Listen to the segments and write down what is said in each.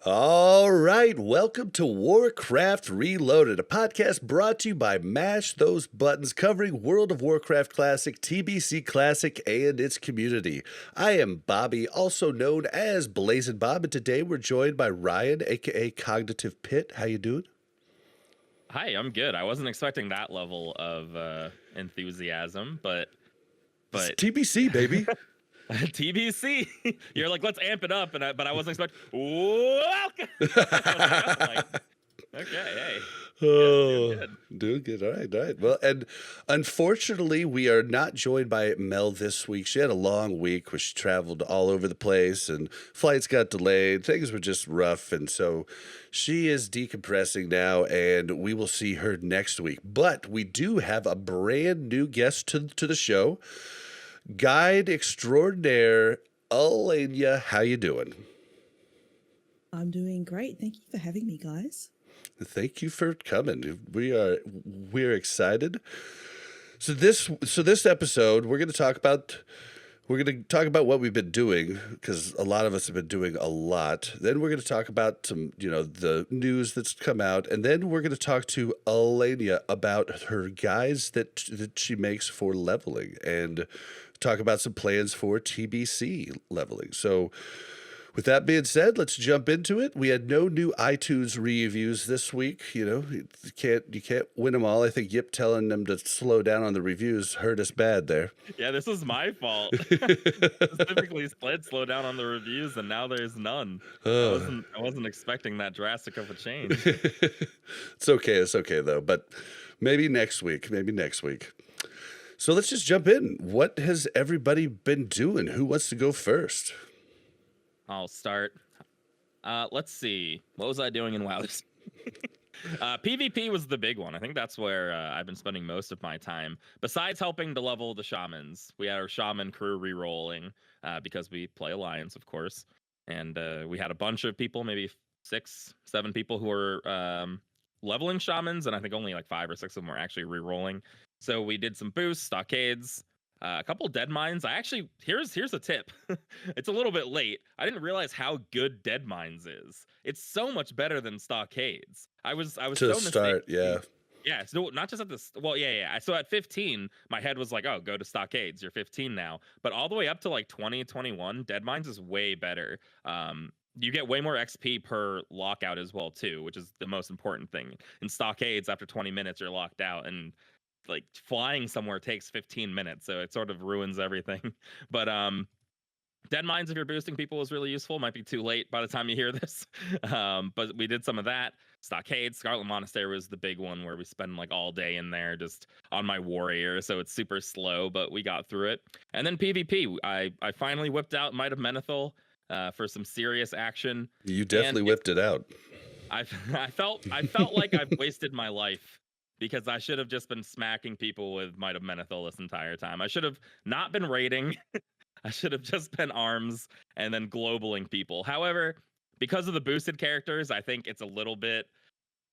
All right, welcome to Warcraft Reloaded, a podcast brought to you by Mash Those Buttons, covering World of Warcraft Classic, TBC Classic, and its community. I am Bobby, also known as Blazzinbob, and today we're joined by Ryan, aka CognitivePit. How you doing? Hi, I'm good. I wasn't expecting that level of enthusiasm, but It's TBC, baby. TBC. You're like, let's amp it up, but I wasn't expecting. Welcome. I was like, okay, hey, good. Doing good. All right. Well, and unfortunately, we are not joined by Mel this week. She had a long week where she traveled all over the place and flights got delayed. Things were just rough. And so she is decompressing now, and we will see her next week. But we do have a brand new guest to the show. Guide extraordinaire, Alenya. How you doing? I'm doing great. Thank you for having me, guys. Thank you for coming. We're excited. So this episode we're going to talk about what we've been doing, because a lot of us have been doing a lot. Then we're going to talk about some, the news that's come out, and then we're going to talk to Alenya about her guides that she makes for leveling, and talk about some plans for TBC leveling. So with that being said, let's jump into it. We had no new iTunes reviews this week. You can't win them all. I think Yip telling them to slow down on the reviews hurt us bad there. Yeah, this is my fault. Specifically, let's slow down on the reviews, and now there's none. I wasn't expecting that drastic of a change. It's okay though. But maybe next week. So let's just jump in. What has everybody been doing? Who wants to go first? I'll start. Let's see. What was I doing in WoW? PvP was the big one. I think that's where I've been spending most of my time. Besides helping to level the shamans, we had our shaman crew re-rolling because we play Alliance, of course. And we had a bunch of people, maybe 6-7 people who were leveling shamans, and I think only like 5 or 6 of them were actually re-rolling. So we did some boosts, stockades, a couple dead mines. Here's a tip. It's a little bit late. I didn't realize how good dead mines is. It's so much better than stockades. I was To so start, mistaken. Yeah, so not just at this. Well, yeah. So at 15, my head was like, oh, go to stockades. You're 15 now. But all the way up to like 20, 21, dead mines is way better. You get way more XP per lockout as well too, which is the most important thing. In stockades, after 20 minutes, you're locked out, and like flying somewhere takes 15 minutes, so it sort of ruins everything. But dead mines, if you're boosting people, is really useful. Might be too late by the time you hear this. But we did some of that. Stockade, Scarlet Monastery was the big one where we spend like all day in there just on my warrior, so it's super slow, but we got through it. And then PvP, I finally whipped out Might of Menethil for some serious action. You definitely whipped it out. I felt like I've wasted my life, because I should have just been smacking people with Might of Menethil this entire time. I should have not been raiding. I should have just been arms and then globaling people. However, because of the boosted characters, I think it's a little bit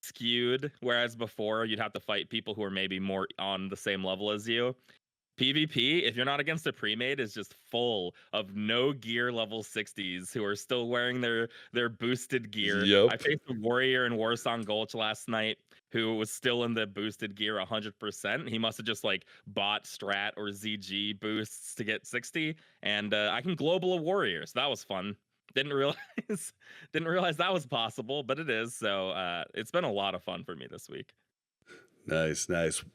skewed. Whereas before, you'd have to fight people who are maybe more on the same level as you. PvP, if you're not against a pre-made, is just full of no gear level 60s who are still wearing their boosted gear. Yep. I faced a warrior in Warsong Gulch last night who was still in the boosted gear 100%. He must have just like bought strat or ZG boosts to get 60, and I can global a warrior, so that was fun. Didn't realize that was possible, but it is. So it's been a lot of fun for me this week. Nice.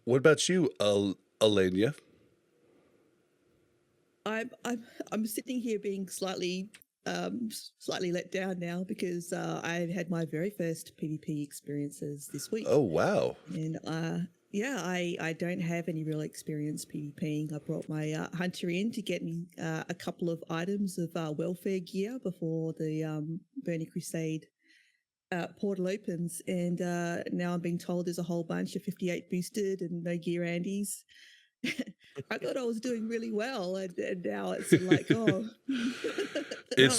What about you, Alenya? I'm sitting here being slightly let down now because I had my very first PvP experiences this week. Oh wow! And I don't have any real experience PvPing. I brought my hunter in to get me a couple of items of welfare gear before the Burning Crusade portal opens, and now I'm being told there's a whole bunch of 58 boosted and no gear Andes. I thought I was doing really well, and now it's like, oh.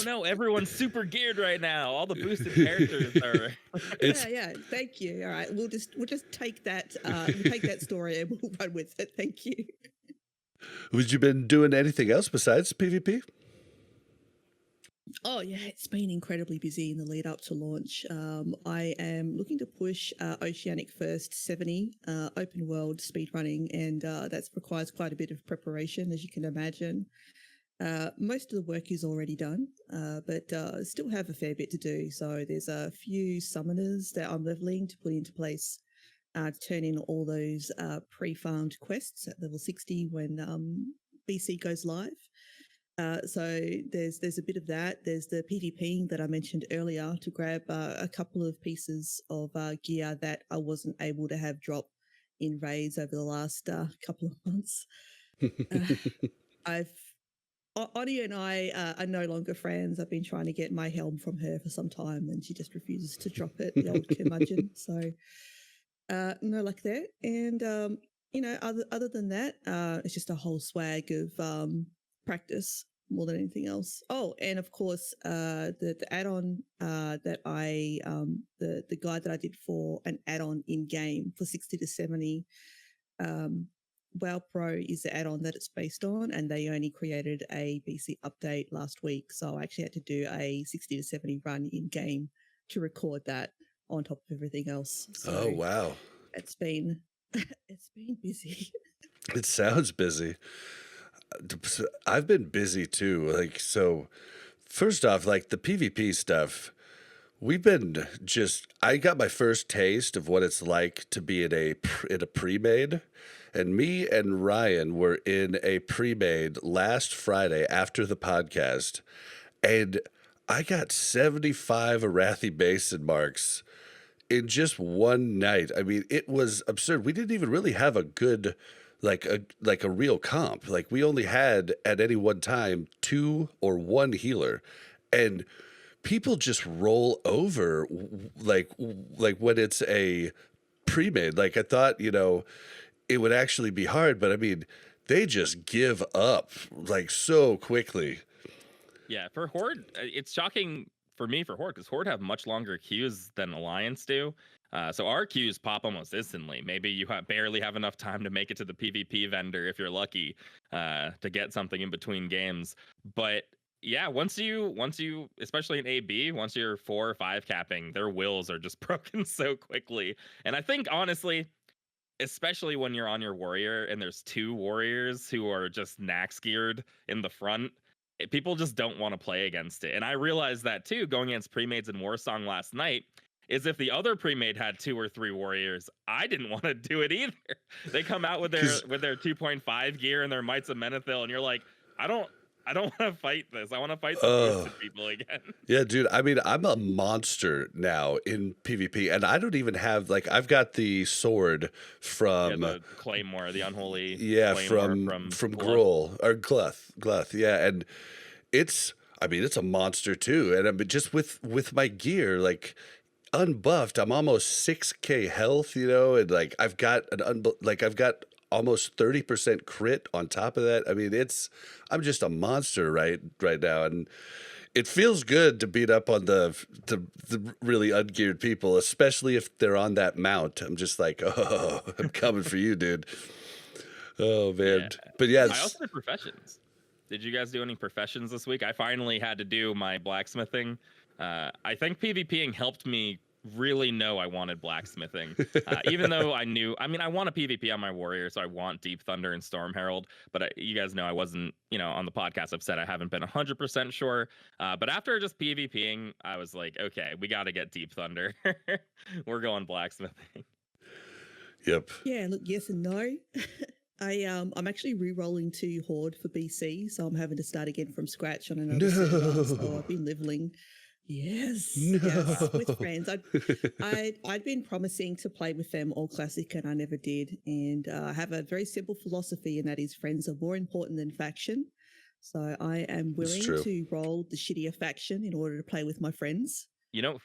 No, everyone's super geared right now. All the boosted characters are. Yeah. Thank you. All right, we'll just take that. We'll take that story and we'll run with it. Thank you. Have you been doing anything else besides PvP? Oh yeah, it's been incredibly busy in the lead up to launch. I am looking to push Oceanic first 70 open world speed running, and that requires quite a bit of preparation, as you can imagine. Most of the work is already done, but still have a fair bit to do. So there's a few summoners that I'm leveling to put into place to turn in all those pre-farmed quests at level 60 when BC goes live. So there's a bit of that. There's the PvPing that I mentioned earlier to grab a couple of pieces of gear that I wasn't able to have drop in raids over the last couple of months. I've Audie and I are no longer friends. I've been trying to get my helm from her for some time, and she just refuses to drop it. The old curmudgeon. So no luck there. And other than that, it's just a whole swag of practice more than anything else. Oh, and of course, the add-on that I the guide that I did for an add-on in game for 60 to 70. WoW Pro is the add-on that it's based on, and they only created a BC update last week. So I actually had to do a 60 to 70 run in game to record that on top of everything else. So Oh wow, it's been it's been busy. it sounds busy. I've been busy too. Like, so first off, like the PvP stuff, we've been just, I got my first taste of what it's like to be in a pre-made, and me and Ryan were in a pre-made last Friday after the podcast, and I got 75 Arathi Basin marks in just one night. I mean, it was absurd. We didn't even really have a good, like a real comp. Like, we only had at any one time 2 or 1 healer, and people just roll over like when it's a pre-made. Like, I thought, it would actually be hard, but I mean, they just give up like so quickly. Yeah, for Horde, it's shocking for me for Horde because Horde have much longer queues than Alliance do. So our queues pop almost instantly. Maybe you barely have enough time to make it to the PvP vendor if you're lucky to get something in between games. But yeah, once you, especially in AB, once you're 4 or 5 capping, their wills are just broken so quickly. And I think honestly, especially when you're on your warrior and there's 2 warriors who are just nax geared in the front, people just don't want to play against it. And I realized that too going against premades in Warsong last night. Is if the other premade had 2 or 3 warriors, I didn't want to do it either. They come out with their 2.5 gear and their Mites of Menethil, and you're like, I don't want to fight this. I want to fight the boosted people again. Yeah, dude. I mean, I'm a monster now in PvP, and I don't even have, like, I've got the sword from the Claymore, the unholy. Yeah, Claymore from Gruul or Gluth. Yeah, and it's a monster too. And I mean, just with my gear, like, unbuffed, I'm almost 6k health, and like I've got I've got almost 30% crit on top of that. I mean, I'm just a monster right now, and it feels good to beat up on the really ungeared people, especially if they're on that mount. I'm just like, oh, I'm coming for you, dude. Oh man. Yeah. But yeah, I also did professions. Did you guys do any professions this week? I finally had to do my blacksmithing. I think PvPing helped me really know I wanted blacksmithing, even though I want a PvP on my warrior, so I want Deep Thunder and Storm Herald, but you guys know I wasn't, on the podcast I've said I haven't been 100% sure, but after just PvPing, I was like, okay, we got to get Deep Thunder. We're going blacksmithing. Yep. Yeah, look, yes and no. I'm actually re-rolling to Horde for BC, so I'm having to start again from scratch on another server. So I've been leveling. Yes, yes, with friends. I'd been promising to play with them all classic, and I never did. And I have a very simple philosophy, and that is friends are more important than faction. So I am willing to roll the shittier faction in order to play with my friends.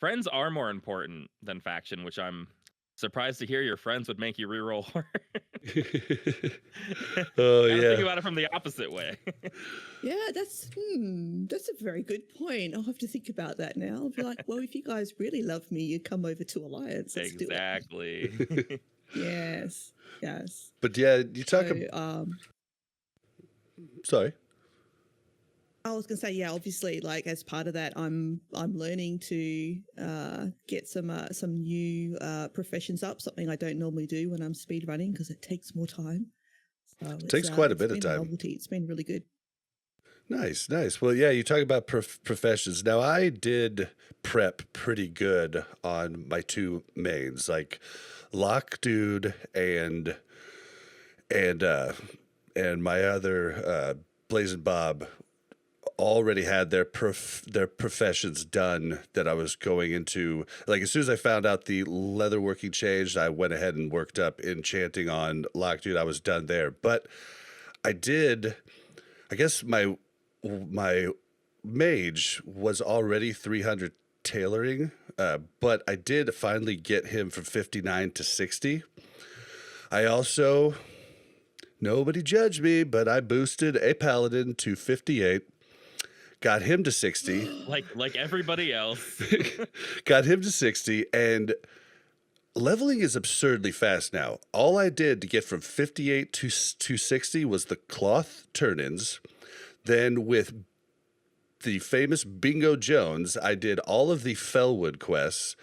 Friends are more important than faction, which I'm surprised to hear your friends would make you reroll. Oh yeah. Think about it from the opposite way. Yeah, that's a very good point. I'll have to think about that now. I'll be like, well, if you guys really love me, you come over to Alliance. Let's exactly. Do it. Yes. But yeah, you talk. Sorry. I was gonna say, yeah, obviously, like as part of that, I'm learning to get some new professions up. Something I don't normally do when I'm speed running because it takes more time. So Takes quite a it's bit of been a time. novelty. It's been really good. Nice, nice. Well, yeah, you talk about professions. Now, I did prep pretty good on my two mains, like Lock Dude and uh and my other Blazzinbob already had their professions done that I was going into. Like as soon as I found out the leatherworking changed, I went ahead and worked up enchanting on Lock Dude. I was done there. But I did I guess my mage was already 300 tailoring, but I did finally get him from 59 to 60. I also, nobody judge me, but I boosted a paladin to 58, got him to 60, Like everybody else. got him to 60, and leveling is absurdly fast now. All I did to get from 58 to 60 was the cloth turn-ins. Then with the famous Bingo Jones, I did all of the Fellwood quests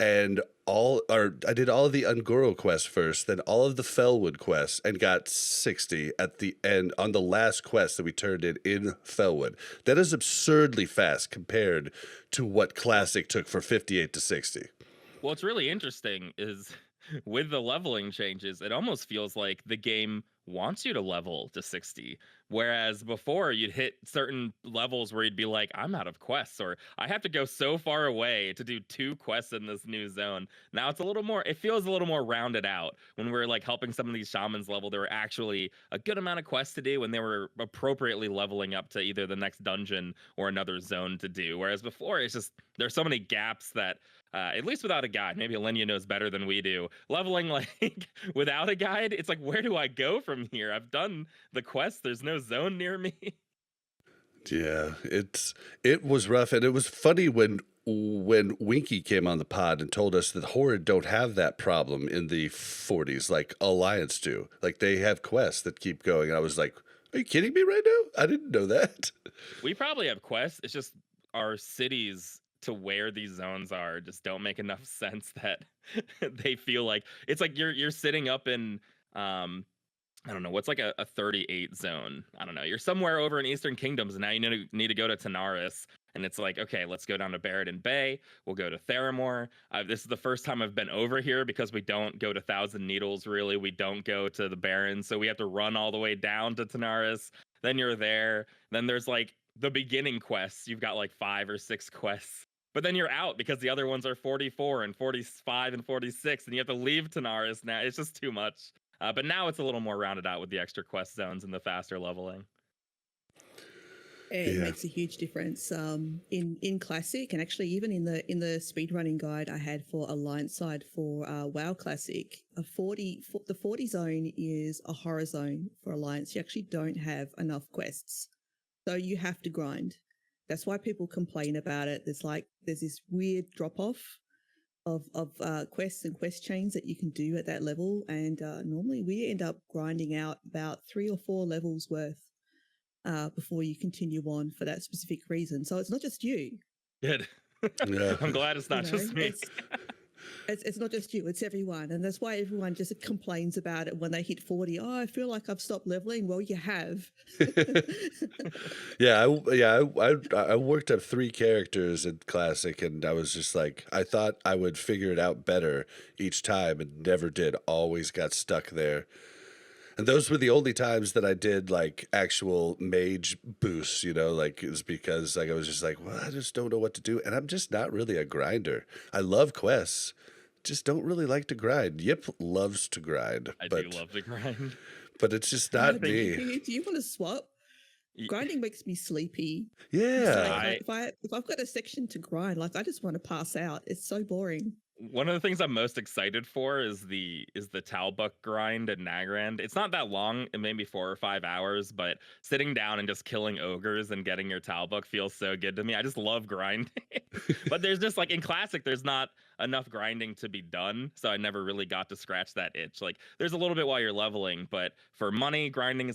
and I did all of the Ungoro quests first, then all of the Fellwood quests, and got 60 at the end on the last quest that we turned in Fellwood. That is absurdly fast compared to what Classic took for 58 to 60. What's really interesting is with the leveling changes, it almost feels like the game wants you to level to 60. Whereas before you'd hit certain levels where you'd be like, I'm out of quests, or I have to go so far away to do 2 quests in this new zone. Now it's a little more, it feels a little more rounded out. When we're like helping some of these shamans level, there were actually a good amount of quests to do, and they were appropriately leveling up to either the next dungeon or another zone to do. Whereas before, it's just, there's so many gaps that at least without a guide, maybe Alenya knows better than we do. Leveling like without a guide, it's like, where do I go from here? I've done the quest. There's no zone near me. Yeah, it was rough, and it was funny when Winky came on the pod and told us that Horde don't have that problem in the 40s like Alliance do. Like they have quests that keep going. And I was like, are you kidding me right now? I didn't know that. We probably have quests. It's just our cities to where these zones are just don't make enough sense that they feel like it's like you're sitting up in I don't know what's like a 38 zone. I don't know. You're somewhere over in Eastern Kingdoms, and now you need to go to Tanaris, and it's like, okay, let's go down to Barrett Bay. We'll go to Theramore. This is the first time I've been over here because we don't go to Thousand Needles. Really, we don't go to the Barrens, so we have to run all the way down to Tanaris. Then you're there. Then there's like the beginning quests. You've got like 5 or 6 quests. But then you're out because the other ones are 44 and 45 and 46, and you have to leave Tanaris now. It's just too much. But now it's a little more rounded out with the extra quest zones and the faster leveling. It makes a huge difference in Classic, and actually even in the speedrunning guide I had for Alliance side for WoW Classic, the 40 zone is a horror zone for Alliance. You actually don't have enough quests, so you have to grind. That's why people complain about it. There's this weird drop off of quests and quest chains that you can do at that level, and normally we end up grinding out about 3 or 4 levels worth before you continue on for that specific reason. So it's not just you. Good. Yeah. I'm glad it's not just me. It's not just you, it's everyone. And that's why everyone just complains about it when they hit 40. Oh, I feel like I've stopped leveling. Well, you have. I worked up 3 characters in Classic, and I was just like, I thought I would figure it out better each time, and never did. Always got stuck there. And those were the only times that I did like actual mage boosts, like it was because like I was just like, well, I just don't know what to do. And I'm just not really a grinder. I love quests, just don't really like to grind. Yip loves to grind. I do love to grind. But it's just not me. Do you want to swap? Grinding makes me sleepy. Yeah. If I've got a section to grind, like I just want to pass out. It's so boring. One of the things I'm most excited for is the Talbuck grind at Nagrand. It's not that long, it may be 4 or 5 hours, but sitting down and just killing ogres and getting your Talbuck feels so good to me. I just love grinding. But there's just like in Classic, there's not enough grinding to be done, so I never really got to scratch that itch. Like there's a little bit while you're leveling, but for money, grinding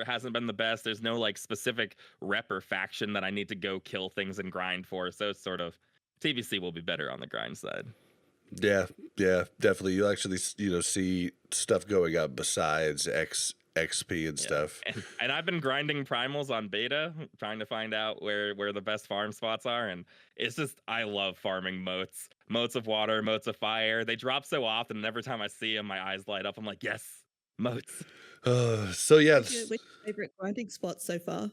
hasn't been the best. There's no like specific rep or faction that I need to go kill things and grind for, so it's sort of TBC will be better on the grind side. Yeah, yeah, definitely. You'll actually, see stuff going up besides XP and stuff. And I've been grinding primals on beta, trying to find out where the best farm spots are. And it's just, I love farming moats of water, moats of fire. They drop so often, and every time I see them, my eyes light up. I'm like, yes, moats. So yeah, What's your favorite grinding spot so far?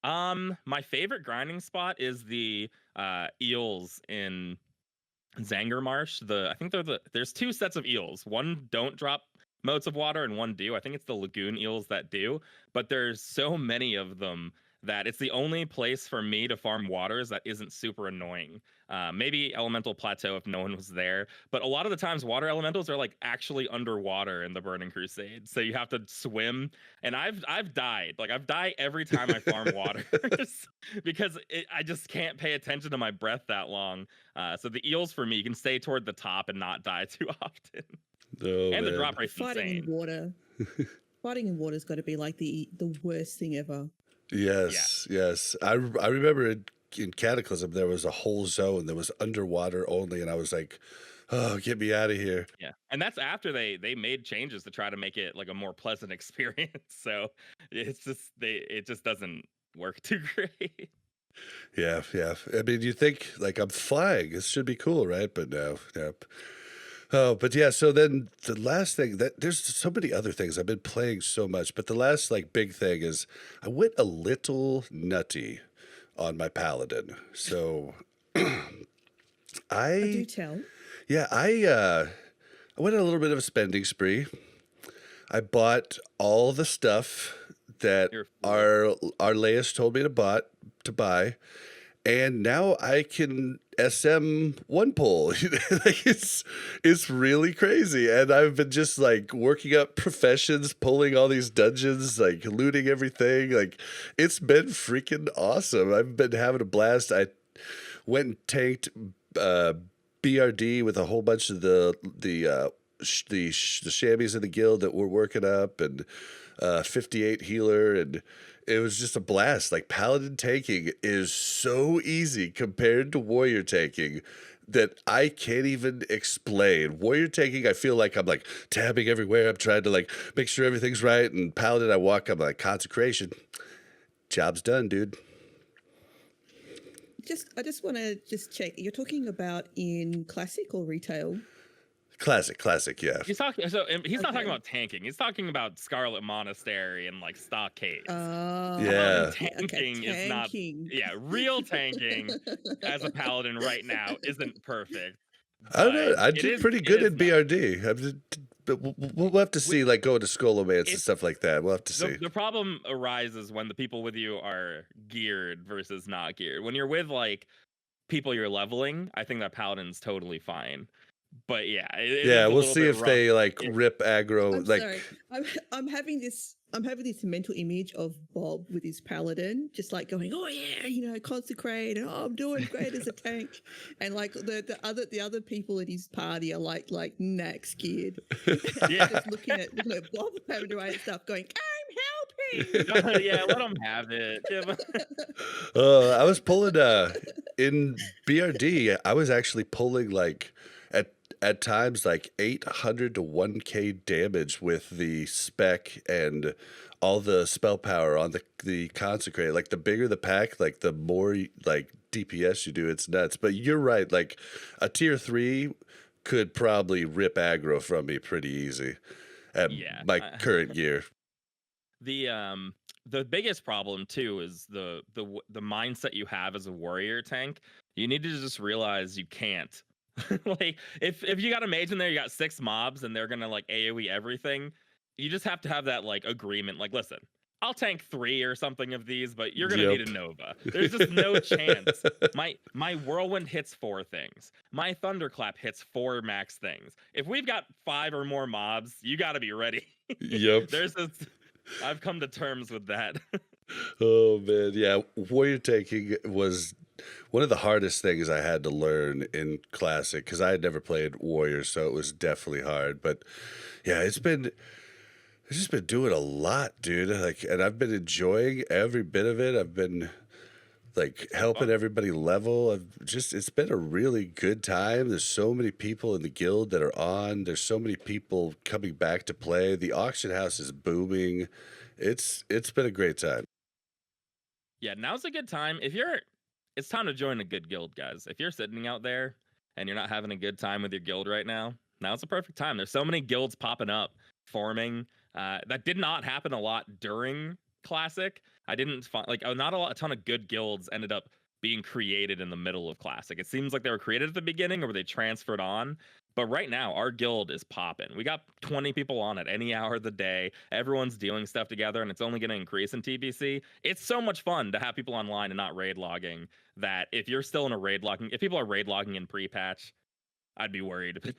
My favorite grinding spot is the eels in Zanger Marsh. I think there's 2 sets of eels. One don't drop moats of water and one do. I think it's the lagoon eels that do, but there's so many of them that it's the only place for me to farm waters that isn't super annoying. Maybe Elemental Plateau if no one was there, but a lot of the times water elementals are like actually underwater in the Burning Crusade, so you have to swim. And I've died. Like I've died every time I farm water because I just can't pay attention to my breath that long. So the eels for me, you can stay toward the top and not die too often. Oh, and man. the drop rate's Fighting insane. in water. Fighting in water's got to be like the worst thing ever. Yes, yes. I remember in Cataclysm there was a whole zone that was underwater only, and I was like, "Oh, get me out of here!" Yeah, and that's after they made changes to try to make it like a more pleasant experience. So it's just it just doesn't work too great. Yeah, yeah. I mean, you think like I'm flying, this should be cool, right? But no, nope. Oh, but yeah. So then the last thing that there's so many other things I've been playing so much, but the last like big thing is I went a little nutty on my paladin. So I do tell. yeah, I went on a little bit of a spending spree. I bought all the stuff that You're our layers told me to buy, and now I can SM one pull. Like it's really crazy, and I've been just like working up professions, pulling all these dungeons, like looting everything. Like it's been freaking awesome. I've been having a blast. I went and tanked BRD with a whole bunch of the chamois in the guild that we're working up, and 58 healer, and it was just a blast. Like paladin taking is so easy compared to warrior taking that I can't even explain. Warrior taking, I feel like I'm like tabbing everywhere. I'm trying to like make sure everything's right, and paladin, I'm like consecration. Job's done, dude. I just want to check. You're talking about in classic or retail? Classic, yeah. He's talking. So he's not talking Okay. about tanking. He's talking about Scarlet Monastery and like stockades. Yeah. Tanking is not. tanking. Yeah, real tanking as a paladin right now isn't perfect. I don't know. but I it did is- pretty it good is at not. BRD. But we'll have to see, like going to Skolomance and stuff like that. We'll have to see. The problem arises when the people with you are geared versus not geared. When you're with like people you're leveling, I think that paladin's totally fine. But yeah, it Yeah, is a we'll little see bit if rough. they like It- rip aggro. I'm Like, sorry. I'm having this mental image of Bob with his paladin, just like going, "Oh yeah, consecrate, and I'm doing great as a tank," and like the other people in his party are like neck scared, Yeah. just looking at Bob having to write stuff, going, "I'm helping." yeah, let them have it. I was pulling in BRD. I was actually pulling like at times like 800 to 1K damage with the spec and all the spell power on the consecrate. Like the bigger the pack, like the more like DPS you do. It's nuts. But you're right. Like a tier 3 could probably rip aggro from me pretty easy at Yeah. my current gear. The biggest problem too is the mindset you have as a warrior tank. You need to just realize you can't. Like if you got a mage in there, you got 6 mobs and they're gonna like AoE everything. You just have to have that like agreement. Like, listen, I'll tank 3 or something of these, but you're gonna need a Nova. There's just no chance. My Whirlwind hits 4 things. My Thunderclap hits 4 max things. If we've got 5 or more mobs, you got to be ready. Yep. I've come to terms with that. Oh man, yeah. Warrior tanking was one of the hardest things I had to learn in Classic because I had never played Warrior, so it was definitely hard. But yeah, I've just been doing a lot, dude. Like, and I've been enjoying every bit of it. I've been like helping everybody level. It's been a really good time. There's so many people in the guild that are on. There's so many people coming back to play. The auction house is booming. It's been a great time. Yeah, now's a good time. It's time to join a good guild, guys. If you're sitting out there and you're not having a good time with your guild right now, now's the perfect time. There's so many guilds popping up, forming. That did not happen a lot during Classic. I didn't find not a ton of good guilds ended up being created in the middle of Classic. It seems like they were created at the beginning or they transferred on. But right now, our guild is popping. We got 20 people on at any hour of the day. Everyone's doing stuff together, and it's only going to increase in TBC. It's so much fun to have people online and not raid logging that if you're still in a raid logging, if people are raid logging in pre-patch, I'd be worried.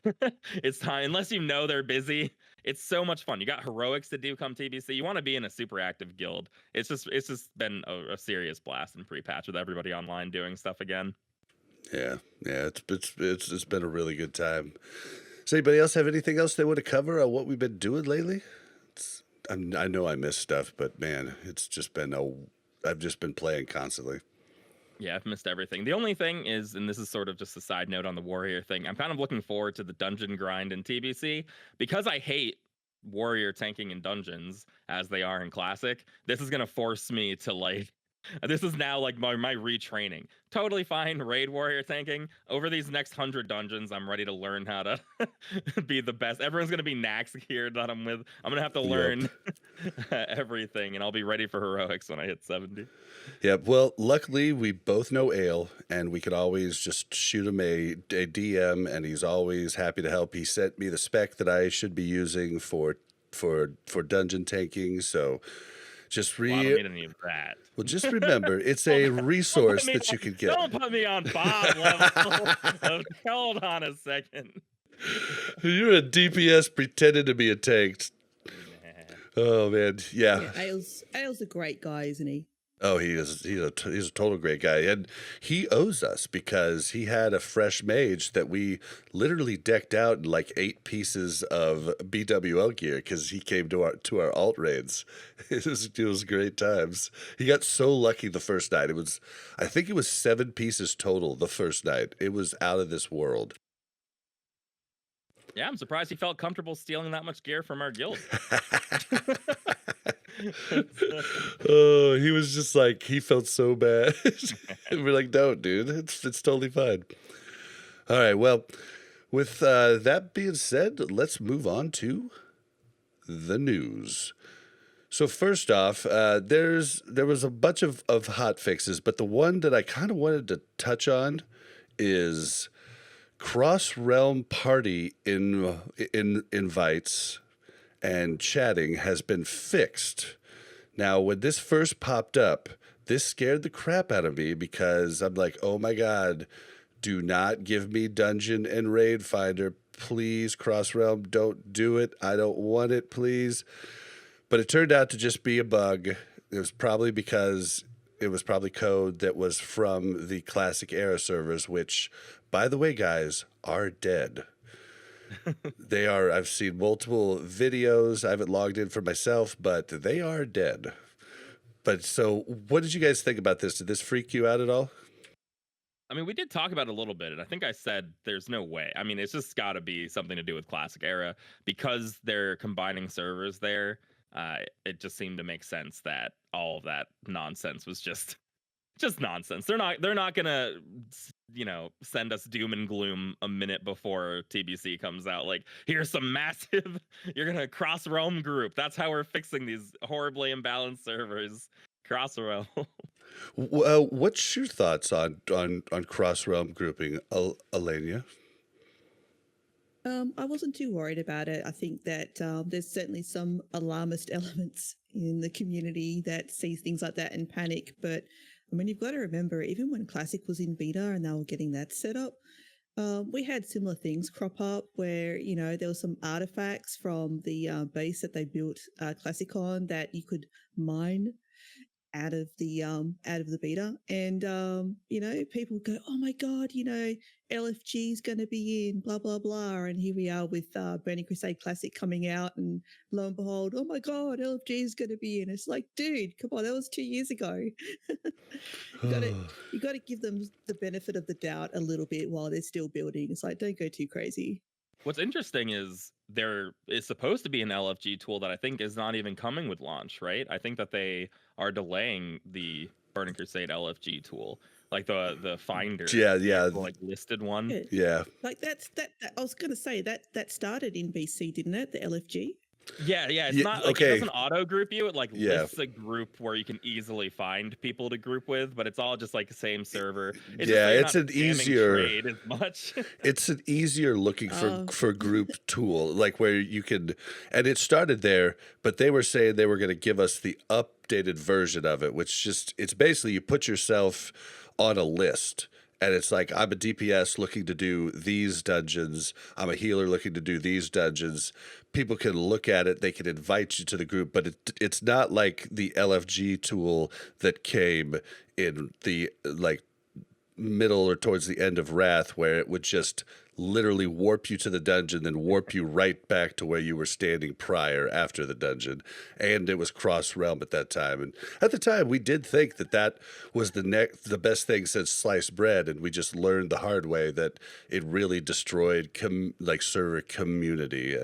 It's time, unless you know they're busy. It's so much fun. You got heroics to do come TBC. You want to be in a super active guild. It's just been a serious blast in pre-patch with everybody online doing stuff again. Yeah, it's been a really good time. Does anybody else have anything else they want to cover on what we've been doing lately? I know I missed stuff, but man, it's just been I've just been playing constantly. Yeah, I've missed everything. The only thing is, and this is sort of just a side note on the Warrior thing, I'm kind of looking forward to the dungeon grind in TBC because I hate Warrior tanking in dungeons as they are in Classic. This is going to force me to this is now like my retraining. Totally fine raid warrior tanking. Over these next 100 dungeons, I'm ready to learn how to be the best. Everyone's gonna be Nax here that I'm with. I'm gonna have to learn everything, and I'll be ready for heroics when I hit 70. Yeah, well, luckily we both know Ale, and we could always just shoot him a DM, and he's always happy to help. He sent me the spec that I should be using for dungeon tanking, so. Just I don't need any of that. Well, just remember, it's a resource that you can get. Don't put me on Bob level. Hold on a second. You're a DPS pretending to be a tank. Oh man, yeah. Ale's a great guy, isn't he? Oh, he is. He's a total great guy, and he owes us because he had a fresh mage that we literally decked out in like 8 pieces of BWL gear because he came to our alt raids. It was great times. He got so lucky the first night. I think it was 7 pieces total the first night. It was out of this world. Yeah, I'm surprised he felt comfortable stealing that much gear from our guild. Oh, he was just like, he felt so bad. We're like, don't, dude. It's totally fine. All right, well, with that being said, let's move on to the news. So first off, there was a bunch of hot fixes, but the one that I kind of wanted to touch on is cross-realm party invites and chatting has been fixed. Now, when this first popped up, this scared the crap out of me because I'm like, oh my God, do not give me Dungeon and Raid Finder. Please, cross-realm, don't do it. I don't want it, please. But it turned out to just be a bug. It was probably because it was probably code that was from the Classic era servers, which, by the way, guys, are dead. They are. I've seen multiple videos. I haven't logged in for myself, but they are dead. But so what did you guys think about this? Did this freak you out at all? I mean, we did talk about it a little bit, and I think I said there's no way. I mean, it's just got to be something to do with Classic era because they're combining servers there. It just seemed to make sense that all of that nonsense was just nonsense. They're not gonna send us doom and gloom a minute before TBC comes out. Like, here's some massive you're gonna cross realm group. That's how we're fixing these horribly imbalanced servers. Cross realm. What's your thoughts on cross realm grouping, Alenya? I wasn't too worried about it. I think that there's certainly some alarmist elements in the community that sees things like that and panic. But I mean, you've got to remember, even when Classic was in beta and they were getting that set up, we had similar things crop up where, you know, there were some artifacts from the base that they built Classic on that you could mine out of the beta, and you know, people go, oh my god, you know, LFG is going to be in blah blah blah, and here we are with Burning Crusade Classic coming out, and lo and behold, oh my god, LFG is going to be in. It's like, dude, come on, that was 2 years ago. you got to give them the benefit of the doubt a little bit while they're still building. It's like, don't go too crazy. What's interesting is there is supposed to be an LFG tool that I think is not even coming with launch, right? I think that they are delaying the Burning Crusade LFG tool, like the Finder. Yeah. The, like listed one. Yeah. Like that I was going to say that started in BC, didn't it? The LFG. Yeah. It's not like it doesn't auto group you. It like lists a group where you can easily find people to group with, but it's all just like the same server. It's an easier trade as much. It's an easier looking for group tool, like where you can, and it started there, but they were saying they were going to give us the updated version of it, which just, it's basically you put yourself on a list. And it's like, I'm a DPS looking to do these dungeons. I'm a healer looking to do these dungeons. People can look at it. They can invite you to the group. But it's not like the LFG tool that came in the like middle or towards the end of Wrath, where it would just literally warp you to the dungeon, then warp you right back to where you were standing prior after the dungeon. And it was cross-realm at that time. And at the time, we did think that that was the best thing since sliced bread, and we just learned the hard way that it really destroyed server community.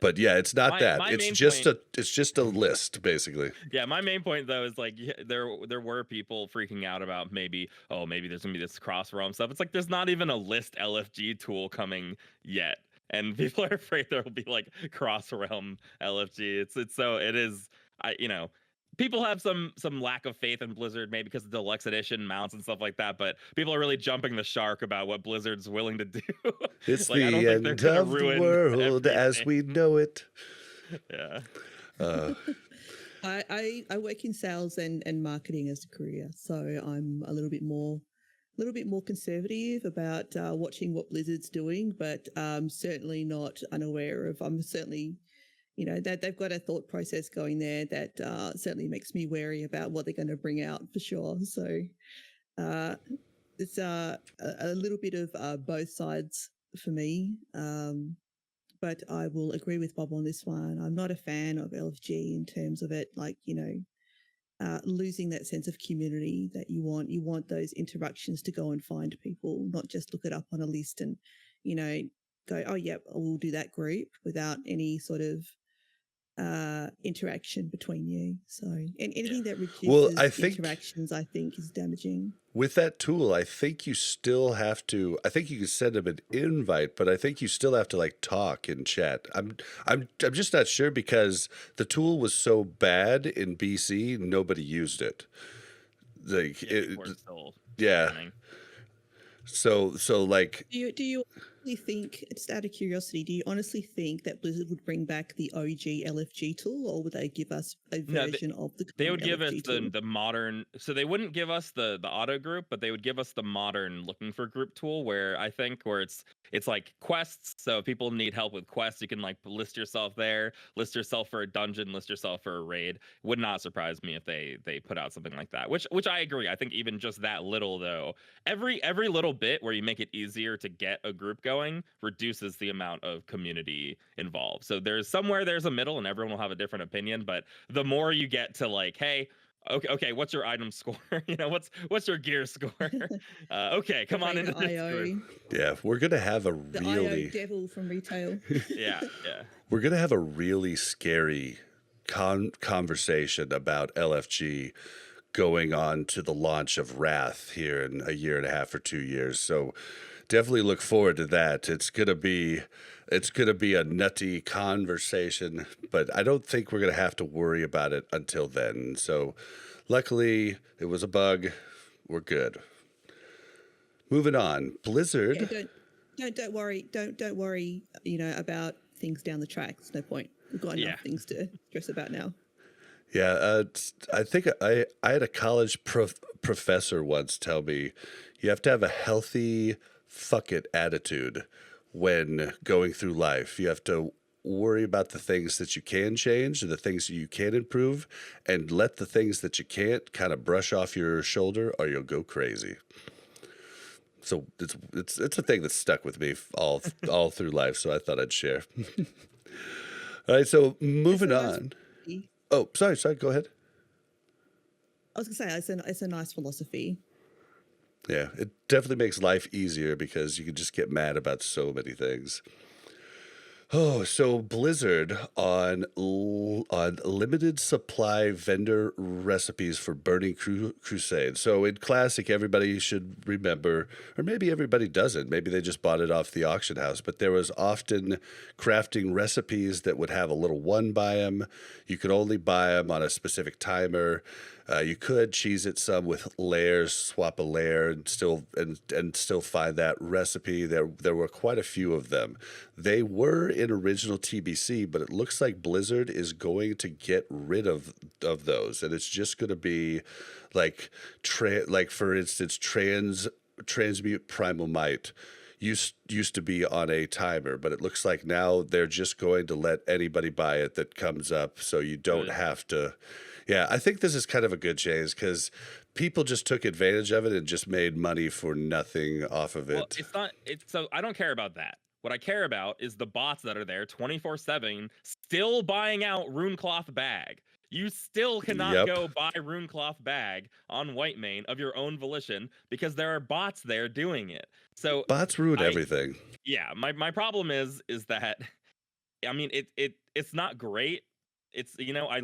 But yeah, it's not that. It's just a list, basically. Yeah, my main point though is like there were people freaking out about maybe there's gonna be this cross realm stuff. It's like there's not even a list LFG tool coming yet, and people are afraid there will be like cross realm LFG. People have some lack of faith in Blizzard, maybe because of the deluxe edition mounts and stuff like that, but people are really jumping the shark about what Blizzard's willing to do. It's like, the end of the world as we know it. Yeah. I work in sales and marketing as a career, so I'm a little bit more conservative about watching what Blizzard's doing, but certainly not unaware of. I'm certainly, you know, that they've got a thought process going there that certainly makes me wary about what they're going to bring out for sure. So it's a little bit of both sides for me. But I will agree with Bob on this one. I'm not a fan of LFG in terms of it, like, you know, losing that sense of community that you want. You want those interactions to go and find people, not just look it up on a list and, you know, go, oh, yep, we'll do that group without any sort of interaction between you. So anything that reduces interactions, I think, is damaging. With that tool, I think you still have to. I think you can send them an invite, but I think you still have to like talk in chat. I'm just not sure because the tool was so bad in BC, nobody used it. Like yeah. So like. Do you think, just out of curiosity, do you honestly think that Blizzard would bring back the OG LFG tool, or would they give us a version of the? They would give us tool? the modern. So they wouldn't give us the auto group, but they would give us the modern looking for group tool, where it's like quests. So if people need help with quests, you can like list yourself there, list yourself for a dungeon, list yourself for a raid. Would not surprise me if they put out something like that. Which I agree. I think even just that little though, every little bit where you make it easier to get a group going reduces the amount of community involved. So there's a middle, and everyone will have a different opinion. But the more you get to like, hey, okay, what's your item score? You know, what's your gear score? Okay, come on into this group. Yeah, we're gonna have a the really IO devil from retail. yeah. We're gonna have a really scary conversation about LFG going on to the launch of Wrath here in a year and a half or 2 years. So definitely look forward to that. It's gonna be a nutty conversation, but I don't think we're gonna have to worry about it until then. So luckily it was a bug. We're good. Moving on. Blizzard. Don't worry. Don't worry. You know, about things down the track. There's no point. We've got enough things to stress about now. Yeah, I think I had a college professor once tell me you have to have a healthy fuck it attitude when going through life. You have to worry about the things that you can change and the things that you can improve, and let the things that you can't kind of brush off your shoulder, or you'll go crazy. So it's a thing that's stuck with me all through life. So I thought I'd share. All right, so moving on. Oh, sorry. Go ahead. I was gonna say it's a nice philosophy. Yeah, it definitely makes life easier because you can just get mad about so many things. Oh, so Blizzard on limited supply vendor recipes for Burning Crusade. So in Classic, everybody should remember, or maybe everybody doesn't. Maybe they just bought it off the auction house. But there was often crafting recipes that would have a little one by them. You could only buy them on a specific timer. You could cheese it some with layers, swap a layer, and still find that recipe. There were quite a few of them. They were in original TBC, but it looks like Blizzard is going to get rid of those, and it's just going to be like for instance, transmute primal might used to be on a timer, but it looks like now they're just going to let anybody buy it that comes up, so you don't have to. Yeah, I think this is kind of a good change because people just took advantage of it and just made money for nothing off of it. Well, it's not. It's so I don't care about that. What I care about is the bots that are there 24/7, still buying out Runecloth bag. You still cannot go buy Runecloth bag on Whitemane of your own volition because there are bots there doing it. So bots ruin everything. Yeah, my problem is that, I mean, it's not great. It's, you know, I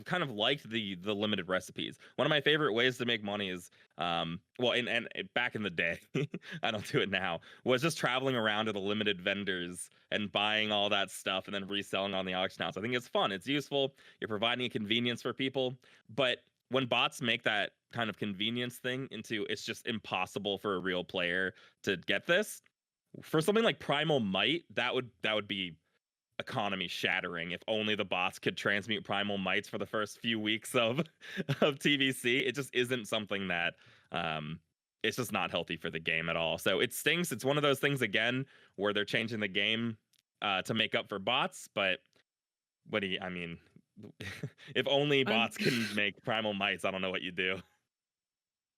kind of liked the limited recipes. One of my favorite ways to make money is well, and back in the day, I don't do it now, was just traveling around to the limited vendors and buying all that stuff and then reselling on the auction house. I think it's fun, it's useful, you're providing a convenience for people. But when bots make that kind of convenience thing into it's just impossible for a real player to get this, for something like Primal Might, that would be economy shattering if only the bots could transmute primal mites for the first few weeks of TBC. It just isn't something that it's just not healthy for the game at all. So it stinks. It's one of those things again where they're changing the game to make up for bots, but I mean, if only bots can make primal mites, I don't know what you do.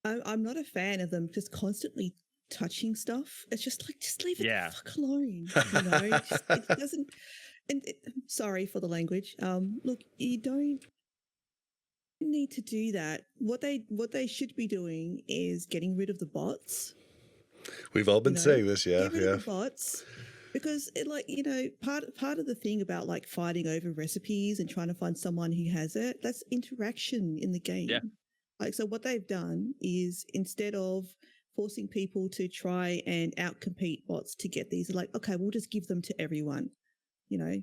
I'm not a fan of them just constantly touching stuff. It's just like, just leave it the fuck alone. You know, it doesn't. And sorry for the language. Look, you don't need to do that. What they should be doing is getting rid of the bots. We've all been saying this, Get rid of the bots, because it, like, you know, part of the thing about like fighting over recipes and trying to find someone who has it, that's interaction in the game. Yeah. Like, so what they've done is, instead of forcing people to try and outcompete bots to get these, like, okay, we'll just give them to everyone. You know,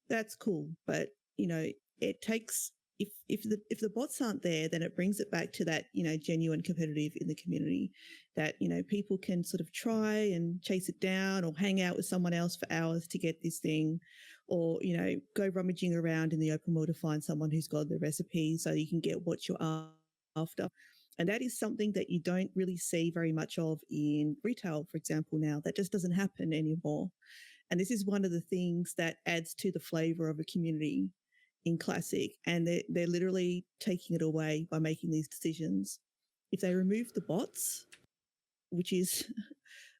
that's cool, but you know, it takes, if the bots aren't there, then it brings it back to that, you know, genuine competitive in the community, that, you know, people can sort of try and chase it down or hang out with someone else for hours to get this thing, or, you know, go rummaging around in the open world to find someone who's got the recipe so you can get what you're after. And that is something that you don't really see very much of in retail, for example. Now that just doesn't happen anymore. And this is one of the things that adds to the flavor of a community in Classic. And they're literally taking it away by making these decisions. If they remove the bots, which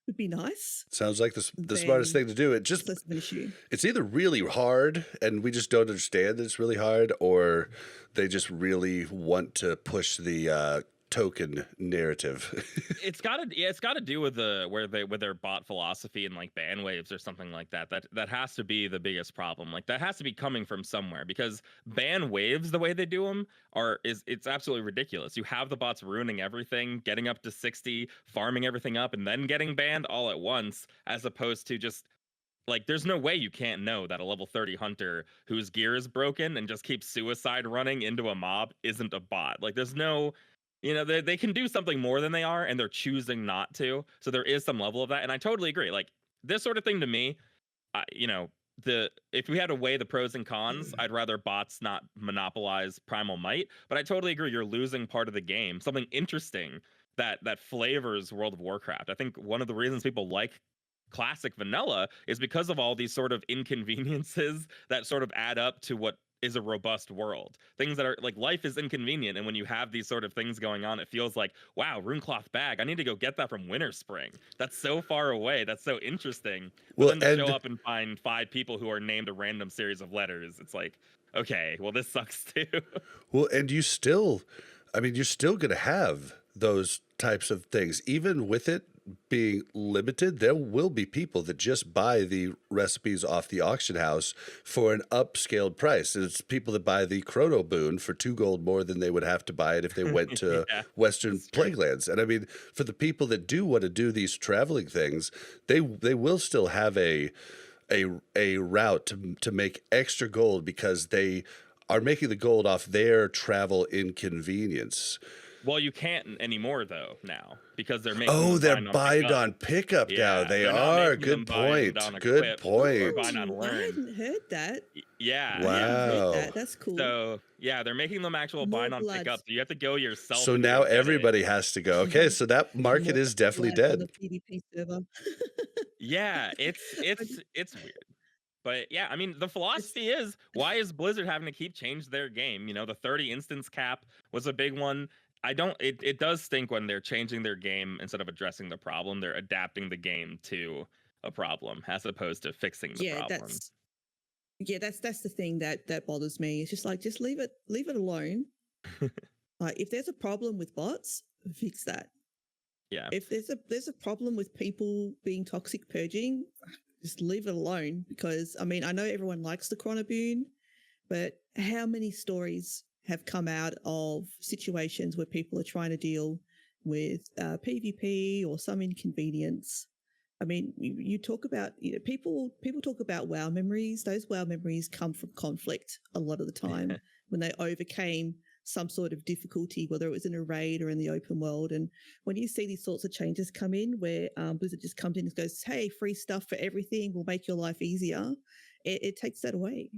would be nice. Sounds like the smartest thing to do. It just, less of an issue. It's either really hard and we just don't understand that it's really hard, or they just really want to push the token narrative. It's got to do with with their bot philosophy and like ban waves or something like that. That has to be the biggest problem. Like, that has to be coming from somewhere, because ban waves, the way they do them, it's absolutely ridiculous. You have the bots ruining everything, getting up to 60, farming everything up, and then getting banned all at once, as opposed to just, like, there's no way you can't know that a level 30 hunter whose gear is broken and just keeps suicide running into a mob isn't a bot. Like, there's no, you know, they can do something more than they are, and they're choosing not to. So there is some level of that. And I totally agree. Like, this sort of thing to me, you know, if we had to weigh the pros and cons, I'd rather bots not monopolize Primal Might. But I totally agree, you're losing part of the game, something interesting that flavors World of Warcraft. I think one of the reasons people like classic vanilla is because of all these sort of inconveniences that sort of add up to what is a robust world. Things that are like, life is inconvenient, and when you have these sort of things going on, it feels like, wow, runecloth bag, I need to go get that from Winter Spring. That's so far away, that's so interesting. But Well, then to show and up and find 5 people who are named a random series of letters, it's like, okay, well, this sucks too. well, and you still, I mean, you're still going to have those types of things, even with it being limited. There will be people that just buy the recipes off the auction house for an upscaled price. And it's people that buy the Chrono Boon for 2 gold more than they would have to buy it if they went to Yeah, Western that's true. Plaguelands. And I mean, for the people that do want to do these traveling things, they will still have a route to make extra gold, because they are making the gold off their travel inconvenience. Well, you can't anymore though now, because they're making Oh, them they're bind on bind pickup. on pickup now. Yeah, They they're not are. making them Good bind point. on Good equip or point. bind on I learn. hadn't heard that. Yeah, I hadn't yeah. heard Wow. that. That's cool. So yeah, they're making them actual More bind on blood. pickup. So you have to go yourself. So and now go get it. everybody has to go. Okay, so that market More is definitely blood on dead. the PvP server. Yeah, it's I just- it's weird. But yeah, I mean, the it's philosophy is, why is Blizzard having to keep change their game? You know, the 30 instance cap was a big one. It does stink when they're changing their game instead of addressing the problem. They're adapting the game to a problem as opposed to fixing the yeah, problem. that's the thing that bothers me. It's just like, just leave it alone. Like, if there's a problem with bots, fix that. Yeah. If there's a problem with people being toxic purging, just leave it alone. Because I mean, I know everyone likes the Chronoboon, but how many stories have come out of situations where people are trying to deal with PvP or some inconvenience? I mean, you talk about, people talk about WoW memories. Those WoW memories come from conflict a lot of the time when they overcame some sort of difficulty, whether it was in a raid or in the open world. And when you see these sorts of changes come in, where Blizzard just comes in and goes, "Hey, free stuff for everything will make your life easier," it takes that away.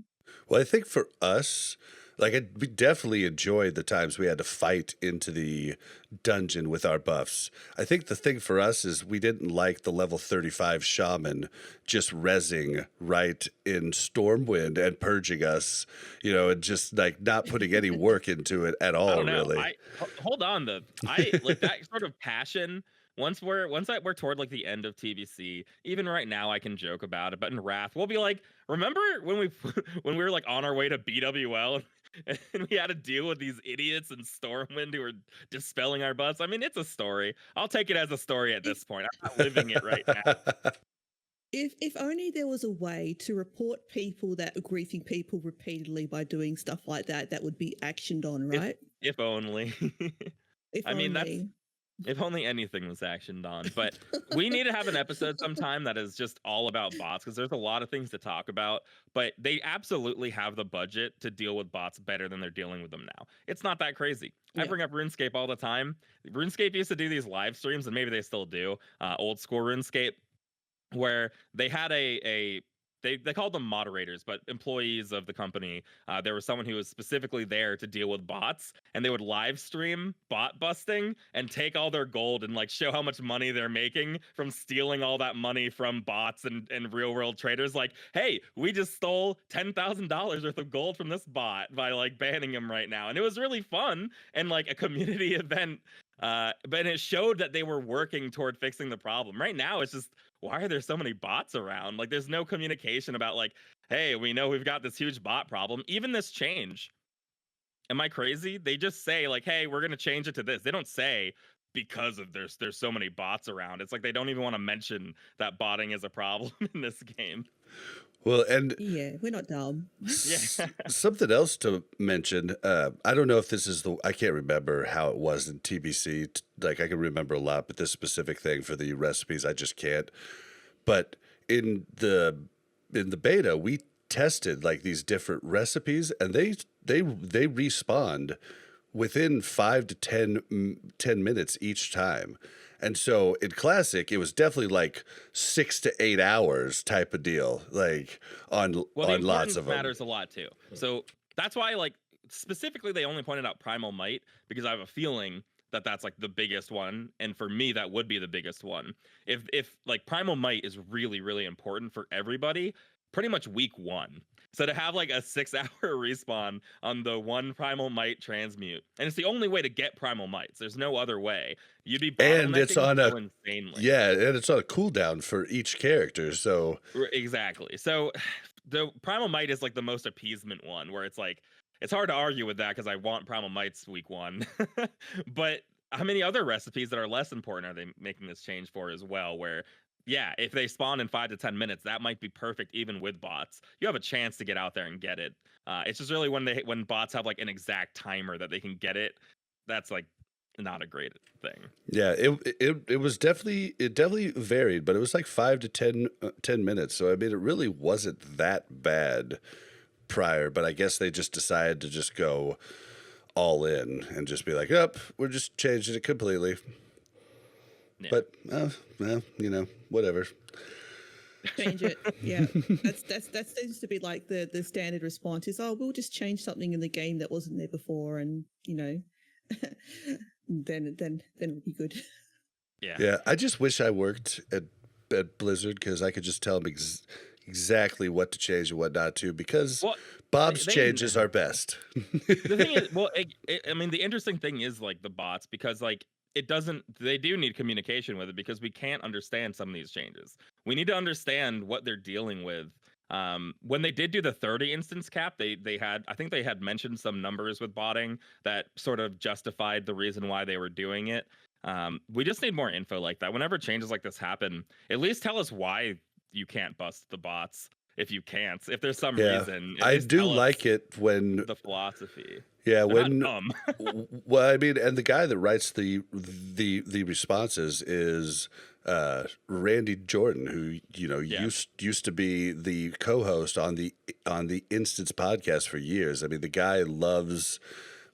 Well, I think for us, like, we definitely enjoyed the times we had to fight into the dungeon with our buffs. I think the thing for us is we didn't like the level 35 shaman just rezzing right in Stormwind and purging us, and just like not putting any work into it at I all, don't know. really. Hold on. I like that sort of passion. Once we're toward like the end of TBC, even right now I can joke about it, but in Wrath we'll be like, remember when we when we were like on our way to BWL and we had to deal with these idiots in Stormwind who were dispelling our butts? I mean, it's a story. I'll take it as a story at this point. I'm not living it right now. If only there was a way to report people that are griefing people repeatedly by doing stuff like that, that would be actioned on, right? If only. If I mean, that's only. if only anything was actioned on. But we need to have an episode sometime that is just all about bots, because there's a lot of things to talk about. But they absolutely have the budget to deal with bots better than they're dealing with them now. It's not that crazy. I Yeah. bring up RuneScape all the time. RuneScape used to do these live streams, and maybe they still do. Old school RuneScape, where they had they called them moderators, but employees of the company. There was someone who was specifically there to deal with bots, and they would live stream bot busting and take all their gold and like show how much money they're making from stealing all that money from bots and real world traders. Like, hey, we just stole $10,000 worth of gold from this bot by like banning him right now, and it was really fun and like a community event. But it showed that they were working toward fixing the problem. Right now, it's just, why are there so many bots around? Like, there's no communication about like, hey, we know we've got this huge bot problem. Even this change, am I crazy? They just say like, hey, we're gonna change it to this. They don't say because of there's so many bots around. It's like they don't even want to mention that botting is a problem in this game. Well, and Yeah, we're not dumb. Yeah. something else to mention. I don't know if this is I can't remember how it was in TBC. Like, I can remember a lot, but this specific thing for the recipes, I just can't. But in the beta, we tested like these different recipes, and they respawned within 5 to 10 minutes each time. And so in Classic, it was definitely like 6 to 8 hours type of deal, like on the lots importance of them. matters a lot too. So that's why, like, specifically they only pointed out Primal Might because I have a feeling that that's like the biggest one, and for me that would be the biggest one. If like Primal Might is really really important for everybody, pretty much week 1. So to have like a 6-hour respawn on the one Primal Might transmute, and it's the only way to get Primal Mights. There's no other way. You'd be And it's bottlenecking on so a insanely. yeah, and it's on a cooldown for each character. So Exactly. So the Primal Might is like the most appeasement one, where it's like it's hard to argue with that because I want Primal Mights week 1. But how many other recipes that are less important are they making this change for as well? Where yeah, if they spawn in 5 to 10 minutes, that might be perfect even with bots. You have a chance to get out there and get it. It's just really when bots have like an exact timer that they can get it, that's like not a great thing. yeah, it was definitely varied, but it was like 5 to 10 minutes. So I mean, it really wasn't that bad prior, but I guess they just decided to just go all in and just be like, "Yep, we're just changing it completely." Yeah. But well, you know, whatever. Change it. Yeah, that seems to be like the standard response is, oh, we'll just change something in the game that wasn't there before, and you know, then it'll be good. Yeah. Yeah, I just wish I worked at Blizzard because I could just tell them exactly what to change and what not to, because Well, Bob's they changes are best. the thing is, well, I mean, the interesting thing is like the bots, because like it doesn't. They do need communication with it because we can't understand some of these changes. We need to understand what they're dealing with. When they did do the 30 instance cap, they had, I think they had mentioned some numbers with botting that sort of justified the reason why they were doing it. We just need more info like that. Whenever changes like this happen, at least tell us why you can't bust the bots. If you can't, if there's some Yeah, reason, at I least do tell us like it when the philosophy. yeah, They're not when dumb. well, I mean, and the guy that writes the responses is Randy Jordan, who you know Yeah. used to be the co-host on the Instance podcast for years. I mean, the guy loves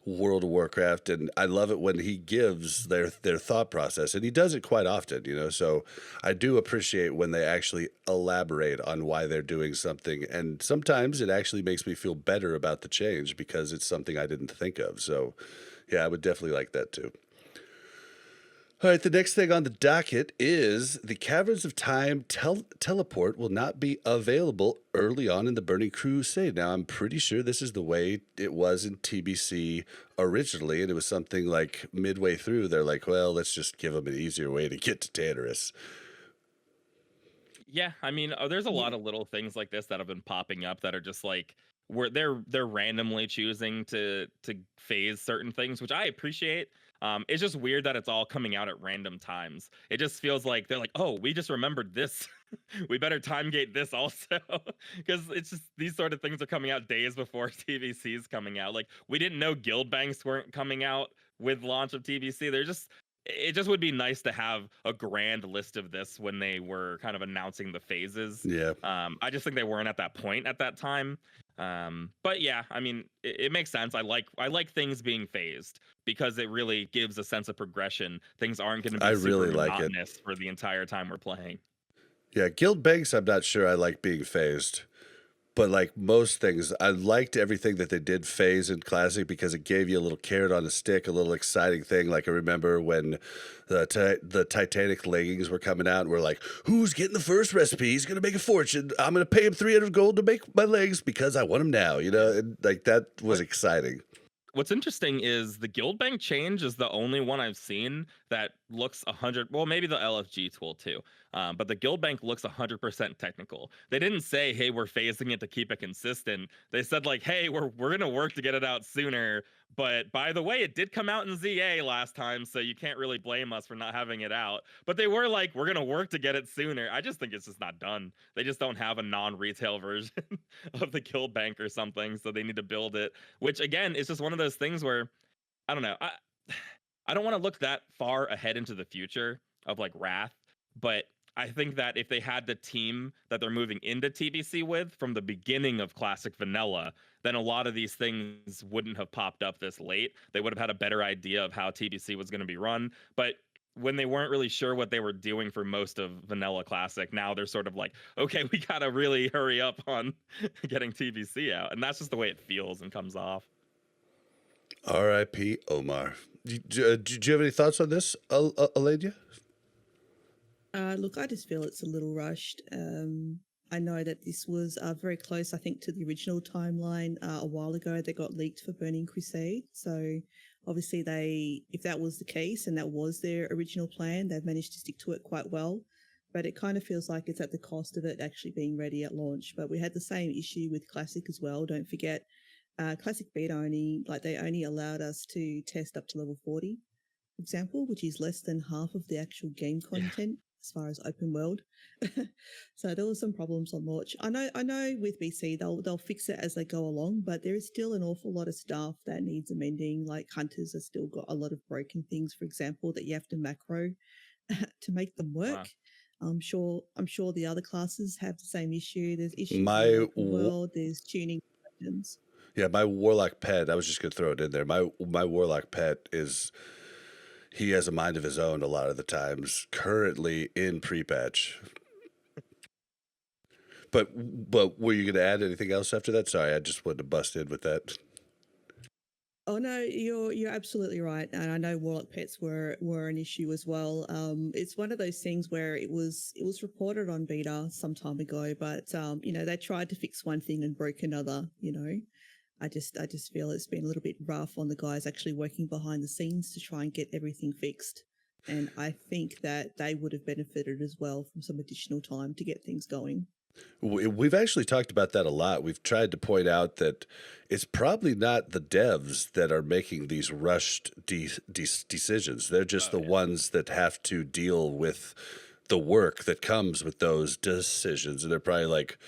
World of Warcraft, and I love it when he gives their thought process, and he does it quite often, you know. So I do appreciate when they actually elaborate on why they're doing something, and sometimes it actually makes me feel better about the change because it's something I didn't think of. So yeah, I would definitely like that too. All right, the next thing on the docket is the Caverns of Time teleport will not be available early on in the Burning Crusade. Now, I'm pretty sure this is the way it was in TBC originally, and it was something like midway through, they're like, well, let's just give them an easier way to get to Tantarus. Yeah, I mean, there's a lot of little things like this that have been popping up that are just like where they're randomly choosing to phase certain things, which I appreciate. It's just weird that it's all coming out at random times. It just feels like they're like, oh, we just remembered this. We better time gate this also, because it's just these sort of things are coming out days before TBC is coming out. Like we didn't know guild banks weren't coming out with launch of TBC. They're just it just would be nice to have a grand list of this when they were kind of announcing the phases. Yeah. I just think they weren't at that point at that time. But yeah, I mean, it makes sense. I like things being phased because it really gives a sense of progression. Things aren't going to be I super really like it. monotonous for the entire time we're playing. Yeah, guild banks, I'm not sure I like being phased. But like most things, I liked everything that they did phase in Classic because it gave you a little carrot on a stick, a little exciting thing. Like I remember when the Titanic leggings were coming out, and we're like, "Who's getting the first recipe? He's gonna make a fortune. I'm gonna pay him 300 gold to make my legs because I want them now." You know, and like that was exciting. What's interesting is the guild bank change is the only one I've seen that looks 100. Well, maybe the LFG tool too, but the guild bank looks 100% technical. They didn't say, "Hey, we're phasing it to keep it consistent." They said like, "Hey, we're gonna work to get it out sooner." But by the way, it did come out in ZA last time, so you can't really blame us for not having it out. But they were like, "We're gonna work to get it sooner." I just think it's just not done. They just don't have a non-retail version of the guild bank or something, so they need to build it. Which again is just one of those things where I don't know. I don't want to look that far ahead into the future of like Wrath, but I think that if they had the team that they're moving into TBC with from the beginning of Classic Vanilla, then a lot of these things wouldn't have popped up this late. They would have had a better idea of how TBC was going to be run. But when they weren't really sure what they were doing for most of Vanilla Classic, now they're sort of like, okay, we got to really hurry up on getting TBC out. And that's just the way it feels and comes off. R.I.P. Omar. Do you have any thoughts on this, Alenya? Look, I just feel it's a little rushed. I know that this was very close, I think, to the original timeline a while ago that got leaked for Burning Crusade. So obviously if that was the case and that was their original plan, they've managed to stick to it quite well. But it kind of feels like it's at the cost of it actually being ready at launch. But we had the same issue with Classic as well. Don't forget, Classic Beta they only allowed us to test up to level 40, for example, which is less than half of the actual game content as far as open world. So there were some problems on launch. I know with BC they'll fix it as they go along, but there is still an awful lot of stuff that needs amending. Like hunters have still got a lot of broken things, for example, that you have to macro to make them work. Wow. I'm sure the other classes have the same issue. There's issues in the open world. There's tuning questions. Yeah, my warlock pet, I was just going to throw it in there. My warlock pet he has a mind of his own a lot of the times, currently in pre-patch. But were you going to add anything else after that? Sorry, I just wanted to bust in with that. Oh no, you're absolutely right, and I know warlock pets were an issue as well. It's one of those things where it was reported on beta some time ago, but they tried to fix one thing and broke another. I just feel it's been a little bit rough on the guys actually working behind the scenes to try and get everything fixed, and I think that they would have benefited as well from some additional time to get things going. We've actually talked about that a lot. We've tried to point out that it's probably not the devs that are making these rushed decisions. They're just the ones that have to deal with the work that comes with those decisions. And they're probably like,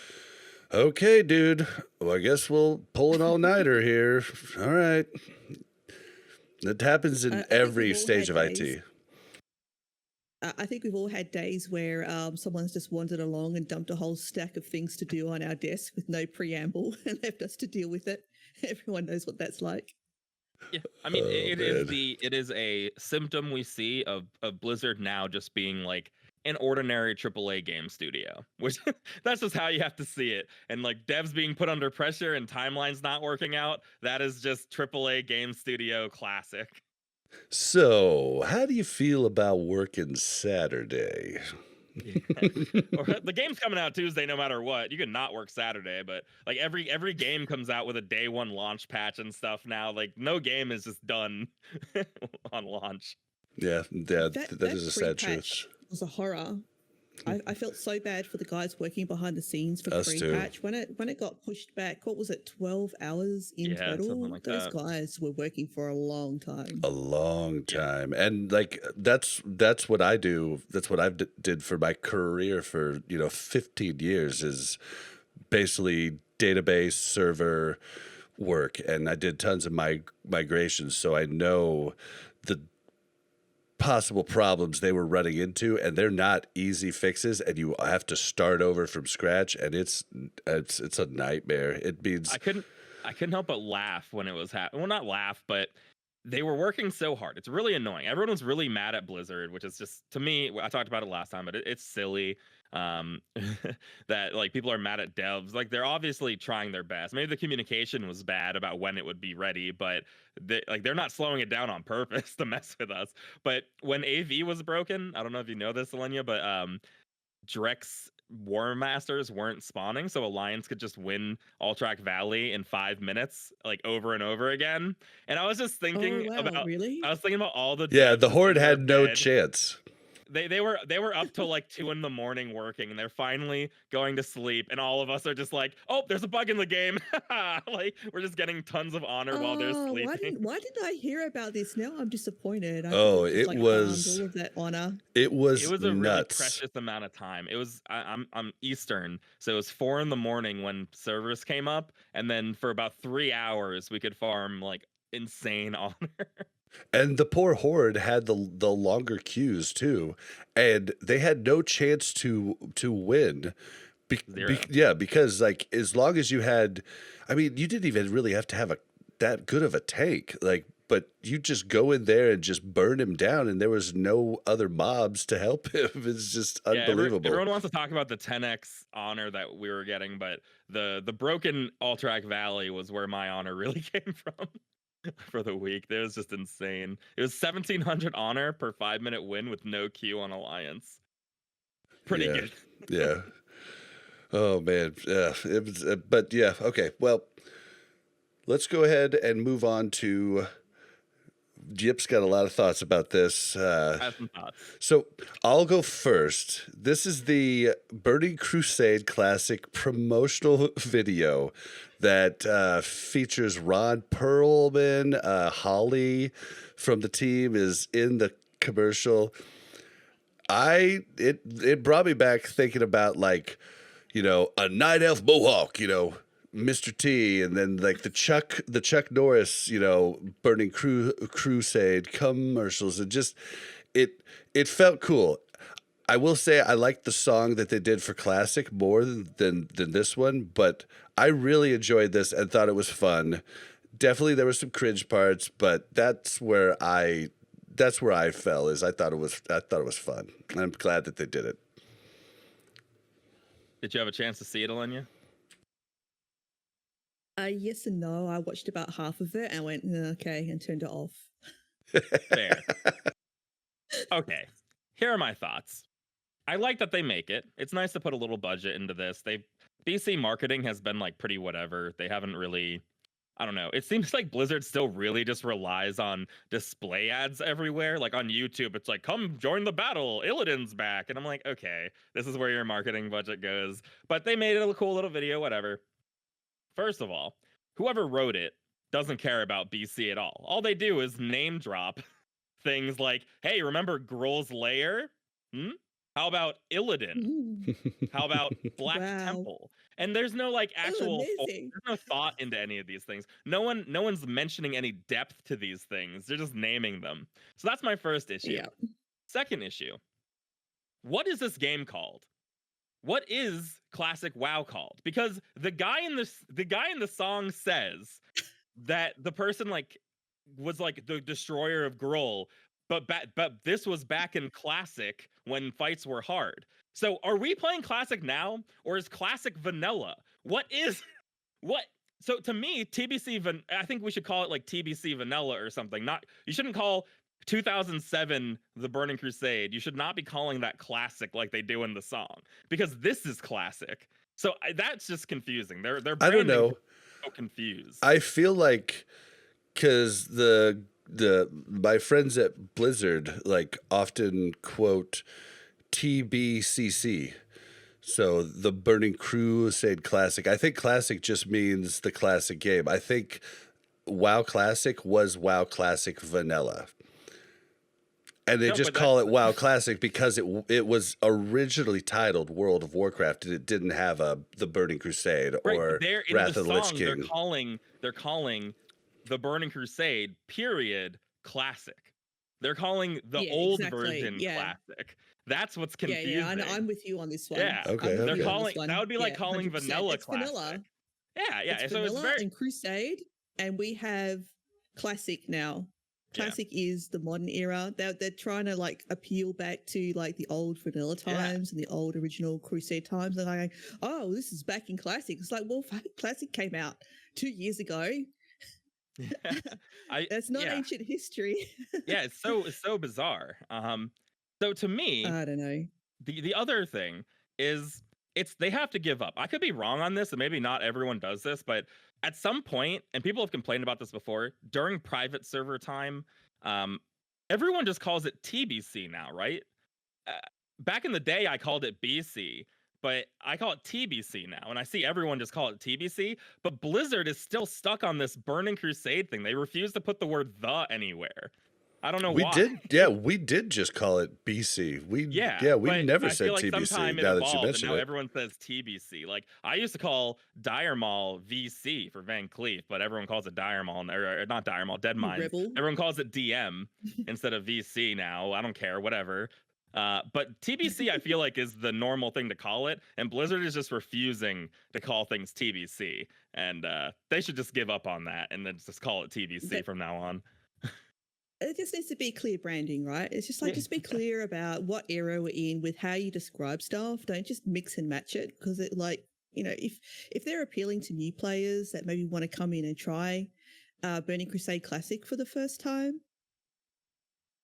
okay, dude, well, I guess we'll pull an all-nighter here. All right. It happens in every stage of IT. I think we've all had days where someone's just wandered along and dumped a whole stack of things to do on our desk with no preamble and left us to deal with it. Everyone knows what that's like. Yeah, I mean, it is a symptom we see of Blizzard now just being like an ordinary AAA game studio, which that's just how you have to see it. And like devs being put under pressure and timelines not working out, that is just AAA game studio classic. So, how do you feel about working Saturday? Or the game's coming out Tuesday no matter what. You can not work Saturday, but like every game comes out with a day one launch patch and stuff now. Like no game is just done on launch. Yeah, that is a sad truth. It was a horror. I felt so bad for the guys working behind the scenes for pre-patch. When it got pushed back, what was it, 12 hours in total? Like those guys were working for a long time. A long time. And like that's what I do. That's what I've did for my career for, 15 years is basically database server work. And I did tons of migrations, so I know the possible problems they were running into, and they're not easy fixes, and you have to start over from scratch, and it's a nightmare. It means I couldn't help but laugh when it was happening. Well, not laugh, but they were working so hard. It's really annoying. Everyone was really mad at Blizzard, which is just, to me, I talked about it last time, but it's silly that like people are mad at devs. Like they're obviously trying their best. Maybe the communication was bad about when it would be ready, but they're not slowing it down on purpose to mess with us. But when AV was broken, I don't know if you know this, Alenya, but Drex War Masters weren't spawning, so Alliance could just win Alterac Valley in 5 minutes, like over and over again. And I was just thinking really? I was thinking about all the the Horde had no chance. They were up till like 2 a.m. working, and they're finally going to sleep, and all of us are just like, oh, there's a bug in the game. Like we're just getting tons of honor while they're sleeping. Why didn't I hear about this? Now I'm disappointed. It was all of that honor. It was a nuts. Really precious amount of time. It was I'm Eastern, so it was 4 a.m. when servers came up, and then for about 3 hours we could farm like insane honor. And the poor horde had the longer queues too, and they had no chance to win. Zero. Yeah, because like as long as you had, I mean, you didn't even really have to have that good of a tank, like, but you just go in there and just burn him down, and there was no other mobs to help him. It's just Yeah, unbelievable. everyone wants to talk about the 10x honor that we were getting, but the broken Alterac Valley was where my honor really came from for the week. It was just insane. It was 1700 honor per 5-minute win with no queue on Alliance. Pretty Yeah. good. Yeah. Oh man, yeah. It was, but yeah. Okay. Well, let's go ahead and move on to. Jip's got a lot of thoughts about this. I have some thoughts. So I'll go first. This is the Burning Crusade Classic promotional video that features Ron Perlman. Holly from the team is in the commercial. It brought me back thinking about, like, you know, a night elf mohawk, you know, Mr. T, and then like the Chuck Norris, you know, Burning Crusade commercials. It felt cool. I will say I liked the song that they did for Classic more than this one, but I really enjoyed this and thought it was fun. Definitely there were some cringe parts, but that's where I fell. Is I thought it was fun. I'm glad that they did it. Did you have a chance to see it, Alenya? Yes and no. I watched about half of it and went, okay, and turned it off. Fair. Okay. Here are my thoughts. I like that they make it. It's nice to put a little budget into this. BC marketing has been like pretty whatever. They haven't really, I don't know. It seems like Blizzard still really just relies on display ads everywhere. Like on YouTube, it's like, come join the battle, Illidan's back. And I'm like, okay, this is where your marketing budget goes. But they made it a cool little video, whatever. First of all, whoever wrote it doesn't care about BC at all. All they do is name drop things like, hey, remember Gruul's Lair? How about Illidan? How about Black Temple? And there's no like actual there's no thought into any of these things. No one's mentioning any depth to these things. They're just naming them. So that's my first issue. Yeah. Second issue. What is this game called? What is Classic WoW called? Because the guy in the song says that the person like was like the destroyer of Gruul, but this was back in Classic when fights were hard. So are we playing Classic now, or is Classic vanilla? What? So to me, I think we should call it like TBC vanilla or something. You shouldn't call 2007 the Burning Crusade. You should not be calling that Classic like they do in the song, because this is Classic. So that's just confusing. They're I don't know. So confused. I feel like because my friends at Blizzard like often quote TBCC. So the Burning Crusade Classic. I think Classic just means the classic game. I think WoW Classic was WoW Classic Vanilla. And they just call it WoW Classic because it was originally titled World of Warcraft, and it didn't have the Burning Crusade or Wrath of the Lich King. They're calling the Burning Crusade period Classic. They're calling the old version Classic. That's what's confusing. Yeah, I'm with you on this one. Yeah, okay. They're calling that would be like calling 100%. Vanilla it's Classic. Vanilla. Yeah. It's so Vanilla it's very and Crusade, and we have Classic now. Classic is the modern era. They're trying to like appeal back to like the old vanilla times and the old original Crusade times. And I'm like, oh, this is back in Classic. It's like, well, Classic came out 2 years ago. That's not ancient history. Yeah, it's so bizarre. So to me, I don't know. The other thing is they have to give up. I could be wrong on this, and maybe not everyone does this, but at some point, and people have complained about this before, during private server time, everyone just calls it TBC now, right? Back in the day, I called it BC, but I call it TBC now, and I see everyone just call it TBC, but Blizzard is still stuck on this Burning Crusade thing. They refuse to put the word "the" anywhere. I don't know We why. we did just call it BC. We but never I said feel like TBC. sometime it Now that you evolved, and mention now it, everyone says TBC. Like I used to call Dire Mall VC for Van Cleef, but everyone calls it Dire Mall, or not Dire Mall, Dead Mines. Rebel. Everyone calls it DM instead of VC now. I don't care, whatever. But TBC, I feel like, is the normal thing to call it, and Blizzard is just refusing to call things TBC, and they should just give up on that and then just call it TBC from now on. It just needs to be clear branding, right? It's just like, just be clear about what era we're in with how you describe stuff. Don't just mix and match it, because it, like, you know, if they're appealing to new players that maybe want to come in and try Burning Crusade Classic for the first time,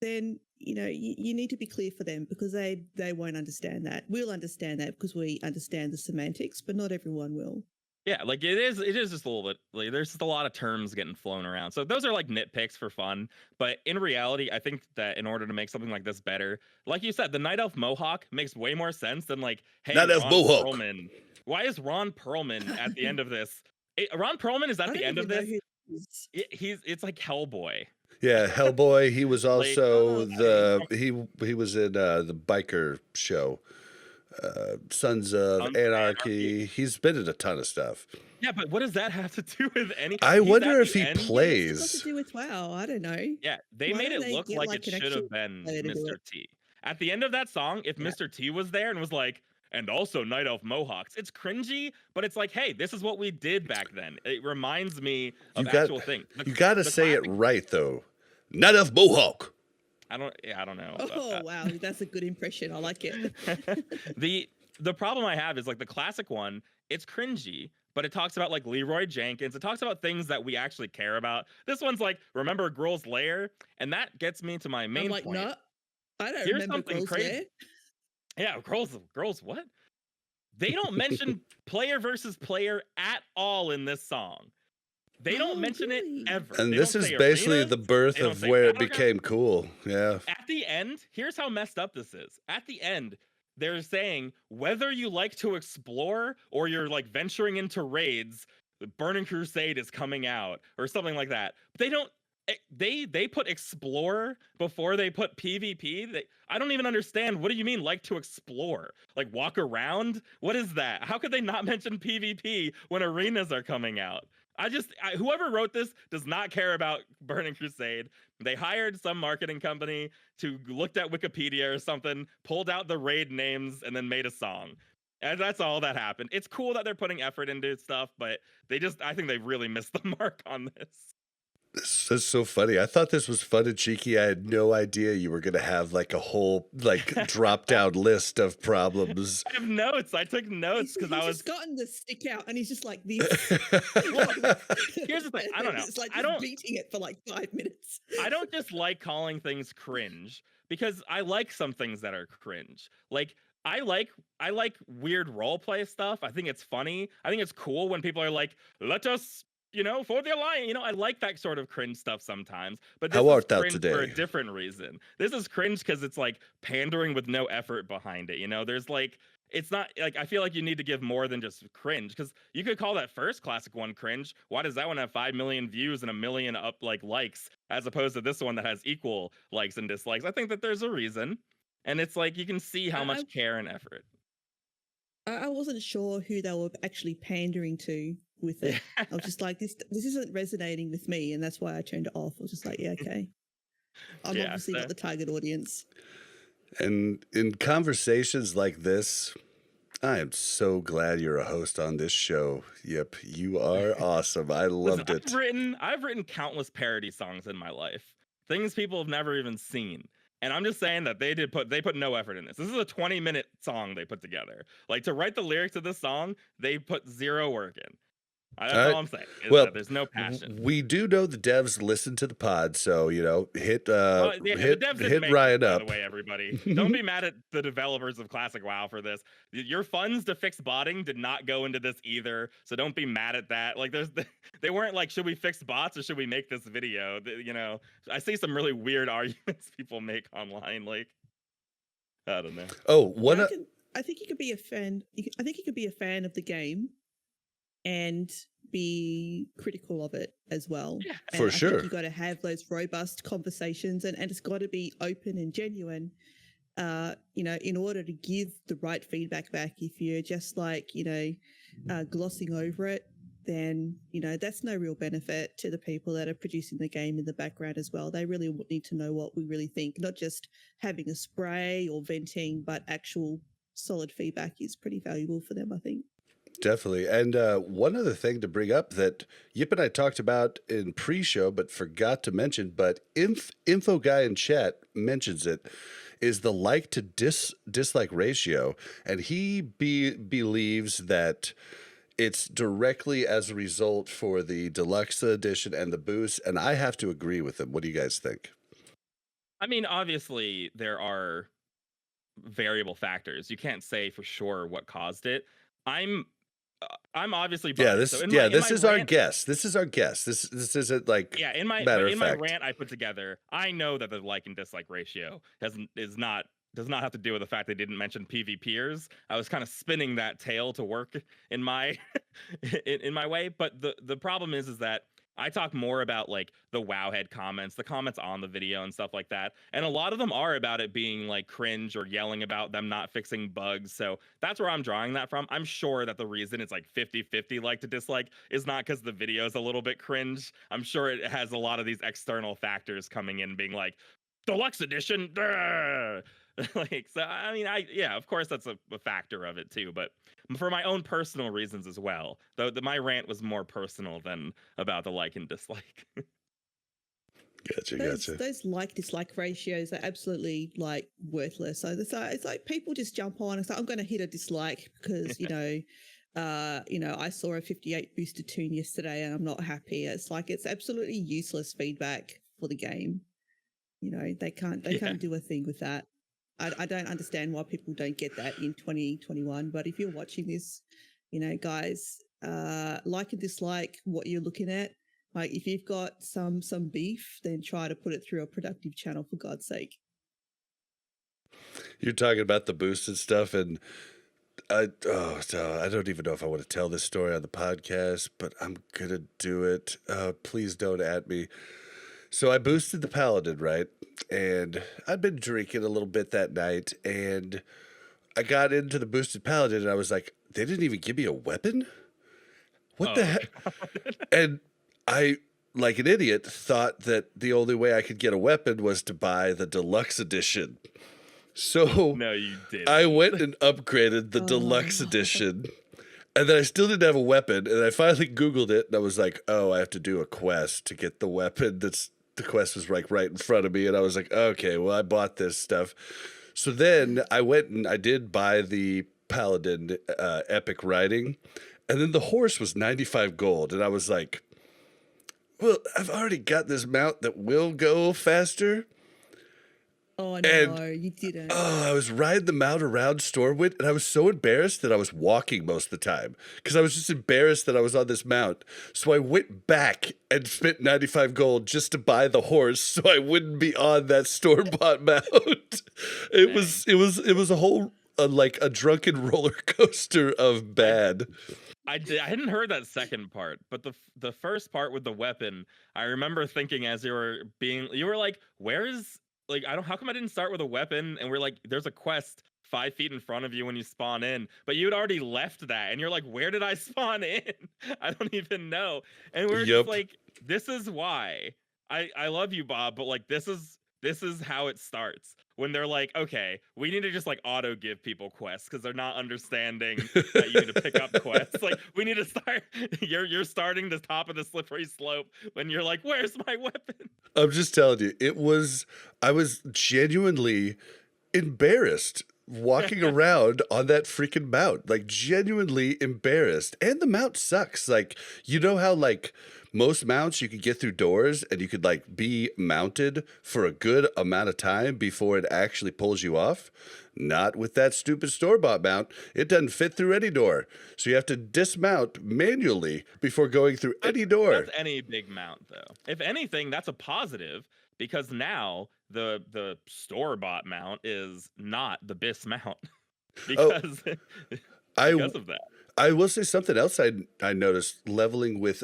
then, you know, you need to be clear for them, because they won't understand that. We'll understand that because we understand the semantics, but not everyone will. Yeah, like it is just a little bit, like there's just a lot of terms getting flown around. So those are like nitpicks for fun, but in reality, I think that in order to make something like this better, like you said, the Night Elf Mohawk makes way more sense than like, hey, Night Elf Ron Mohawk. Perlman. Why is Ron Perlman at the end of this? Ron Perlman is at the end of this. It's like Hellboy. yeah, Hellboy. He was also oh, he was in the biker show, Sons of Anarchy. He's been in a ton of stuff. Yeah, but what does that have to do with any? I He's wonder at if the he end. plays. What's it got to do with WoW? I don't know. Yeah, they Why made don't it they look get, like like, it an should have actual been player to do Mr. it? T. At the end of that song, if Mr. T was there and was like, and also Night Elf Mohawks, it's cringy, but it's like, hey, this is what we did back then. It reminds me of actual things. You got to say it right though. Night Elf Mohawk. I don't know. Oh wow, that's a good impression. I like it. The problem I have is like the classic one, it's cringy, but it talks about like Leroy Jenkins. It talks about things that we actually care about. This one's like, remember Girl's Lair? And that gets me to my main I'm like, point. no, I don't Here's remember something Girls crazy. Lair. Yeah, girls what? They don't mention player versus player at all in this song. They don't mention really? it ever. And They this don't is say basically arenas, the birth they don't of say where it battlegrounds. became cool. Yeah. At the end, here's how messed up this is. At the end, they're saying whether you like to explore or you're like venturing into raids, the Burning Crusade is coming out or something like that. But they don't. They put explore before they put PvP. I don't even understand. What do you mean like to explore? Like walk around? What is that? How could they not mention PvP when arenas are coming out? Whoever wrote this does not care about Burning Crusade. They hired some marketing company to looked at Wikipedia or something, pulled out the raid names, and then made a song. And that's all that happened. It's cool that they're putting effort into stuff, but I think they really missed the mark on this. This is so funny. I thought this was fun and cheeky. I had no idea you were going to have like a whole like drop down list of problems. I have notes. I took notes because I was just gotten the stick out and he's just like this. Here's the thing. I don't know. It's like I don't beating it for like 5 minutes. I don't just like calling things cringe because I like some things that are cringe. Like I like weird role play stuff. I think it's funny. I think it's cool when people are like, let us, for the Alliance. I like that sort of cringe stuff sometimes. But this is cringe for a different reason. This is cringe because it's like pandering with no effort behind it. There's like, it's not like, I feel like you need to give more than just cringe, because you could call that first classic one cringe. Why does that one have 5 million views and 1 million likes, as opposed to this one that has equal likes and dislikes? I think that there's a reason. And it's like, you can see how much care and effort. I wasn't sure who they were actually pandering to with it. I was just like, this isn't resonating with me, and that's why I turned it off. I was just like, yeah, okay. I'm obviously not the target audience. And in conversations like this, I am so glad you're a host on this show. Yep, you are awesome. I loved it. I've written countless parody songs in my life, things people have never even seen. And I'm just saying that they put no effort in this. This is a 20-minute song they put together. Like, to write the lyrics of this song, they put zero work in. That's all I'm saying. Well, there's no passion. We do know the devs listen to the pod, so hit Ryan up. By the way, everybody, don't be mad at the developers of Classic WoW for this. Your funds to fix botting did not go into this either, so don't be mad at that. Like, they weren't like, should we fix bots or should we make this video? I see some really weird arguments people make online. Like, I don't know. Oh, I think you could be a fan. I think you could be a fan of the game and be critical of it as well. Yeah. And For I sure. think you got to have those robust conversations, and it's got to be open and genuine. In order to give the right feedback back. If you're just glossing over it, then that's no real benefit to the people that are producing the game in the background as well. They really need to know what we really think, not just having a spray or venting, but actual solid feedback is pretty valuable for them, I think. Definitely. And one other thing to bring up that Yip and I talked about in pre-show, but forgot to mention, but Info Guy in chat mentions it, is the like to dislike ratio. And he believes that it's directly as a result for the deluxe edition and the boost. And I have to agree with him. What do you guys think? I mean, obviously there are variable factors. You can't say for sure what caused it. I'm obviously biased. This is our guess. This is our guess. This isn't like in my rant I put together, I know that the like and dislike ratio does not have to do with the fact they didn't mention PvPers. I was kind of spinning that tail to work in my in my way, but the problem is that I talk more about like the Wowhead comments, the comments on the video and stuff like that. And a lot of them are about it being like cringe or yelling about them not fixing bugs. So that's where I'm drawing that from. I'm sure that the reason it's like 50-50 like to dislike is not because the video is a little bit cringe. I'm sure it has a lot of these external factors coming in being like, deluxe edition. Like, so I mean, of course that's a factor of it too, but for my own personal reasons as well, though my rant was more personal than about the like and dislike. Gotcha. Those like dislike ratios are absolutely like worthless. So it's like people just jump on and say, I'm going to hit a dislike because I saw a 58 boosted tune yesterday and I'm not happy. It's like it's absolutely useless feedback for the game. They can't do a thing with that. I don't understand why people don't get that in 2021. But if you're watching this, guys, like and dislike what you're looking at. Like if you've got some beef, then try to put it through a productive channel for God's sake. You're talking about the boosted stuff, and I don't even know if I want to tell this story on the podcast, but I'm gonna do it. Please don't at me. So I boosted the Paladin, right? And I'd been drinking a little bit that night, and I got into the boosted Paladin, and I was like, they didn't even give me a weapon? What the heck? And I, like an idiot, thought that the only way I could get a weapon was to buy the deluxe edition. So no, you didn't. I went and upgraded the deluxe edition. And then I still didn't have a weapon, and I finally Googled it, and I was like, oh, I have to do a quest to get the weapon. The quest was like right in front of me, and I was like, okay, well, I bought this stuff. So then I went and I did buy the Paladin epic riding, and then the horse was 95 gold, and I was like, well, I've already got this mount that will go faster. Oh, no, you didn't. Oh, I was riding the mount around Stormwind, and I was so embarrassed that I was walking most of the time because I was just embarrassed that I was on this mount. So I went back and spent 95 gold just to buy the horse so I wouldn't be on that store-bought mount. It was a whole like a drunken roller coaster of bad. I hadn't heard that second part, but the first part with the weapon, I remember thinking as you were like, where is, like, how come I didn't start with a weapon? And we're like, there's a quest 5 feet in front of you when you spawn in, but you had already left that, and you're like, where did I spawn in? I don't even know. And we're just like, this is why. I love you, Bob, but like this is how it starts. When they're like, okay, we need to just like auto give people quests because they're not understanding that you need to pick up quests. Like we need to start. You're starting the top of the slippery slope when you're like, where's my weapon? I'm just telling you, I was genuinely embarrassed walking around on that freaking mount, like genuinely embarrassed. And the mount sucks. Like, you know how like most mounts you could get through doors and you could like be mounted for a good amount of time before it actually pulls you off? Not with that stupid store-bought mount. It doesn't fit through any door. So you have to dismount manually before going through any door. That's any big mount though. If anything, that's a positive because now the store-bought mount is not the BIS mount because of that. I will say something else I noticed leveling with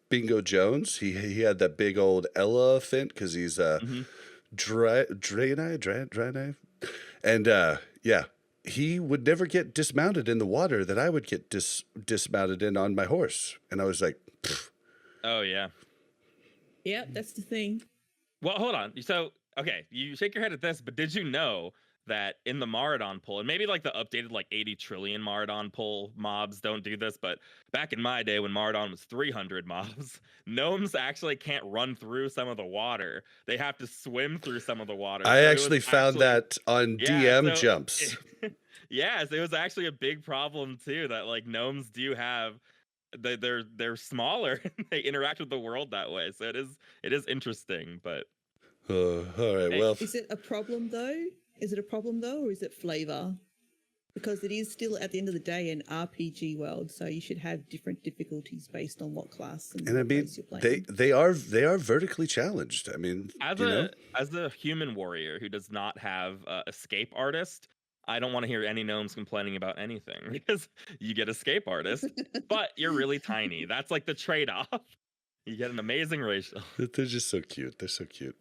Bingo Jones. He had that big old elephant because he's Hmm. Draenei, and yeah, he would never get dismounted in the water that I would get dismounted in on my horse, and I was like, "Pfft." Oh yeah. Yeah, that's the thing. Well, hold on. So, okay, you shake your head at this, but did you know that in the Maradon pull, and maybe like the updated like 80 trillion Maradon pull mobs don't do this, but back in my day when Maradon was 300 mobs, gnomes actually can't run through some of the water. They have to swim through some of the water. I So it actually was found actually, that on yeah, DM so jumps. yes, it was actually a big problem too that like gnomes do have they're smaller and they interact with the world that way. So it is interesting, but All right, hey, well, Is it a problem though? Is it a problem though, or is it flavor? Because it is still at the end of the day an RPG world, so you should have different difficulties based on what class and and I what mean, race you're playing. they are vertically challenged. I mean, as you know. a human warrior who does not have escape artist, I don't want to hear any gnomes complaining about anything because you get escape artist, but you're really tiny. That's like the trade-off. You get an amazing racial. They're just so cute. They're so cute.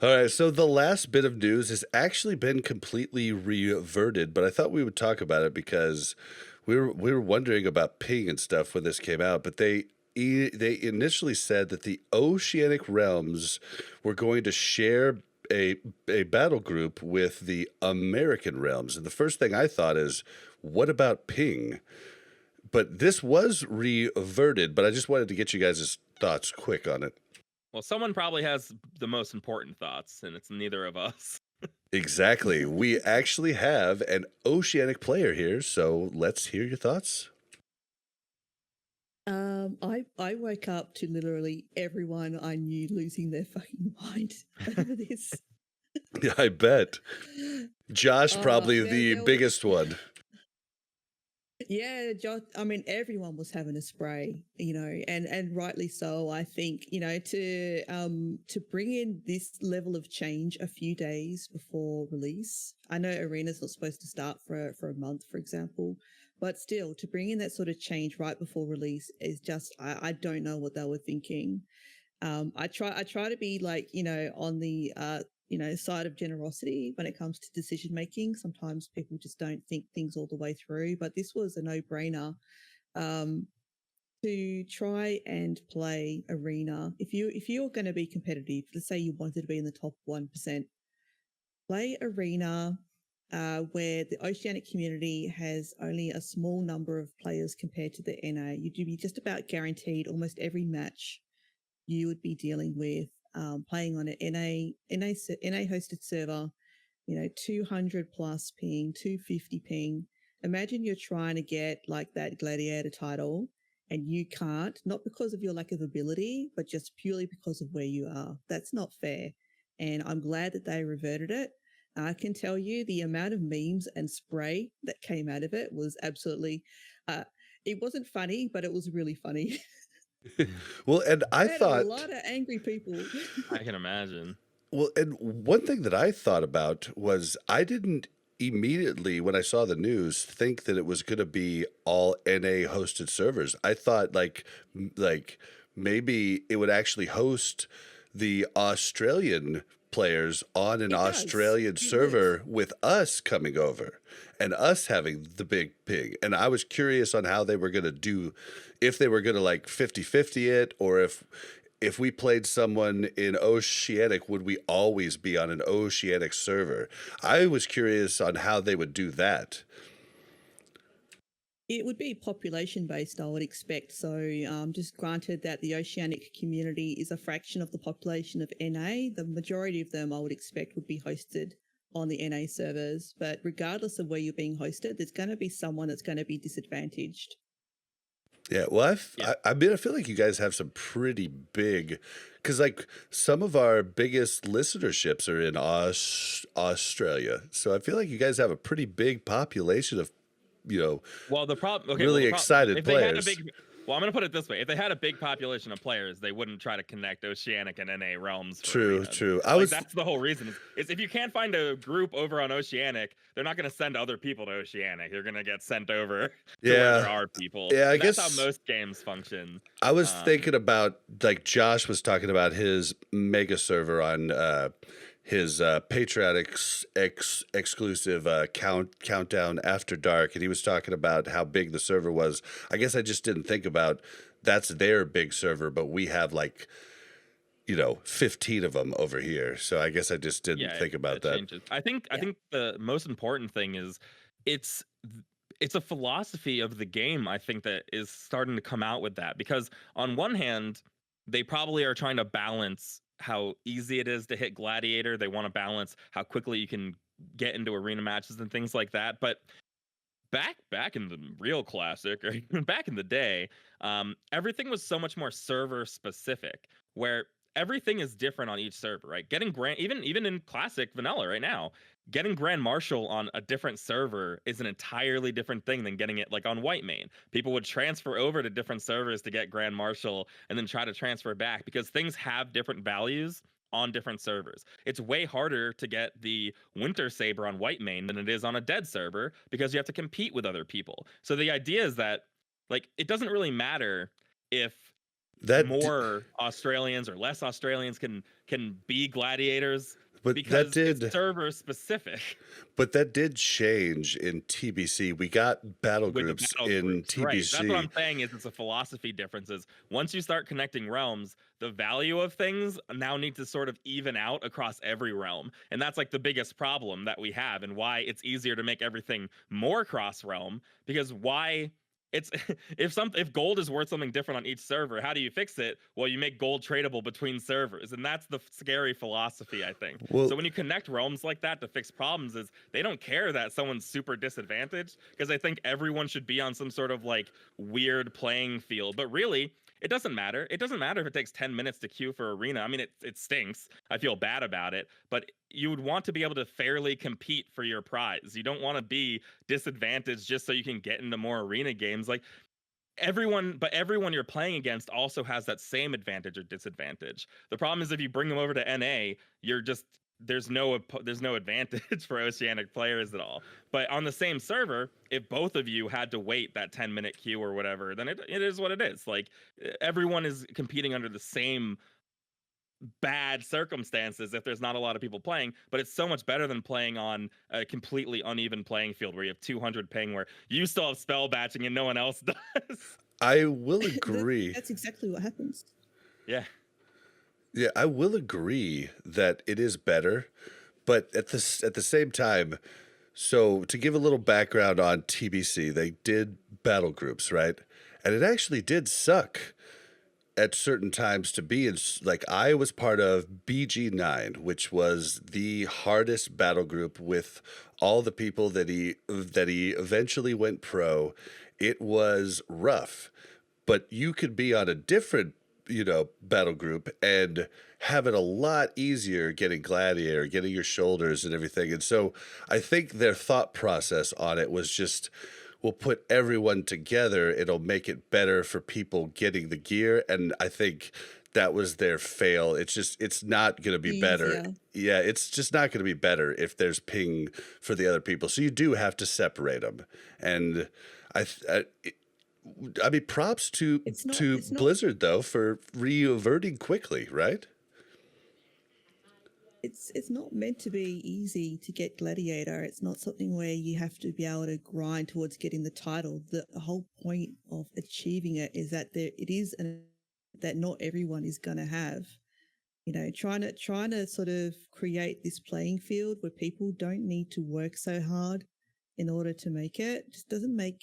All right, so the last bit of news has actually been completely reverted, but I thought we would talk about it because we were wondering about ping and stuff when this came out, but they initially said that the Oceanic realms were going to share a battle group with the American realms. And the first thing I thought is, what about ping? But this was reverted, but I just wanted to get you guys' thoughts quick on it. Well, someone probably has the most important thoughts, and it's neither of us. Exactly. We actually have an Oceanic player here, so let's hear your thoughts. I woke up to literally everyone I knew losing their fucking mind over this. Yeah, I bet. Josh, probably there- the there was- biggest one. Yeah, I mean, everyone was having a spray, and rightly so. I think, to bring in this level of change a few days before release. I know Arena's not supposed to start for a month, for example, but still to bring in that sort of change right before release is just, I don't know what they were thinking. I try to be like, on the, side of generosity when it comes to decision making. Sometimes people just don't think things all the way through, but this was a no brainer. To try and play Arena, if you're going to be competitive, let's say you wanted to be in the top 1%, play Arena, where the Oceanic community has only a small number of players compared to the NA. You'd be just about guaranteed almost every match you would be dealing with playing on an NA hosted server, 200 plus ping, 250 ping. Imagine you're trying to get like that gladiator title and you can't, not because of your lack of ability, but just purely because of where you are. That's not fair. And I'm glad that they reverted it. I can tell you the amount of memes and spray that came out of it was absolutely, it wasn't funny, but it was really funny. Well, and I Had thought, a lot of angry people. I can imagine. well, and one thing that I thought about was I didn't immediately, when I saw the news, think that it was going to be all NA hosted servers. I thought like maybe it would actually host the Australian players on an It does. Australian It server with us coming over and us having the big pig. And I was curious on how they were going to do, if they were going to like 50-50 it, or if we played someone in Oceanic, would we always be on an Oceanic server? I was curious on how they would do that. It would be population based, I would expect. So, just granted that the Oceanic community is a fraction of the population of NA, the majority of them I would expect would be hosted on the NA servers. But regardless of where you're being hosted, there's going to be someone that's going to be disadvantaged. Yeah, well, Yeah. I mean, I feel like you guys have some pretty big, because like some of our biggest listenerships are in Australia, so I feel like you guys have a pretty big population of, Well, the problem. Okay, really well, excited if they had a players. big, Well, I'm gonna put it this way: if they had a big population of players, they wouldn't try to connect Oceanic and NA realms. For True, Arena. true. That's the whole reason. Is if you can't find a group over on Oceanic, they're not gonna send other people to Oceanic. You're gonna get sent over to where there are people. Yeah, That's how most games function. I was thinking about, like, Josh was talking about his mega server on his patriotic exclusive countdown after dark, and he was talking about how big the server was. I guess I just didn't think about that's their big server, but we have like 15 of them over here. So I guess I just didn't think about that. Changes. I think the most important thing is it's a philosophy of the game, I think, that is starting to come out with that, because on one hand, they probably are trying to balance how easy it is to hit Gladiator. They want to balance how quickly you can get into arena matches and things like that. But back in the real classic, or even back in the day, everything was so much more server specific, where everything is different on each server, right? Getting even in classic vanilla right now, getting Grand Marshal on a different server is an entirely different thing than getting it like on White Main. People would transfer over to different servers to get Grand Marshal and then try to transfer back, because things have different values on different servers. It's way harder to get the Winter Saber on White Main than it is on a dead server, because you have to compete with other people. So the idea is that, like, it doesn't really matter if more Australians or less Australians can be gladiators, but because it's server specific. But that did change in TBC. We got battle groups in TBC. Right. That's what I'm saying, is it's a philosophy differences. Once you start connecting realms, the value of things now need to sort of even out across every realm. And that's like the biggest problem that we have, and why it's easier to make everything more cross realm, because it's if gold is worth something different on each server, how do you fix it? Well, you make gold tradable between servers, and that's the scary philosophy, I think. So when you connect realms like that to fix problems, is they don't care that someone's super disadvantaged, because I think everyone should be on some sort of like weird playing field. But really, it doesn't matter. It doesn't matter if it takes 10 minutes to queue for arena. I mean, it stinks. I feel bad about it, but you would want to be able to fairly compete for your prize. You don't want to be disadvantaged just so you can get into more arena games. Like, everyone you're playing against also has that same advantage or disadvantage. The problem is, if you bring them over to NA, there's no advantage for Oceanic players at all. But on the same server, if both of you had to wait that 10-minute queue or whatever, then it is what it is. Like, everyone is competing under the same bad circumstances if there's not a lot of people playing, but it's so much better than playing on a completely uneven playing field where you have 200 ping, where you still have spell batching and no one else does. I will agree. That's exactly what happens. Yeah. Yeah, I will agree that it is better, but at the same time, so to give a little background on TBC, they did battle groups, right? And it actually did suck at certain times to be in. Like, I was part of BG9, which was the hardest battle group with all the people that he eventually went pro. It was rough, but you could be on a different battle group and have it a lot easier getting Gladiator, getting your shoulders and everything. And so I think their thought process on it was just, we'll put everyone together. It'll make it better for people getting the gear. And I think that was their fail. It's not going to be better. Yeah, it's just not going to be better if there's ping for the other people. So you do have to separate them. And I mean, props to Blizzard, though, for reverting quickly, right? It's not meant to be easy to get Gladiator. It's not something where you have to be able to grind towards getting the title. The whole point of achieving it is that that not everyone is going to have. Trying to sort of create this playing field where people don't need to work so hard in order to make it just doesn't make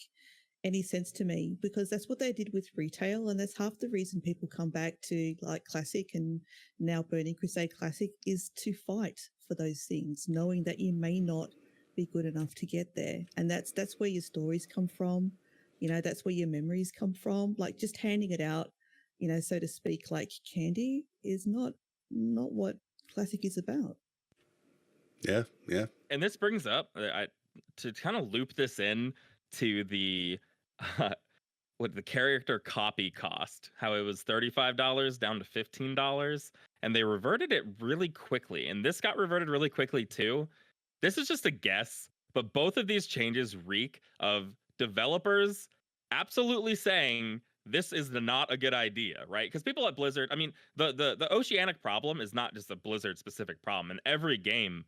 any sense to me, because that's what they did with retail, and that's half the reason people come back to like Classic and now Burning Crusade Classic, is to fight for those things, knowing that you may not be good enough to get there. And that's where your stories come from. That's where your memories come from. Like, just handing it out, so to speak, like candy is not what Classic is about. Yeah. And this brings up, to kind of loop this in to the what the character copy cost, how it was $35 down to $15, and they reverted it really quickly. And this got reverted really quickly too. This is just a guess, but both of these changes reek of developers absolutely saying this is not a good idea, right? Because people at Blizzard, I mean, the Oceanic problem is not just a Blizzard specific problem. In every game,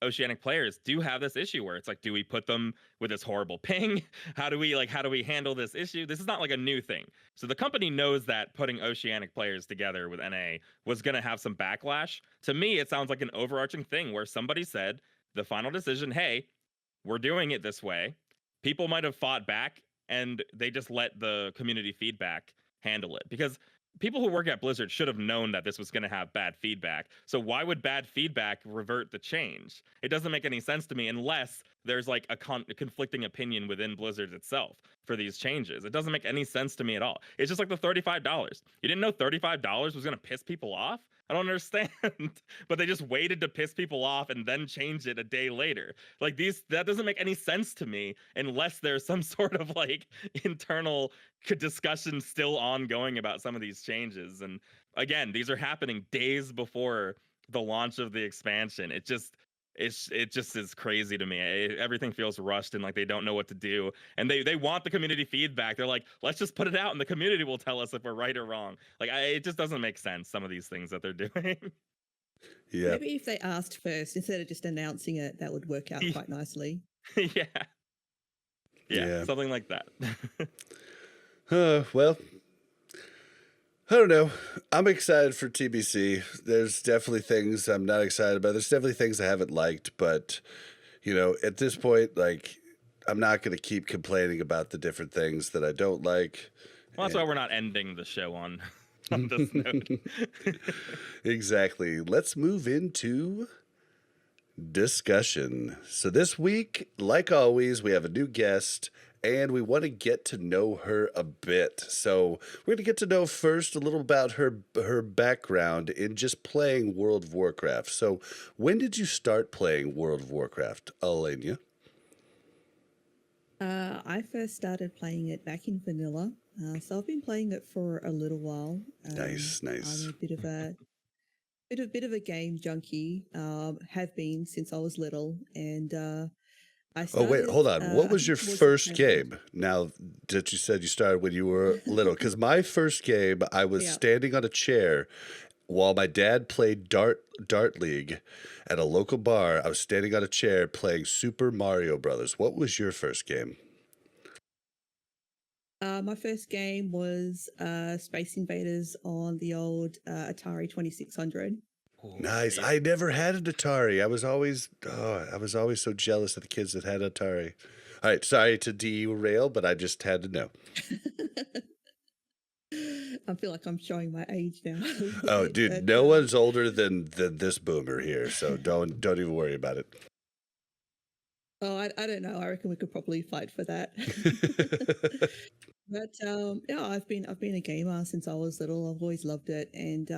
Oceanic players do have this issue where it's like, do we put them with this horrible ping? How do we handle this issue? This is not like a new thing. So the company knows that putting Oceanic players together with NA was going to have some backlash. To me, it sounds like an overarching thing where somebody said the final decision, hey, we're doing it this way. People might have fought back and they just let the community feedback handle it, because people who work at Blizzard should have known that this was going to have bad feedback. So why would bad feedback revert the change? It doesn't make any sense to me unless there's like a conflicting opinion within Blizzard itself for these changes. It doesn't make any sense to me at all. It's just like the $35. You didn't know $35 was going to piss people off? I don't understand. But they just waited to piss people off and then changed it a day later. Like that doesn't make any sense to me unless there's some sort of like internal discussion still ongoing about some of these changes. And again, these are happening days before the launch of the expansion. It just is crazy to me. Everything feels rushed and like they don't know what to do. And they want the community feedback. They're like, let's just put it out and the community will tell us if we're right or wrong. Like it just doesn't make sense, some of these things that they're doing. Yeah. Maybe if they asked first instead of just announcing it, that would work out quite nicely. Yeah, something like that. Well, I don't know. I'm excited for TBC. There's definitely things I'm not excited about. There's definitely things I haven't liked, but you know, at this point, like, I'm not going to keep complaining about the different things that I don't like. Well, that's why we're not ending the show on this note. Exactly. Let's move into discussion. So this week, like always, we have a new guest and we want to get to know her a bit. So we're going to get to know first a little about her background in just playing World of Warcraft. So when did you start playing World of Warcraft, Alenya? I first started playing it back in vanilla, so I've been playing it for a little while. Nice. I'm a bit of a game junkie. Have been since I was little, and I started. Oh wait, hold on. What was your first game? Now that you said you started when you were little, because my first game, I was standing on a chair while my dad played Dart League at a local bar. I was standing on a chair playing Super Mario Brothers. What was your first game? My first game was Space Invaders on the old Atari 2600. Nice. I never had an Atari. I was always so jealous of the kids that had Atari. All right, sorry to derail, but I just had to know. I feel like I'm showing my age now. Oh, dude, no one's older than this boomer here, so don't even worry about it. Oh, I don't know. I reckon we could probably fight for that. But yeah, I've been a gamer since I was little. I've always loved it, and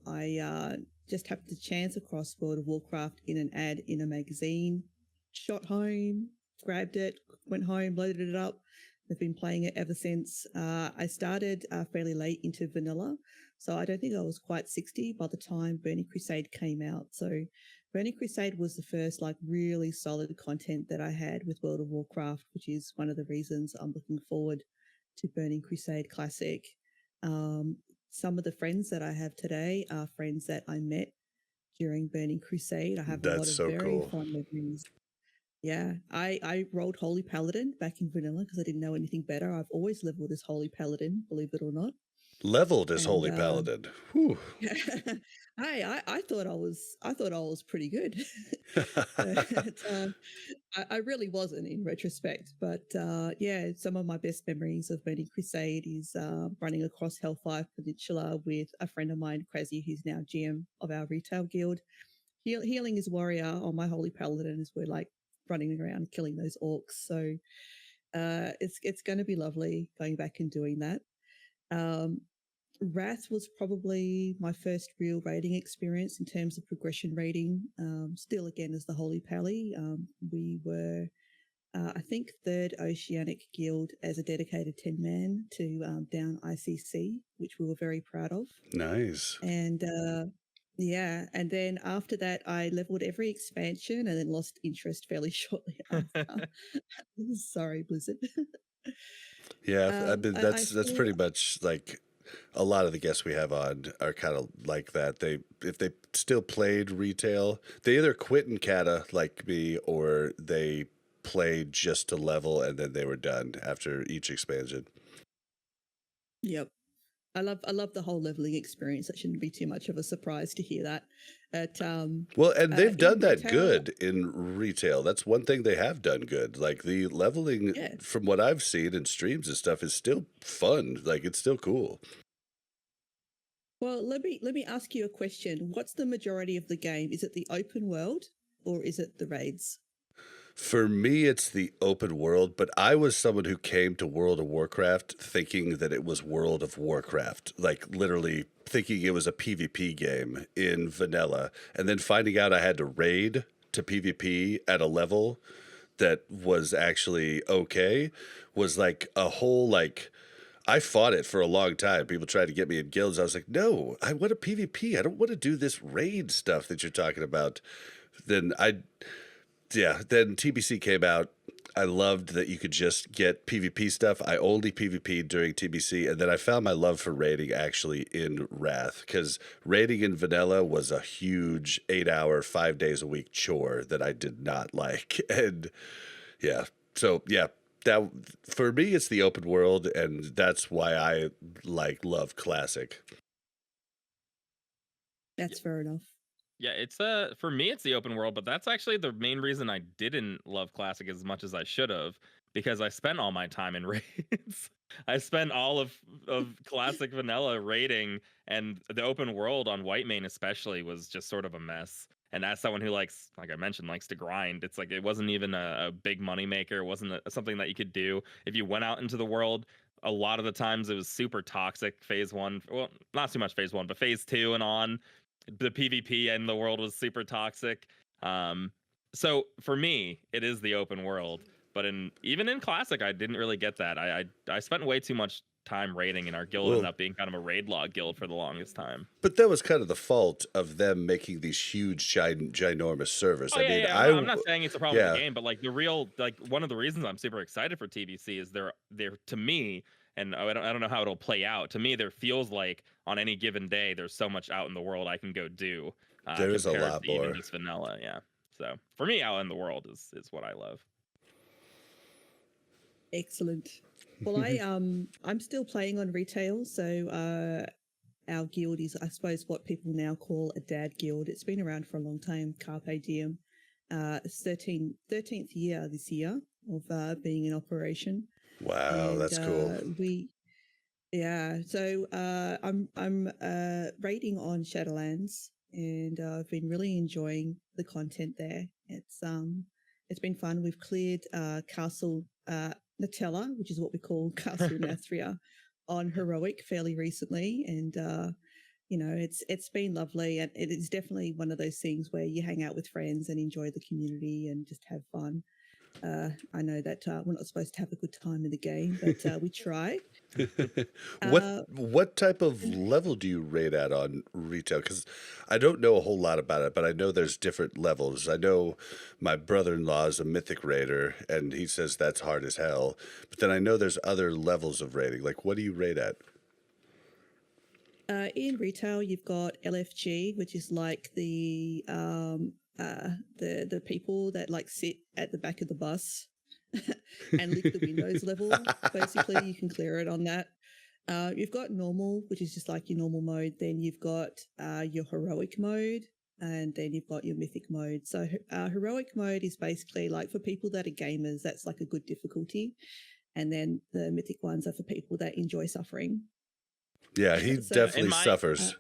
I just happened to chance across World of Warcraft in an ad in a magazine. Shot home, grabbed it, went home, loaded it up. I've been playing it ever since. I started fairly late into vanilla, so I don't think I was quite 60 by the time Burning Crusade came out. So Burning Crusade was the first like really solid content that I had with World of Warcraft, which is one of the reasons I'm looking forward to Burning Crusade Classic. Some of the friends that I have today are friends that I met during Burning Crusade. I have a lot of very fond memories. Yeah, I rolled Holy Paladin back in vanilla because I didn't know anything better. I've always leveled as Holy Paladin, believe it or not. Leveled as Holy Paladin. Whew. I thought I was pretty good. But, I really wasn't in retrospect, but yeah, some of my best memories of Burning Crusade is running across Hellfire Peninsula with a friend of mine, Crazy, who's now GM of our retail guild. Healing his warrior on my Holy Paladin as we're like running around killing those orcs. So it's going to be lovely going back and doing that. Wrath was probably my first real raiding experience in terms of progression raiding. Still, again, as the Holy Pally, we were I think third Oceanic guild as a dedicated 10-man to down ICC, which we were very proud of. Nice. And yeah, and then after that, I leveled every expansion and then lost interest fairly shortly after. Sorry, Blizzard. Yeah, I mean I that's saw, pretty much like a lot of the guests we have on are kind of like that. They if they still played retail, they either quit in kata like me, or they played just to level and then they were done after each expansion. yep. I love the whole leveling experience. That shouldn't be too much of a surprise to hear that. But Well, and they've in done that retail, good in retail. That's one thing they have done good. Like the leveling, yeah. from what I've seen in streams and stuff, is still fun. Like it's still cool. Well, let me ask you a question. What's the majority of the game? Is it the open world or is it the raids? For me, it's the open world, but I was someone who came to World of Warcraft thinking that it was World of Warcraft, like literally thinking it was a PvP game in vanilla, and then finding out I had to raid to PvP at a level that was actually okay was like a whole like I fought it for a long time. People tried to get me in guilds. I was like, no, I want a PvP. I don't want to do this raid stuff that you're talking about. Then then TBC came out. I loved that you could just get PvP stuff. I only PvP'd during TBC, and then I found my love for raiding actually in Wrath, because raiding in vanilla was a huge 8-hour, 5 days a week chore that I did not like. And yeah, so yeah, that for me it's the open world, and that's why I love classic. That's fair enough. Yeah, it's for me it's the open world, but that's actually the main reason I didn't love classic as much as I should have, because I spent all my time in raids. I spent all of classic vanilla raiding, and the open world on white main especially was just sort of a mess. And as someone who likes, like I mentioned, likes to grind, it's like it wasn't even a big money maker. It wasn't something that you could do if you went out into the world. A lot of the times it was super toxic. Phase 1, well, not too much phase 1, but phase 2 and on, the PvP in the world was super toxic. So for me, it is the open world. But even in classic, I didn't really get that. I spent way too much time raiding, and our guild ended Well, up being kind of a raid log guild for the longest time. but that was kind of the fault of them making these huge, ginormous servers. Oh I yeah, mean, yeah. I'm not saying it's a problem with yeah, the game, but like the real, like one of the reasons I'm super excited for TBC is they're to me, and I don't know how it'll play out. To me, there feels like on any given day, there's so much out in the world I can go do there's a compared lot to even more. just vanilla. Yeah. So for me, out in the world is what I love. Excellent. Well, I'm still playing on retail, so our guild is, I suppose, what people now call a dad guild. It's been around for a long time, Carpe Diem. It's 13th year this year of being in operation. Wow, And that's cool. so I'm raiding on Shadowlands, and I've been really enjoying the content there. It's been fun. We've cleared Castle Nutella, which is what we call Castle Nathria, on heroic fairly recently, and it's been lovely, and it is definitely one of those things where you hang out with friends and enjoy the community and just have fun. I know that we're not supposed to have a good time in the game, but we try. What type of And level do you rate at on retail? Because I don't know a whole lot about it, but I know there's different levels. I know my brother-in-law is a mythic raider, and he says that's hard as hell. But then I know there's other levels of rating. Like, what do you rate at? in retail, you've got LFG, which is like the people that like sit at the back of the bus and lick the windows level. Basically, you can clear it on that. You've got normal, which is just like your normal mode. Then you've got your heroic mode, and then you've got your mythic mode. So heroic mode is basically like for people that are gamers, that's like a good difficulty. And then the mythic ones are for people that enjoy suffering. Yeah, he So In definitely my suffers.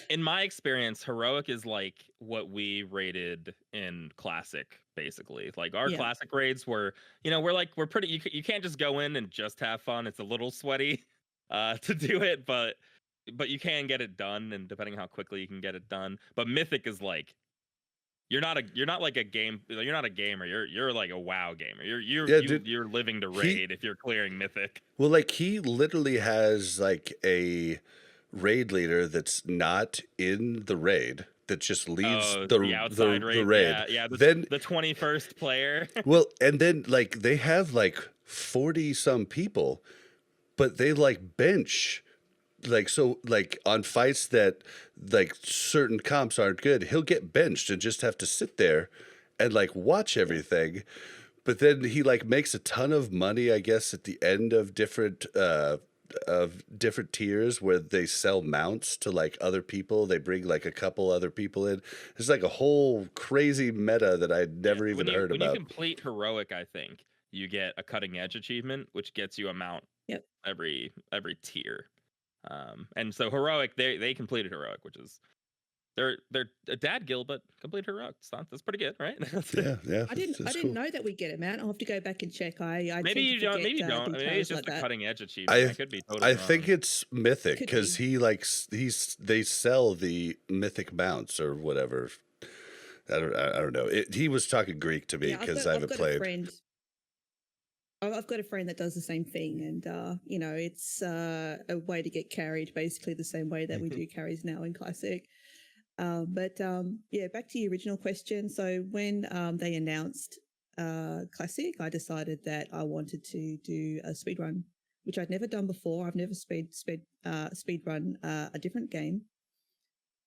in my experience, heroic is like what we rated in classic, basically. Like our yeah, classic raids were, we're pretty. You can't just go in and just have fun. It's a little sweaty to do it, but you can get it done, and depending how quickly you can get it done. But mythic is like you're not like a game. You're not a gamer. You're like a WoW gamer. Yeah, dude. You're living to raid if you're clearing mythic. Well, like he literally has like a raid leader that's not in the raid that just leads the outside raid. raid. Yeah. Then the 21st player. well, and then like they have like 40 some people, but they like bench. Like so like on fights that like certain comps aren't good, he'll get benched and just have to sit there and like watch everything. But then he like makes a ton of money, I guess, at the end of different tiers where they sell mounts to like other people. They bring like a couple other people in. It's like a whole crazy meta that I'd never even heard about. When you complete heroic, I think you get a cutting edge achievement, which gets you a mount every tier. And so heroic, they completed heroic, which is they're a dad guild, but complete heroic. That's pretty good, right? Yeah. I didn't know that we get them out. I'll have to go back and check. Maybe you don't. Maybe you don't. I mean, maybe it's just like a cutting edge achievement. I could be totally wrong. think it's mythic because they sell the mythic mounts or whatever. I don't know. He was talking Greek to me because I haven't played. I've got a friend that does the same thing, and it's a way to get carried, basically the same way that we do carries now in Classic. But back to your original question. So when they announced Classic, I decided that I wanted to do a speed run, which I'd never done before. I've never speed run a different game.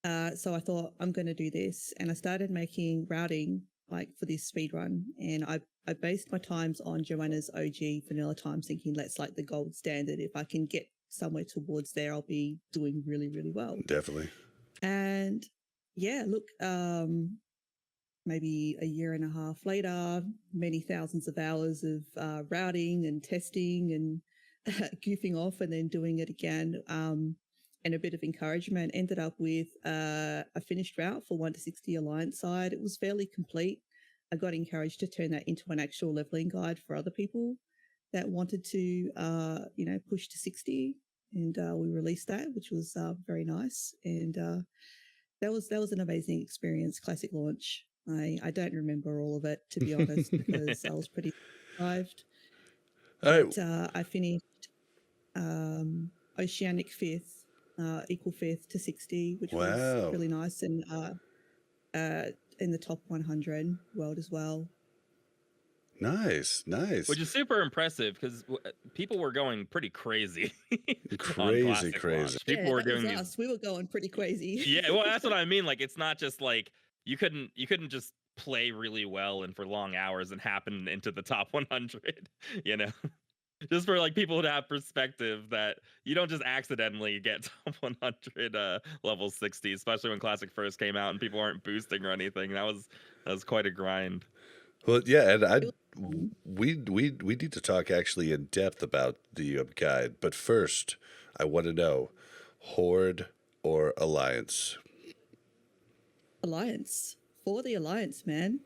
So I thought I'm going to do this, and I started making routing like for this speed run, and I based my times on Joanna's OG vanilla times, thinking that's like the gold standard. If I can get somewhere towards there, I'll be doing really, really well. Definitely. And look, maybe a year and a half later, many thousands of hours of routing and testing and goofing off and then doing it again, and a bit of encouragement, ended up with a finished route for 1 to 60 Alliance side. It was fairly complete. I got encouraged to turn that into an actual leveling guide for other people that wanted to, push to 60. And we released that, which was very nice. And that was an amazing experience, Classic launch. I don't remember all of it, to be honest, because I was pretty deprived. But I finished Oceanic 5th, equal 5th to 60, which was really nice. And in the top 100 world as well. Nice. Which is super impressive because people were going pretty crazy. crazy. People were doing us. We were going pretty crazy. Yeah, well, that's what I mean. Like, it's not just like you couldn't just play really well and for long hours and happen into the top 100. Just for like people to have perspective that you don't just accidentally get top 100 level 60, especially when Classic first came out and people aren't boosting or anything. That was quite a grind. Well, yeah, and we need to talk actually in depth about the guide, but first I want to know, Horde or Alliance? Alliance. For the Alliance, man.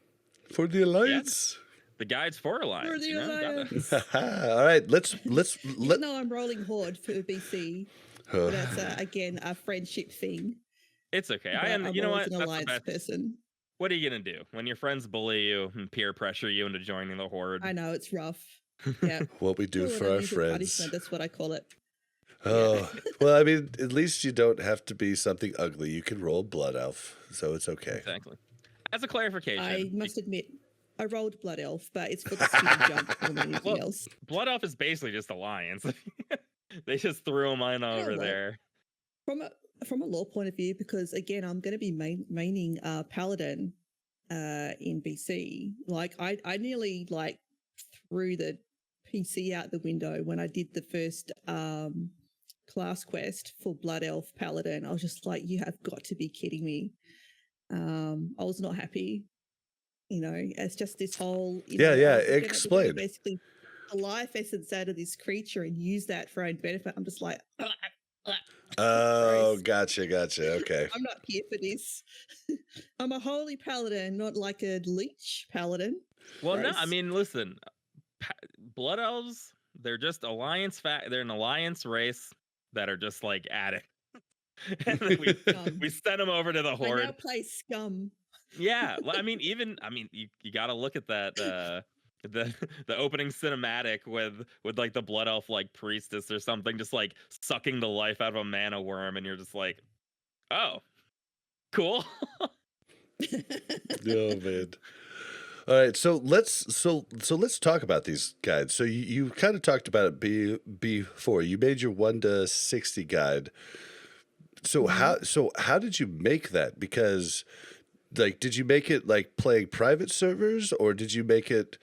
For the Alliance. Yeah. The guide's for Alliance. For the Alliance. All right, let's. Even though I'm rolling Horde for BC, that's again a friendship thing. It's okay. You know what? An Alliance person. What are you gonna do when your friends bully you and peer pressure you into joining the Horde? I know it's rough. Yeah. What we do for our friends. That's what I call it. Oh, well, I mean, at least you don't have to be something ugly. You can roll Blood Elf, so it's okay. Exactly. As a clarification, I must admit, I rolled Blood Elf, but it's for the speed jump more than anything else. Blood Elf is basically just Alliance. They just threw him in over there. From a lore point of view, because again, I'm going to be maining Paladin in BC. Like I nearly like threw the PC out the window when I did the first class quest for Blood Elf Paladin. I was just like, you have got to be kidding me. I was not happy. It's just this whole explain. Basically, the life essence out of this creature and use that for our own benefit. I'm just like, oh, gotcha. Okay, I'm not here for this. I'm a holy paladin, not like a leech paladin. Well, no, I mean, listen, Blood Elves, they're just Alliance. They're an Alliance race that are just like at it. And then we sent them over to the Horde. I now play Scum. Yeah, well, I mean, you got to look at that the the opening cinematic with like the blood elf like priestess or something just like sucking the life out of a mana worm, and you're just like, oh, cool. Oh man. All right, so let's talk about these guides. So you kind of talked about it before. You made your 1 to 60 guide. So Mhm. how did you make that? Because like did you make it like playing private servers or did you make it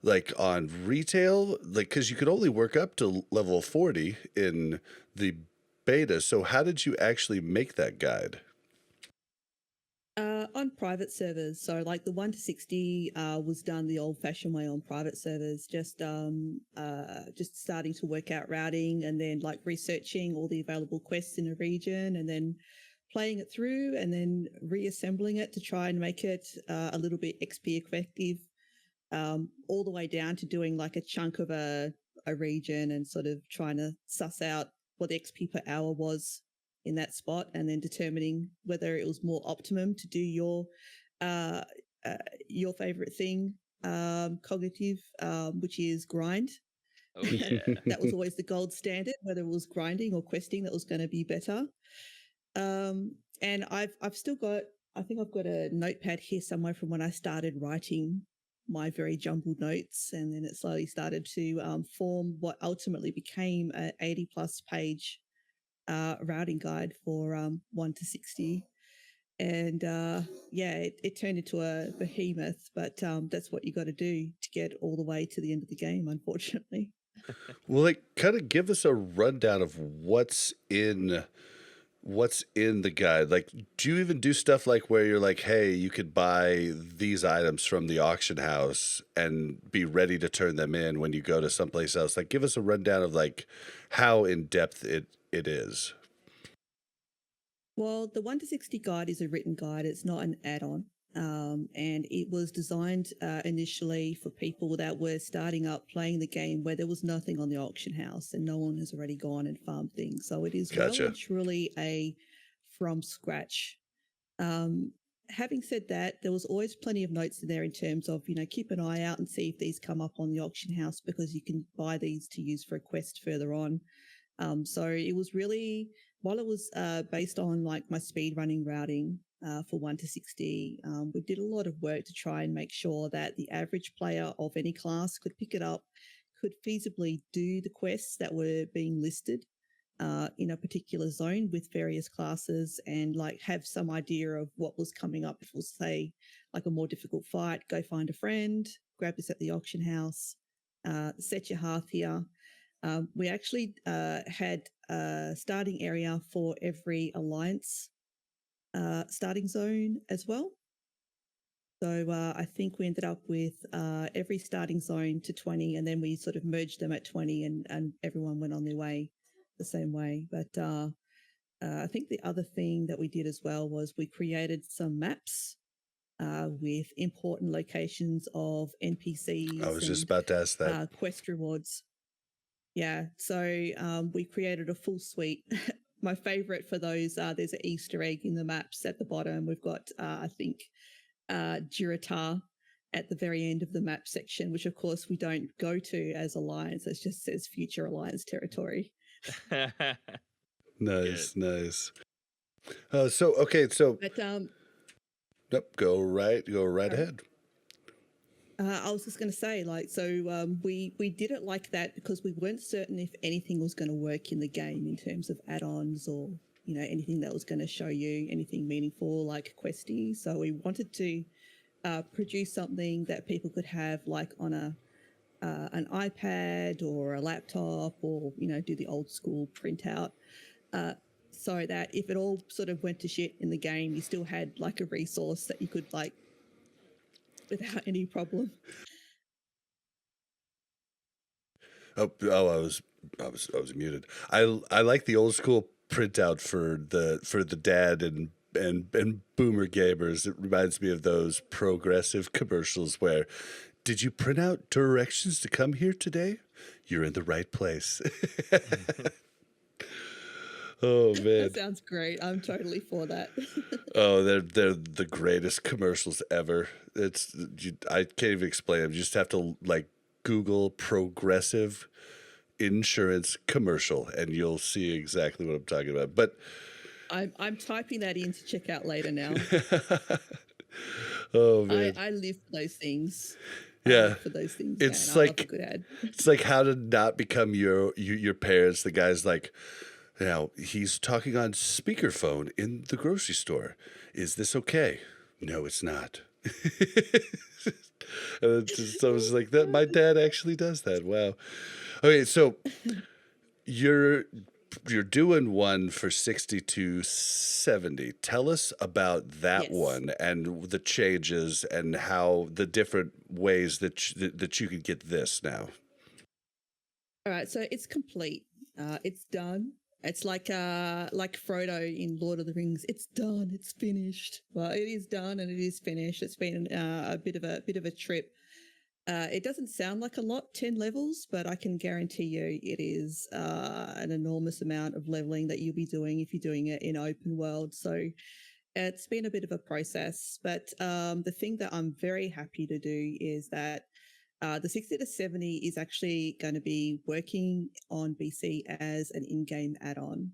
like on retail? Like cuz you could only work up to level 40 in the beta. So how did you actually make that guide? On private servers, so like the 1 to 60 was done the old-fashioned way on private servers, just starting to work out routing and then like researching all the available quests in a region and then playing it through and then reassembling it to try and make it a little bit XP effective, all the way down to doing like a chunk of a region and sort of trying to suss out what the XP per hour was in that spot and then determining whether it was more optimum to do uh, uh, your favorite thing, cognitive, which is grind. Oh yeah. That was always the gold standard, whether it was grinding or questing that was going to be better. And I've still got, I think I've got a notepad here somewhere from when I started writing my very jumbled notes, and then it slowly started to form what ultimately became an 80 plus page routing guide for 1 to 60. And yeah, it turned into a behemoth, but that's what you got to do to get all the way to the end of the game, unfortunately. Well, like kind of give us a rundown of what's in the guide. Like do you even do stuff like where you're like, hey, you could buy these items from the auction house and be ready to turn them in when you go to someplace else? Like give us a rundown of like how in depth it is. Well, the 1 to 60 guide is a written guide, it's not an add on. And it was designed initially for people that were starting up playing the game where there was nothing on the auction house and no one has already gone and farmed things. So it is well Gotcha. and truly a from scratch. Um, Having said that, there was always plenty of notes in there in terms of, keep an eye out and see if these come up on the auction house because you can buy these to use for a quest further on. So it was really, while it was based on like my speed running routing for 1 to 60, we did a lot of work to try and make sure that the average player of any class could pick it up, could feasibly do the quests that were being listed in a particular zone with various classes and like have some idea of what was coming up. If it was, say, like a more difficult fight, go find a friend, grab this at the auction house, set your hearth here. We actually had a starting area for every alliance starting zone as well. So I think we ended up with every starting zone to 20, and then we sort of merged them at 20, and everyone went on their way the same way. But I think the other thing that we did as well was we created some maps with important locations of I NPCs was just and about to ask that. quest rewards. Yeah, so we created a full suite. My favorite for those, there's an Easter egg in the maps at the bottom. We've got, I think, Duratar at the very end of the map section, which of course we don't go to as Alliance. It just says future Alliance territory. Good. Nice. So okay, so But yep, go right sorry. ahead. I was just going to say, like, so we did it like that because we weren't certain if anything was going to work in the game in terms of add-ons or anything that was going to show you anything meaningful like questy. So we wanted to produce something that people could have like on an iPad or a laptop or do the old school printout. So that if it all sort of went to shit in the game, you still had like a resource that you could like without any problem. I was muted. I like the old school printout for the dad and boomer gamers. It reminds me of those progressive commercials where, did you print out directions to come here today? You're in the right place. Oh man. That sounds great. I'm totally for that. Oh, they're the greatest commercials ever. I can't even explain them. You just have to like Google progressive insurance commercial and you'll see exactly what I'm talking about. But I'm typing that in to check out later now. oh man. I live for those things. Yeah. I live for those things, It's man. I love a like good ad. it's like how to not become your parents. The guy's like, now he's talking on speakerphone in the grocery store. Is this okay? No, it's not. And I was like, that my dad actually does that. Wow. Okay, so you're doing one for 60 to 70. Tell us about that Yes. one and the changes and how the different ways that you could get this now. All right, so it's complete. It's done. It's like Frodo in Lord of the Rings. It's done. It's finished. Well, it is done and it is finished. It's been a bit of a trip. It doesn't sound like a lot, 10 levels, but I can guarantee you it is an enormous amount of leveling that you'll be doing if you're doing it in open world. So it's been a bit of a process, but the thing that I'm very happy to do is that the 60 to 70 is actually going to be working on BC as an in-game add-on.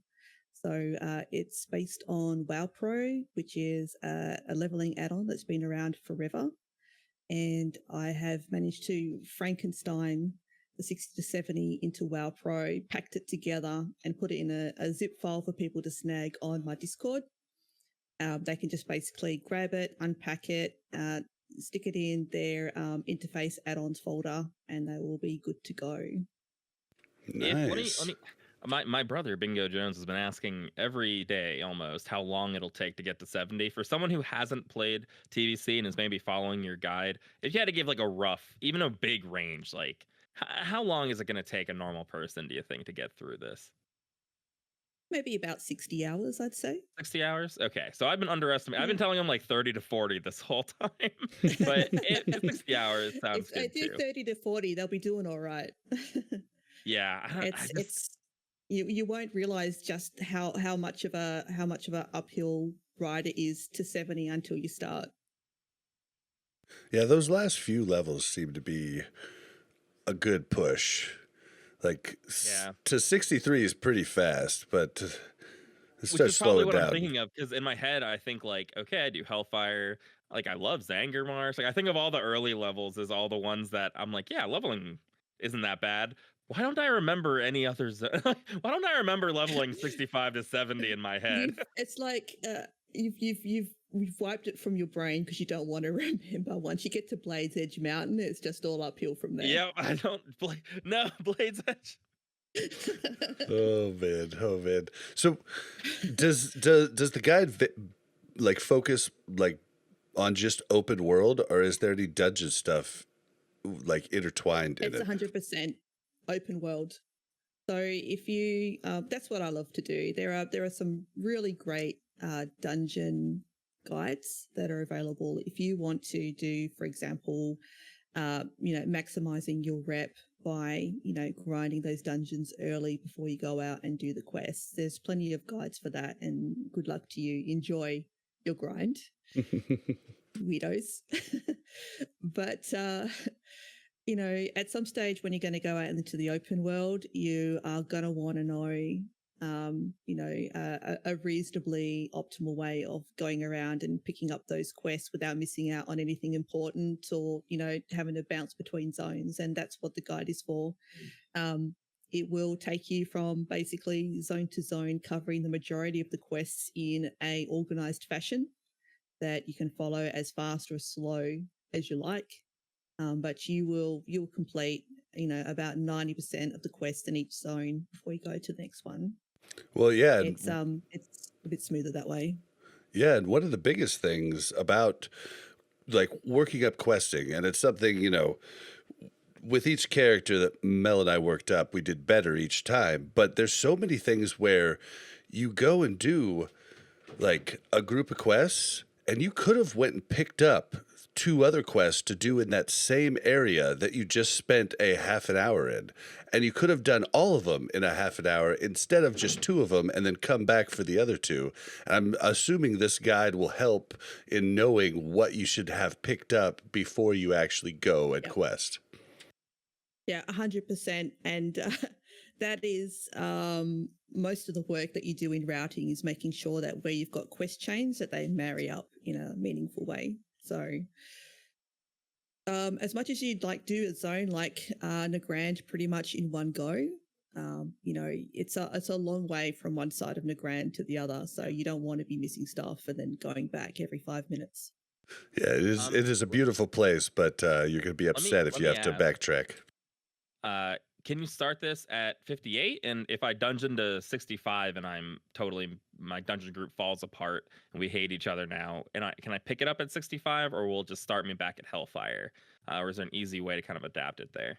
So it's based on WoW Pro, which is a leveling add-on that's been around forever. And I have managed to Frankenstein the 60 to 70 into WoW Pro, packed it together and put it in a zip file for people to snag on my Discord. They can just basically grab it, unpack it, stick it in their interface add-ons folder, and they will be good to go. Nice. My brother Bingo Jones has been asking every day almost how long it'll take to get to 70. For someone who hasn't played TVC and is maybe following your guide, if you had to give like a rough, even a big range, like how long is it going to take a normal person, do you think, to get through this? Maybe about 60 hours, I'd say. 60 hours? Okay. So I've been underestimating. I've been telling him like 30 to 40 this whole time. But 60 hours sounds if they good do too. 30 to 40, they'll be doing all right. Yeah. You won't realize just how much of a uphill ride it is to 70 until you start. Yeah, those last few levels seem to be a good push. Like to 63 is pretty fast, but it starts slowing what down. I'm thinking of, because in my head I think like, okay, I do Hellfire, like I love Zangarmarsh. Like I think of all the early levels as all the ones that I'm like, yeah, leveling isn't that bad. Why don't I remember any others? Why don't I remember leveling 65 to 70 in my head? It's like you've wiped it from your brain because you don't want to remember. Once you get to Blades Edge Mountain, it's just all uphill from there. Yeah, I don't. No, Blades Edge. Oh man. So does the guide like focus like on just open world, or is there any dungeon stuff like intertwined in it? It's 100% open world. So if you, that's what I love to do. There are some really great dungeon guides that are available if you want to do, for example, maximizing your rep by, grinding those dungeons early before you go out and do the quests. There's plenty of guides for that, and good luck to you. Enjoy your grind, weirdos. But, at some stage when you're going to go out into the open world, you are going to want to know a reasonably optimal way of going around and picking up those quests without missing out on anything important or, having to bounce between zones. And that's what the guide is for. It will take you from basically zone to zone, covering the majority of the quests in a organized fashion that you can follow as fast or slow as you like. But you'll complete, about 90% of the quests in each zone before you go to the next one. Well, yeah, it's a bit smoother that way. Yeah, and one of the biggest things about like working up questing, and it's something, with each character that Mel and I worked up, we did better each time. But there's so many things where you go and do like a group of quests, and you could have went and picked up 2 other quests to do in that same area that you just spent a half an hour in. And you could have done all of them in a half an hour instead of just 2 of them and then come back for the other 2. And I'm assuming this guide will help in knowing what you should have picked up before you actually go and quest. Yeah, 100%. And that is most of the work that you do in routing is making sure that where you've got quest chains that they marry up in a meaningful way. So as much as you'd like do a zone like Nagrand pretty much in one go, you know, it's a long way from one side of Nagrand to the other. So you don't want to be missing stuff and then going back every 5 minutes. Yeah, it is a beautiful place, but you're going to be upset if let you me have to ask. backtrack. Can you start this at 58? And if I dungeon to 65 and my dungeon group falls apart and we hate each other now, and can I pick it up at 65, or will it just start me back at Hellfire? Or is there an easy way to kind of adapt it there?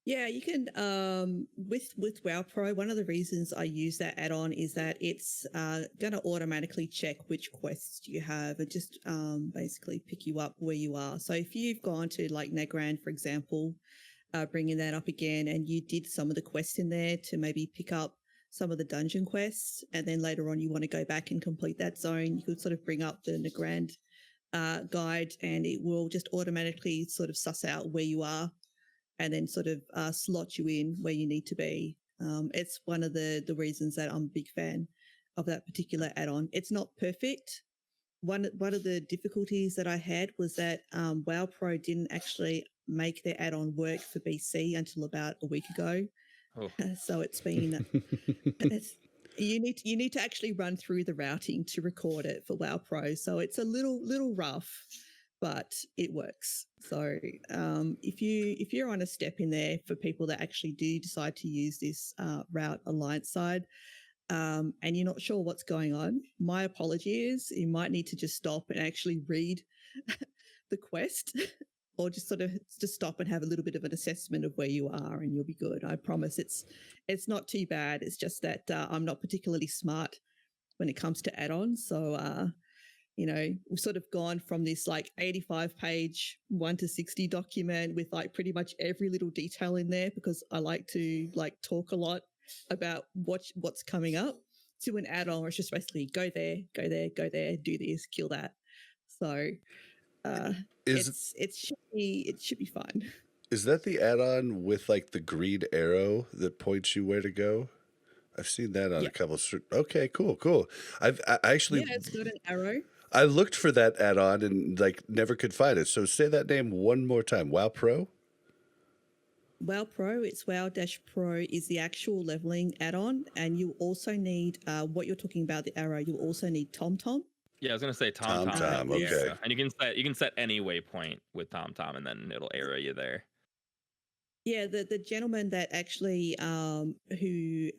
Yeah, you can with WoW Pro. One of the reasons I use that add-on is that it's going to automatically check which quests you have and just basically pick you up where you are. So if you've gone to like Nagrand, for example, bringing that up again, and you did some of the quests in there to maybe pick up some of the dungeon quests, and then later on you want to go back and complete that zone, you could sort of bring up the Nagrand guide, and it will just automatically sort of suss out where you are and then sort of slot you in where you need to be. It's one of the reasons that I'm a big fan of that particular add-on. It's not perfect. One of the difficulties that I had was that WoW Pro didn't actually make their add-on work for BC until about a week ago. Oh. So it's been you need to actually run through the routing to record it for WoW Pro. So it's a little rough, but it works. So if you're on a step in there for people that actually do decide to use this route alliance side, and you're not sure what's going on, my apologies. You might need to just stop and actually read the quest, or just sort of just stop and have a little bit of an assessment of where you are, and you'll be good. I promise it's not too bad. It's just that I'm not particularly smart when it comes to add-ons. So you know, we've sort of gone from this like 85-page 1 to 60 document with like pretty much every little detail in there, because I like to like talk a lot about what's coming up, to an add-on where it's just basically go there, do this, kill that. So it should be fun. Is that the add-on with like the green arrow that points you where to go? I've seen that on a couple of... Okay, cool. I actually... Yeah, it's got an arrow. I looked for that add-on and like never could find it. So say that name one more time. WoW Pro? WoW Pro, it's WoW-Pro is the actual leveling add-on, and you also need what you're talking about, the arrow. You also need TomTom. Yeah, I was gonna say TomTom. Okay. And you can set any waypoint with TomTom, and then it'll arrow you there. Yeah, the gentleman that actually who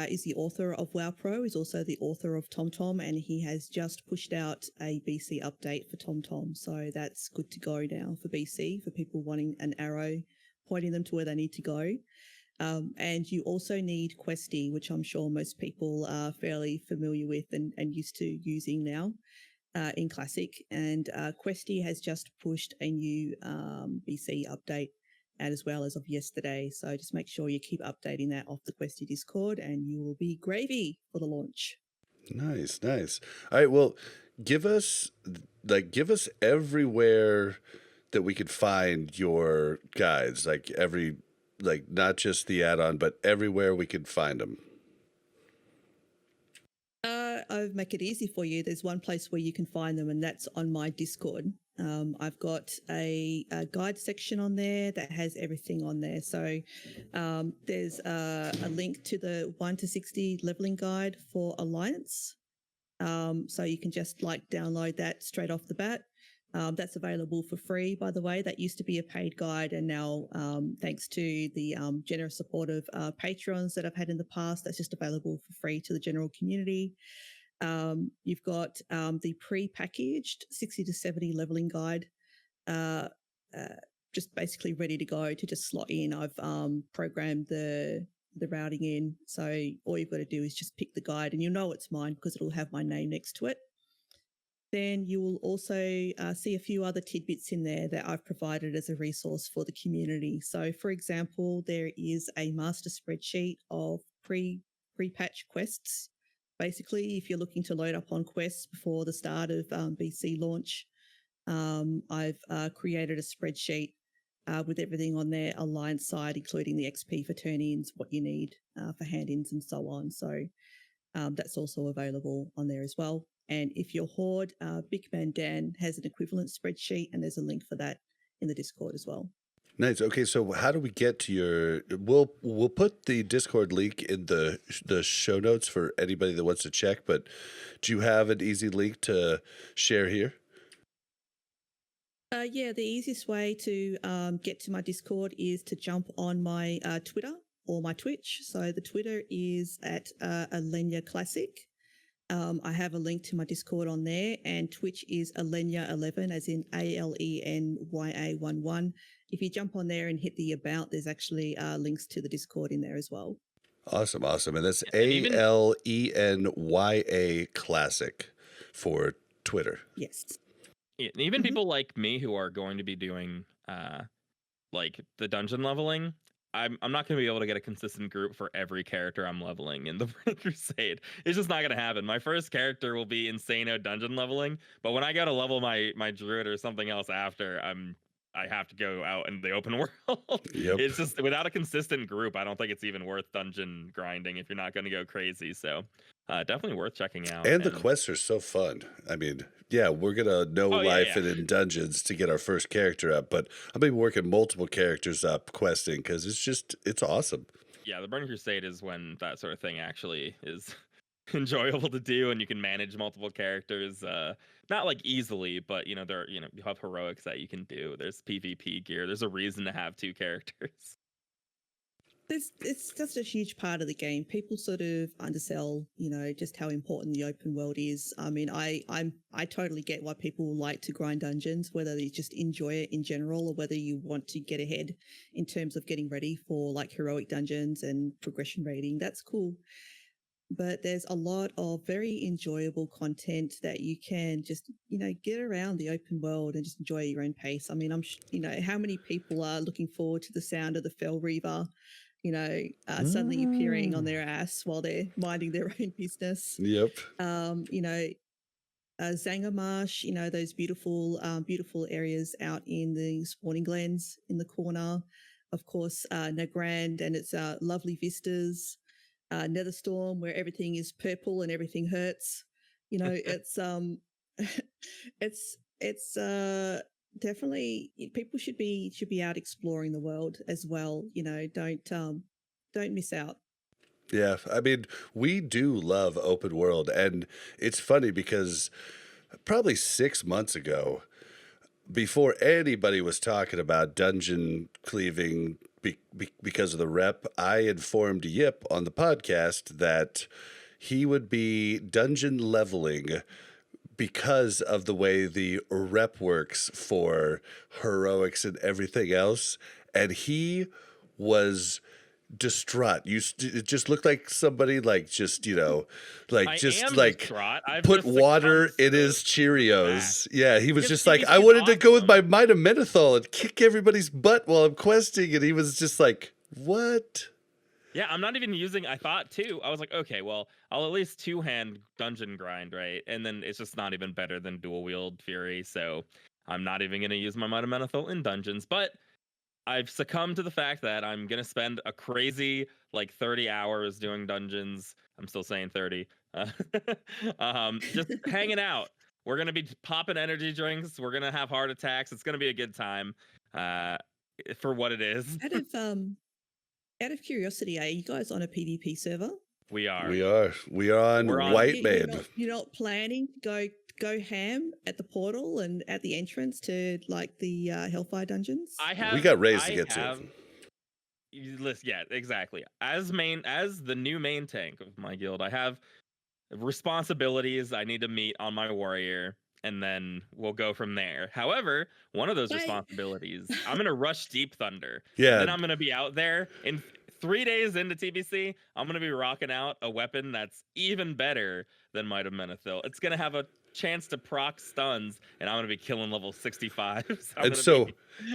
is the author of WoW Pro is also the author of TomTom, and he has just pushed out a BC update for TomTom. So that's good to go now for BC, for people wanting an arrow pointing them to where they need to go. And you also need Questy, which I'm sure most people are fairly familiar with and used to using now in Classic. And Questy has just pushed a new BC update out as well as of yesterday. So just make sure you keep updating that off the Questy Discord, and you will be gravy for the launch. Nice. All right, well, give us everywhere that we could find your guides, like not just the add-on, but everywhere we could find them. I'll make it easy for you. There's one place where you can find them, and that's on my Discord. I've got a guide section on there that has everything on there. So there's a link to the 1 to 60 leveling guide for Alliance. So you can just like download that straight off the bat. That's available for free, by the way. That used to be a paid guide, and now thanks to the generous support of patrons that I've had in the past, that's just available for free to the general community. You've got the pre-packaged 60 to 70 leveling guide, just basically ready to go to just slot in. I've programmed the routing in, so all you've got to do is just pick the guide, and you'll know it's mine because it'll have my name next to it. then you will also see a few other tidbits in there that I've provided as a resource for the community. So, for example, there is a master spreadsheet of pre-patch quests. Basically, if you're looking to load up on quests before the start of BC launch, I've created a spreadsheet with everything on there, aligned side, including the XP for turn-ins, what you need for hand-ins and so on. So that's also available on there as well. And if you're Horde, Big Man Dan has an equivalent spreadsheet, and there's a link for that in the Discord as well. Nice. Okay, so how do we get to your? We'll put the Discord link in the show notes for anybody that wants to check. But do you have an easy link to share here? Yeah, the easiest way to get to my Discord is to jump on my Twitter or my Twitch. So the Twitter is at Alenya Classic. I have a link to my Discord on there, and Twitch is Alenya11, as in ALENYA11. If you jump on there and hit the about, there's actually links to the Discord in there as well. Awesome. And that's even- ALENYA Classic for Twitter. Yes. Yeah, and even people like me who are going to be doing like the dungeon leveling, I'm not going to be able to get a consistent group for every character I'm leveling in the Burning Crusade. It's just not going to happen. My first character will be Insano dungeon leveling, but when I go to level my druid or something else after, I have to go out in the open world. Yep. It's just without a consistent group, I don't think it's even worth dungeon grinding if you're not going to go crazy. So definitely worth checking out. And the quests are so fun. I mean, yeah, we're gonna know life and in dungeons to get our first character up, but I'm gonna be working multiple characters up questing because it's awesome. Yeah, the Burning Crusade is when that sort of thing actually is enjoyable to do, and you can manage multiple characters. Not like easily, but you have heroics that you can do. There's PvP gear. There's a reason to have two characters. It's just a huge part of the game. People sort of undersell, just how important the open world is. I mean, I totally get why people like to grind dungeons, whether they just enjoy it in general or whether you want to get ahead in terms of getting ready for like heroic dungeons and progression rating. That's cool. But there's a lot of very enjoyable content that you can just, get around the open world and just enjoy at your own pace. I mean, how many people are looking forward to the sound of the Fell Reaver, suddenly appearing on their ass while they're minding their own business. Yep. Zangarmarsh, those beautiful areas out in the spawning glens in the corner. Of course, Nagrand and its lovely vistas. Netherstorm, where everything is purple and everything hurts. It's definitely people should be out exploring the world as well. Don't miss out. Yeah, I mean, we do love open world, and it's funny because probably 6 months ago, before anybody was talking about dungeon cleaving because of the rep, I informed Yip on the podcast that he would be dungeon leveling because of the way the rep works for heroics and everything else, and he was distraught. It just looked like somebody distraught. Put water in his Cheerios. Yeah, he was just like, I wanted to go with my Mitaminethol and kick everybody's butt while I'm questing, and he was just like, what? Yeah, I'm not even using. I thought too. I was like, okay, well, I'll at least two-hand dungeon grind, right? And then it's just not even better than dual wield Fury, so I'm not even gonna use my Mitaminethol in dungeons, but I've succumbed to the fact that I'm going to spend a crazy 30 hours doing dungeons. I'm still saying 30. Just hanging out. We're going to be popping energy drinks. We're going to have heart attacks. It's going to be a good time for what it is. Out of curiosity, are you guys on a PvP server? We are. We are on White Man. You're not planning to go ham at the portal and at the entrance to the Hellfire dungeons? We got raids to get to. Yeah, exactly. As the new main tank of my guild, I have responsibilities I need to meet on my warrior, and then we'll go from there. However, one of those responsibilities, I'm going to rush Deep Thunder. Yeah. Then I'm going to be out there in 3 days into TBC. I'm going to be rocking out a weapon that's even better than Mitaminethil. It's going to have a chance to proc stuns, and I'm gonna be killing level 65. And so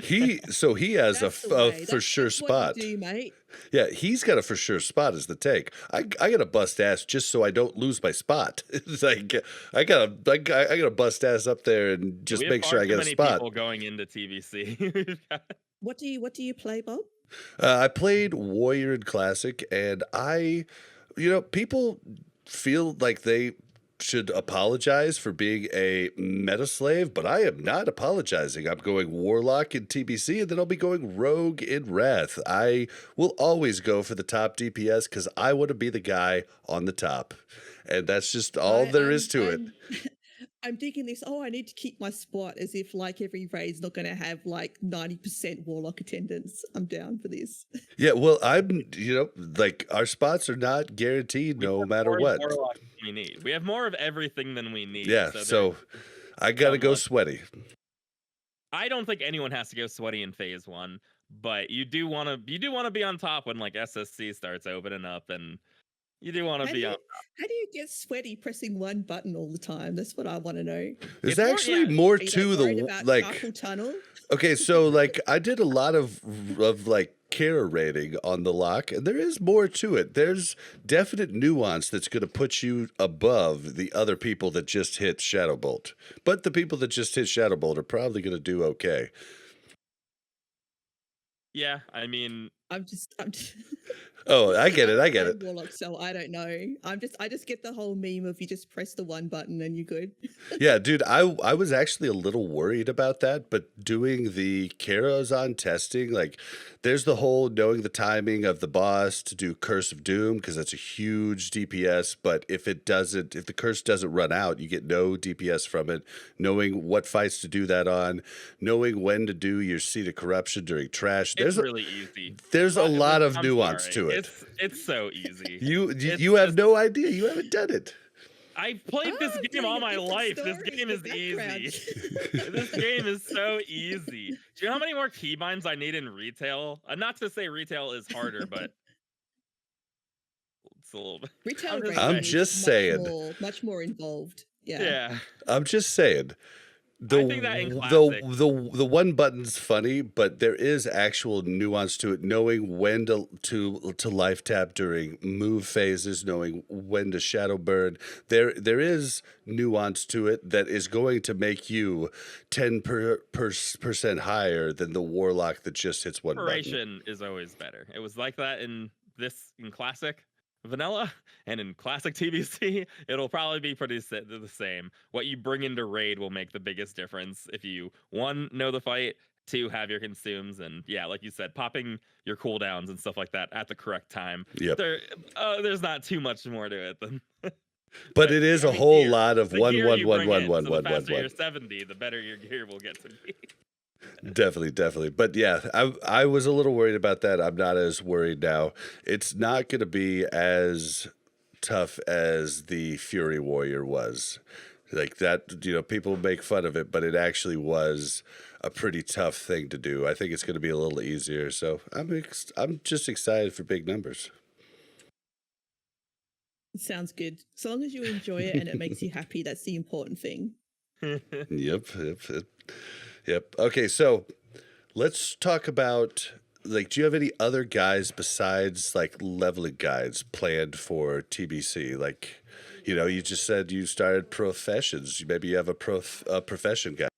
he has That's the a way. for sure That's spot. what you do, mate. Yeah, he's got a for sure spot as the tank. I gotta bust ass just so I don't lose my spot. It's like I gotta bust ass up there and just we have make far sure I too get a many spot. people going into TBC. We've got- What do you play, Bob? I played Warrior in Classic, and people feel like they should apologize for being a meta slave, but I am not apologizing. I'm going Warlock in TBC, and then I'll be going Rogue in Wrath. I will always go for the top DPS because I want to be the guy on the top. And that's just all there is to it. I'm digging this. Oh, I need to keep my spot, as if like every raid's not going to have like 90% Warlock attendance. I'm down for this. Yeah, well, like our spots are not guaranteed we no have matter more what. Warlocks than we need. We have more of everything than we need. Yeah, so I gotta go sweaty. I don't think anyone has to go sweaty in phase 1, but you do want to be on top when like SSC starts opening up, and you do want to be on top. How do you get sweaty pressing one button all the time? That's what I want to know. There's It's more- actually yeah, more Are you to not worried the about like. carpal tunnel? Okay, so like I did a lot of like Kara rating on the lock, and there is more to it. There's definite nuance that's going to put you above the other people that just hit Shadowbolt. But the people that just hit Shadowbolt are probably going to do okay. Yeah, I mean, I'm just Oh, I get it. I I'm get playing it. Warlock, so I don't know. I just get the whole meme of you just press the one button and you're good. Yeah, dude, I was actually a little worried about that, but doing the Karazhan testing, like there's the whole knowing the timing of the boss to do Curse of Doom, because that's a huge DPS, but if the curse doesn't run out, you get no DPS from it. Knowing what fights to do that on, knowing when to do your Seed of Corruption during trash. it's really easy. There's a But- lot of I'm nuance sorry. to it. It's so easy. You It's have just- no idea. You haven't done it. I've played this game doing all a my different life. This story game in is the background. easy. This game is so easy. Do you know how many more keybinds I need in retail? Not to say retail is harder, but it's a little bit. Retail I'm just rating I'm is just much saying. much more involved. Yeah. Yeah. I'm just saying. I think that in Classic- The one button's funny, but there is actual nuance to it. Knowing when to life tap during move phases, knowing when to shadow burn. There is nuance to it that is going to make you 10% higher than the warlock that just hits one button. Operation is always better. It was like that in Classic Vanilla, and in Classic TBC, it'll probably be pretty the same. What you bring into raid will make the biggest difference if you, 1, know the fight, 2, have your consumes, and yeah, like you said, popping your cooldowns and stuff like that at the correct time. Yep. There's not too much more to it than. But it is a whole gear. lot of The 1 gear 1 you 1 bring 1 in, 1 so 1 the 1 faster 1. you're 70, the better your gear will get to be. Definitely. But yeah, I was a little worried about that. I'm not as worried now. It's not going to be as tough as the Fury Warrior was. Like that, people make fun of it, but it actually was a pretty tough thing to do. I think it's going to be a little easier. So I'm just excited for big numbers. Sounds good. So long as you enjoy it and it makes you happy, that's the important thing. Yep. Okay, so let's talk about, like, do you have any other guides besides like leveling guides planned for TBC? Like, you just said you started professions. Maybe you have a profession guide.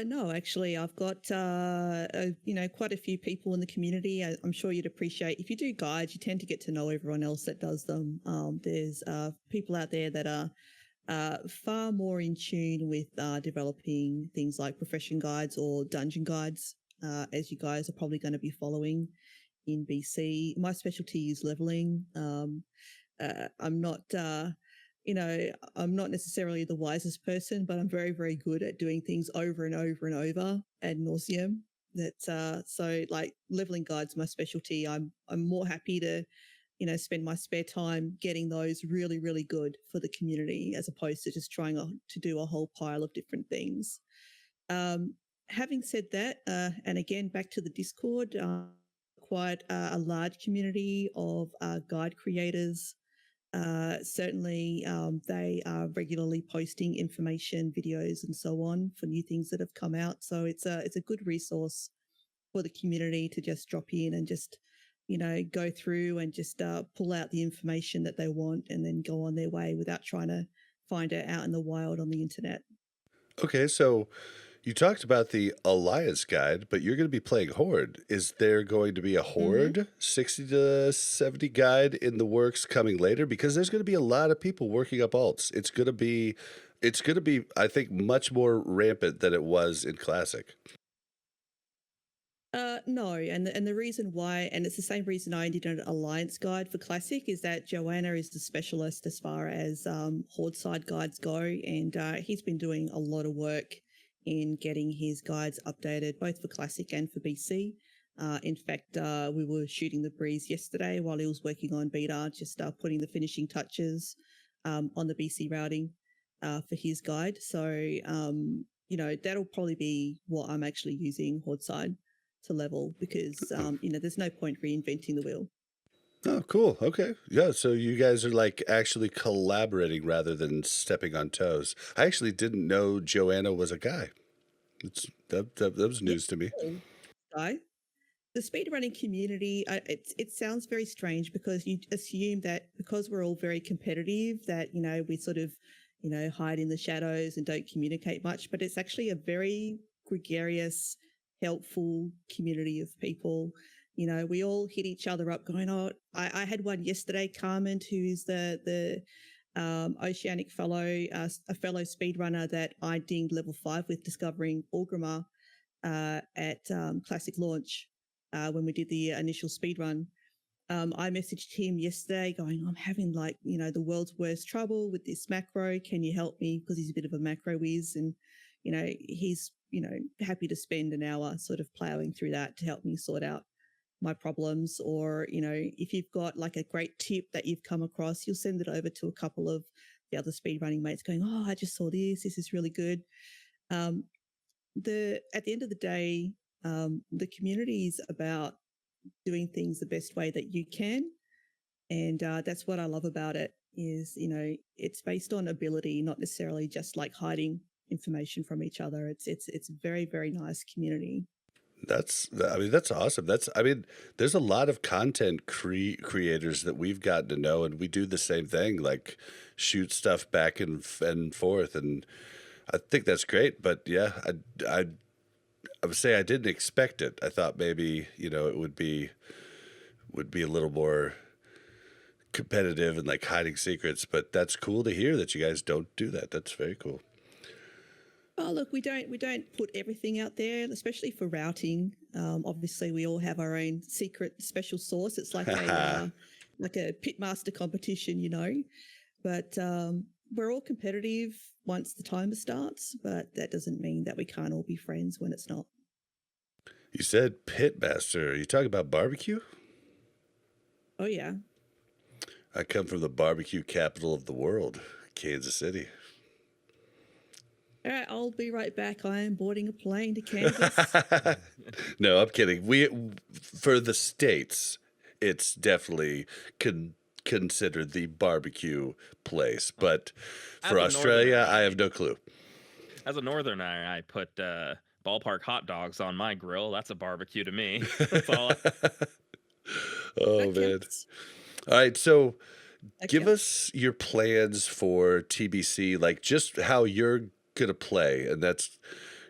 No, actually, I've got quite a few people in the community. I'm sure you'd appreciate if you do guides. You tend to get to know everyone else that does them. There's people out there that are far more in tune with developing things like profession guides or dungeon guides, as you guys are probably going to be following in BC. My specialty is leveling. I'm not. I'm not necessarily the wisest person, but I'm very, very good at doing things over and over and over ad nauseum. So like leveling guides, my specialty. I'm more happy to, spend my spare time getting those really, really good for the community as opposed to just trying to do a whole pile of different things. Having said that, and again, back to the Discord, quite a large community of guide creators Certainly, they are regularly posting information, videos, and so on for new things that have come out. So it's a good resource for the community to just drop in and just go through and just pull out the information that they want and then go on their way without trying to find it out in the wild on the internet. Okay, so you talked about the Alliance guide, but you're going to be playing Horde. Is there going to be a Hmm. Horde 60 to 70 guide in the works coming later? Because there's going to be a lot of people working up alts. It's going to be, I think, much more rampant than it was in Classic. No, and the reason why, and it's the same reason I did an alliance guide for Classic, is that Joanna is the specialist as far as Horde side guides go, and he's been doing a lot of work in getting his guides updated, both for Classic and for BC. In fact, we were shooting the breeze yesterday while he was working on beta, just putting the finishing touches on the BC routing for his guide. So, that'll probably be what I'm actually using Horde side to level because Oh, there's no point reinventing the wheel. oh, cool. Okay. Yeah, so you guys are like actually collaborating rather than stepping on toes. I actually didn't know Joanna was a guy. That was Yeah. news to me. So the speedrunning community, it sounds very strange because you assume that because we're all very competitive that we sort of hide in the shadows and don't communicate much, but it's actually a very gregarious, helpful community of people. We all hit each other up going, oh, I had one yesterday, Carmen, who's the Oceanic fellow, a fellow speedrunner that I dinged level 5 with discovering Orgrimmar at Classic launch when we did the initial speed run. I messaged him yesterday going, I'm having the world's worst trouble with this macro. Can you help me? Because he's a bit of a macro whiz. And, he's, happy to spend an hour sort of plowing through that to help me sort out my problems. Or, if you've got like a great tip that you've come across, you'll send it over to a couple of the other speed running mates going, oh, I just saw this. This is really good. Um, at the end of the day, the community is about doing things the best way that you can, and that's what I love about it. Is it's based on ability, not necessarily just like hiding information from each other. It's a very very nice community. I mean, that's awesome. I mean, there's a lot of content creators that we've gotten to know, and we do the same thing, like shoot stuff back and forth, and I think that's great. But yeah, I would say I didn't expect it. I thought maybe it would be a little more competitive and like hiding secrets, but that's cool to hear that you guys don't do that. That's very cool. Oh look, we don't put everything out there, especially for routing. Obviously, we all have our own secret special sauce. It's like a pitmaster competition, But we're all competitive once the timer starts, but that doesn't mean that we can't all be friends when it's not. You said pitmaster. Are you talking about barbecue? Oh yeah. I come from the barbecue capital of the world, Kansas City. All right, I'll be right back. I am boarding a plane to Kansas. No, I'm kidding. For the states, it's definitely considered the barbecue place, but As for a northerner, Australia, I have no clue. as a northerner, I put ballpark hot dogs on my grill. That's a barbecue to me. That's all. Oh That man! counts. All right, so That give counts. us your plans for TBC, like just how you're gonna play, and that's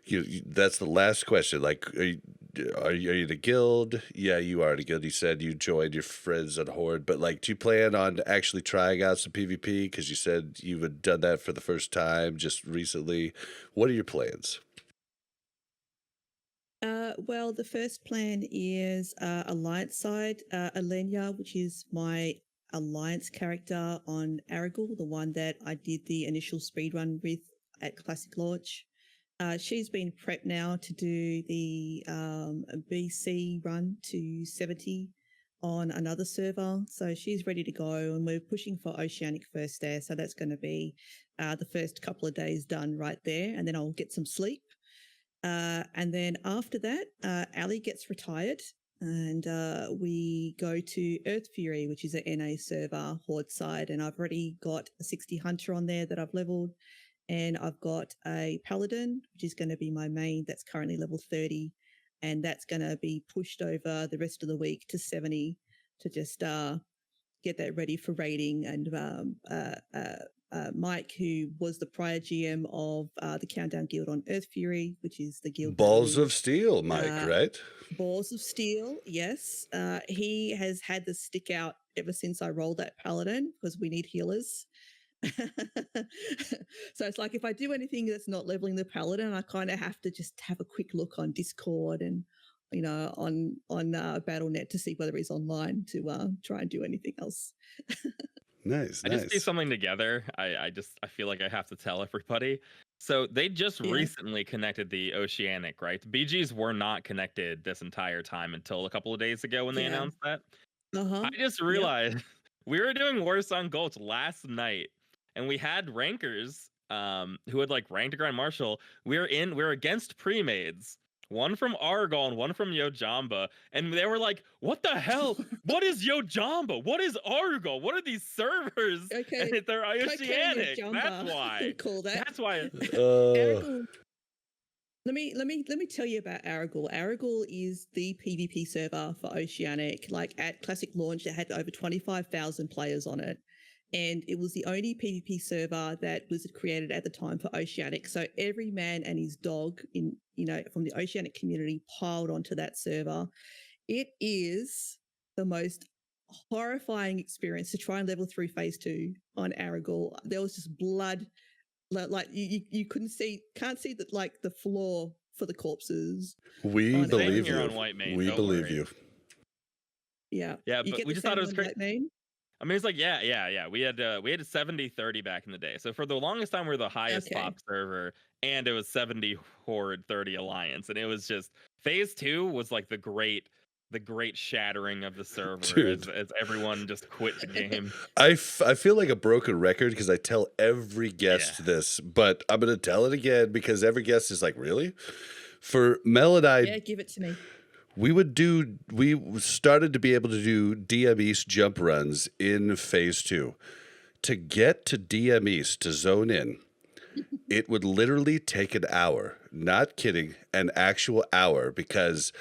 the last question. Like, are you in a guild? Yeah, you are in a guild. You said you joined your friends on Horde, but like, do you plan on actually trying out some PvP? Because you said you had done that for the first time just recently. What are your plans? Well, the first plan is Alliance side, Alenya, which is my Alliance character on Aragorn, the one that I did the initial speed run with at Classic Launch. She's been prepped now to do the BC run to 70 on another server. So she's ready to go, and we're pushing for Oceanic first there. So that's going to be the first couple of days done right there, and then I'll get some sleep. And then after that, Ali gets retired. and we go to Earth Fury, which is a NA server, Horde side, and I've already got a 60 Hunter on there that I've leveled, and I've got a Paladin, which is going to be my main, that's currently level 30, and that's going to be pushed over the rest of the week to 70 to just get that ready for raiding. And Mike, who was the prior GM of the Countdown Guild on Earth Fury, which is the guild. Balls of Steel, Mike, right? Balls of Steel, yes. He has had the stick out ever since I rolled that Paladin because we need healers. So it's like if I do anything that's not leveling the Paladin, I kind of have to just have a quick look on Discord and on BattleNet to see whether he's online to try and do anything else. Nice. I just do something together. I feel like I have to tell everybody. So they just recently connected the Oceanic, right? BGs were not connected this entire time until a couple of days ago when they announced that. I just realized we were doing Warsong Gulch last night, and we had rankers who had like ranked a Grand Marshal. We're against pre-mades. One from Argol and one from Yojamba. And they were like, what the hell? What is Yojamba? What is Argol? What are these servers? Okay. And they're Oceanic. That's why. Call that. That's why. Argol, let me tell you about Argol. Argol is the PvP server for Oceanic. Like at Classic launch, it had over 25,000 players on it. And it was the only PvP server that Blizzard created at the time for Oceanic. So every man and his dog from the Oceanic community piled onto that server. It is the most horrifying experience to try and level through phase 2 on Argol. There was just blood, like you can't see the floor for the corpses. We believe you. We believe you. Yeah. Yeah, but we just thought it was crazy. I mean, it's like, yeah. We had 70-30 back in the day. So for the longest time, we were the highest pop server, and it was 70 Horde, 30 Alliance. And it was just phase 2 was like the great shattering of the server as everyone just quit the game. I feel like a broken record because I tell every guest this, but I'm going to tell it again because every guest is like, really? For Mel and I... Yeah, give it to me. We started to be able to do DM East jump runs in phase 2. To get to DM East, to zone in, it would literally take an hour. Not kidding, an actual hour, because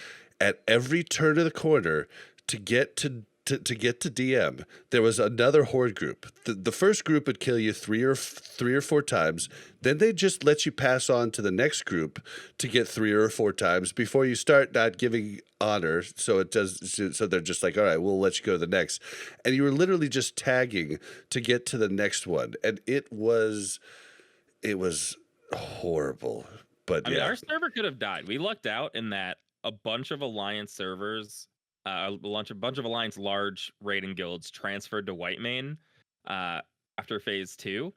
at every turn of the corner to get to DM, there was another horde group. The first group would kill you three or four times. Then they just let you pass on to the next group to get 3 or 4 times before you start not giving honor. So they're just like, all right, we'll let you go to the next. And you were literally just tagging to get to the next one. And it was horrible. But I mean, our server could have died. We lucked out in that a bunch of Alliance servers, a bunch of Alliance large raiding guilds transferred to Whitemane after phase 2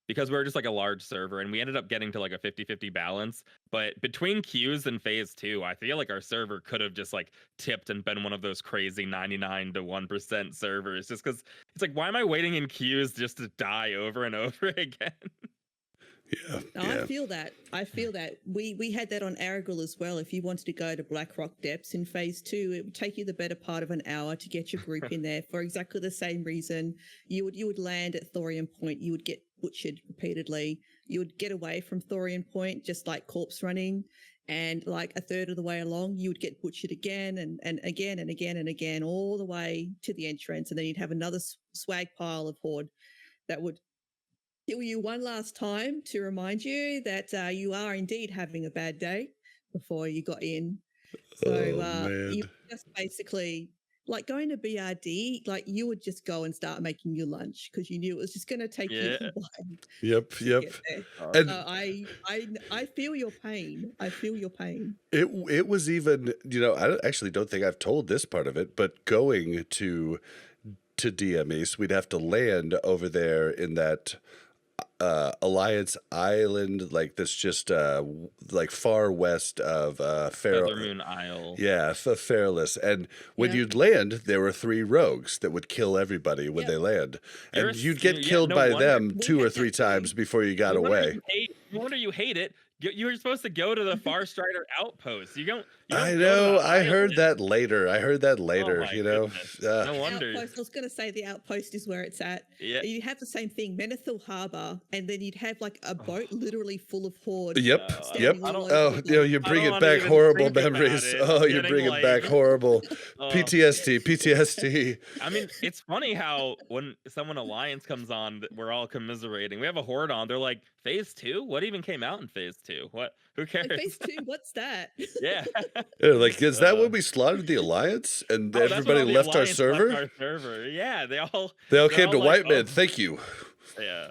because we were just like a large server, and we ended up getting to like a 50-50 balance. But between queues and phase 2, I feel like our server could have just like tipped and been one of those crazy 99 to 1% servers, just because it's like, why am I waiting in queues just to die over and over again? Yeah. I feel that. We had that on Argol as well. If you wanted to go to Blackrock Depths in phase 2, it would take you the better part of an hour to get your group in there for exactly the same reason. You would land at Thorium Point, you would get butchered repeatedly. You would get away from Thorium Point just like corpse running, and like a third of the way along you would get butchered again and again and again and again, all the way to the entrance, and then you'd have another swag pile of horde that would kill you one last time to remind you that you are indeed having a bad day before you got in. So you just basically, like going to BRD, like you would just go and start making your lunch because you knew it was just going to take you a while. Yep. And so I feel your pain. It was even, I actually don't think I've told this part of it, but going to DM East, we'd have to land over there in that Alliance Island, like that's just like far west of Feathermoon Isle. Yeah, Fairless. And when you'd land, there were 3 rogues that would kill everybody when they land, and you'd get killed by them 2 or 3 times before you got away. No wonder you hate it. You were supposed to go to the Far Strider outpost. You I don't go to know. the I heard island. that later. Oh my You know. goodness. No wonder. Outpost, I was going to say the outpost is where it's at. Yeah. You'd have the same thing, Menethil Harbour, and then you'd have like a boat Oh. literally full of horde. Yep. No, standing I all don't- over Oh, the you know, dock. you're I don't bringing wanna back even horrible think about memories. it. Oh, I'm you're getting, bringing back like- horrible Oh. PTSD. I mean, it's funny how when someone Alliance comes on, we're all commiserating. We have a horde on. They're like, Phase 2? What even came out in Phase 2? What? Who cares? Like, phase 2, what's that? Yeah. Yeah, like, is that Uh, when we slaughtered the Alliance and Oh, that's when everybody all the left our Alliance server? Left our server. Yeah, they all They all they're came all to like, White Man. oh. Thank you. Yeah.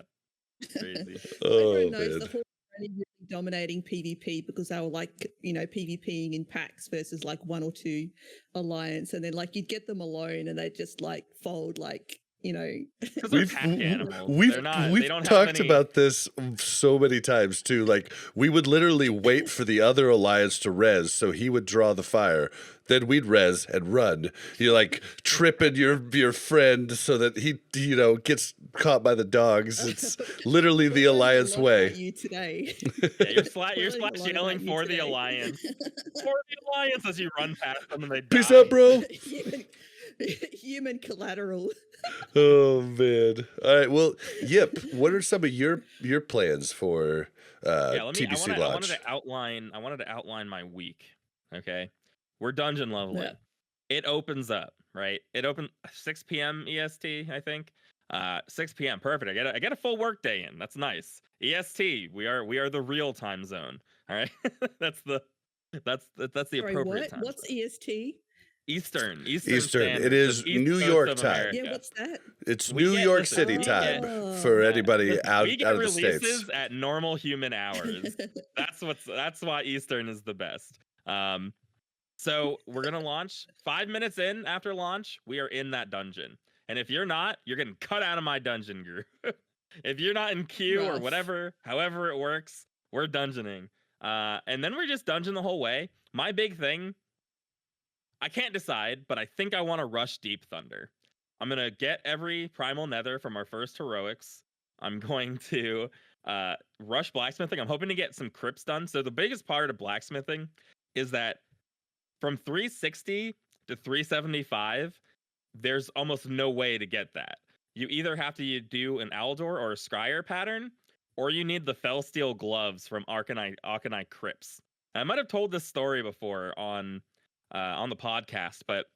Crazy. Oh, Everyone knows man. the horde are only really dominating PvP because they were like, PvPing in packs versus like one or two alliance, and then like you'd get them alone and they just like fold like, Because they're pack animals. We've They're not, we've they don't talked have any, about this so many times too. Like, we would literally wait for the other alliance to res, so he would draw the fire. Then we'd res and run. You're like tripping your friend so that he gets caught by the dogs. It's literally the We're learning a alliance lot way. about you today. Yeah, you're slash We're learning a lot yelling about you for the today. alliance. For the alliance as you run past them and they Peace die. out, bro. Human collateral. Oh man. All right. Well, Yip, what are some of your plans for Yeah, TBC I wanted launch? to outline my week. Okay. We're dungeon leveling. Yeah. It opens up, right? It opened 6 p.m. EST, I think. 6 p.m. Perfect. I get a full work day in. That's nice. EST, we are the real time zone. All right. that's the Sorry, appropriate what? time. What's zone. EST? Eastern. Eastern. It Standard. is So East New Coast York of time. America. Yeah, what's that? It's We New get- York listen, City we time get- for Yeah, anybody listen, out we get of the releases States. at normal human hours. That's why Eastern is the best. So we're gonna launch 5 minutes in after launch. We are in that dungeon, and if you're not, you're getting cut out of my dungeon group. If you're not in queue or Rough. whatever, however it works, we're dungeoning. And then we're just dungeon the whole way. My big thing, I can't decide, but I think I want to rush Deep Thunder. I'm gonna get every Primal Nether from our first heroics. I'm going to rush blacksmithing. I'm hoping to get some crypts done. So the biggest part of blacksmithing is that from 360 to 375, there's almost no way to get that. You either have to do an Aldor or a Scryer pattern, or you need the Felsteel gloves from Arcanite Crypts. And I might have told this story before on the podcast, but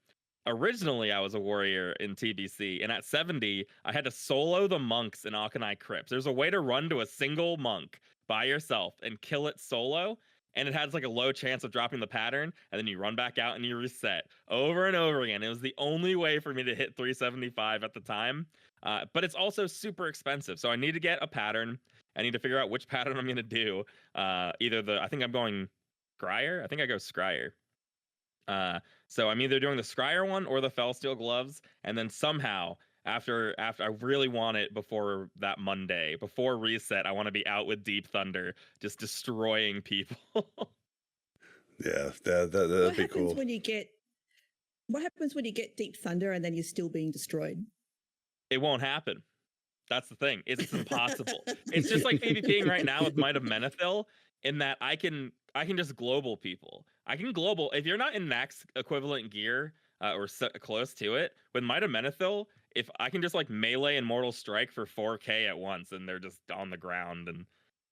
originally I was a warrior in TBC, and at 70, I had to solo the monks in Arcanite Crypts. There's a way to run to a single monk by yourself and kill it solo, and it has like a low chance of dropping the pattern, and then you run back out and you reset over and over again. It was the only way for me to hit 375 at the time, but it's also super expensive. So I need to get a pattern. I need to figure out which pattern I'm going to do. I think I'm going Scryer. I think I go Scryer. So I'm either doing the Scryer one or the Felsteel gloves, and then somehow after I really want it before that Monday, before reset, I want to be out with Deep Thunder, just destroying people. Yeah, that'd What be happens cool. when you get? What happens when you get Deep Thunder and then you're still being destroyed? It won't happen. That's the thing. It's impossible. It's just like PvPing right now with Might of Menethil, in that I can just global people. I can global if you're not in max equivalent gear or close to it. With Might of Menethil, if I can just like melee and Mortal Strike for 4k at once, and they're just on the ground, and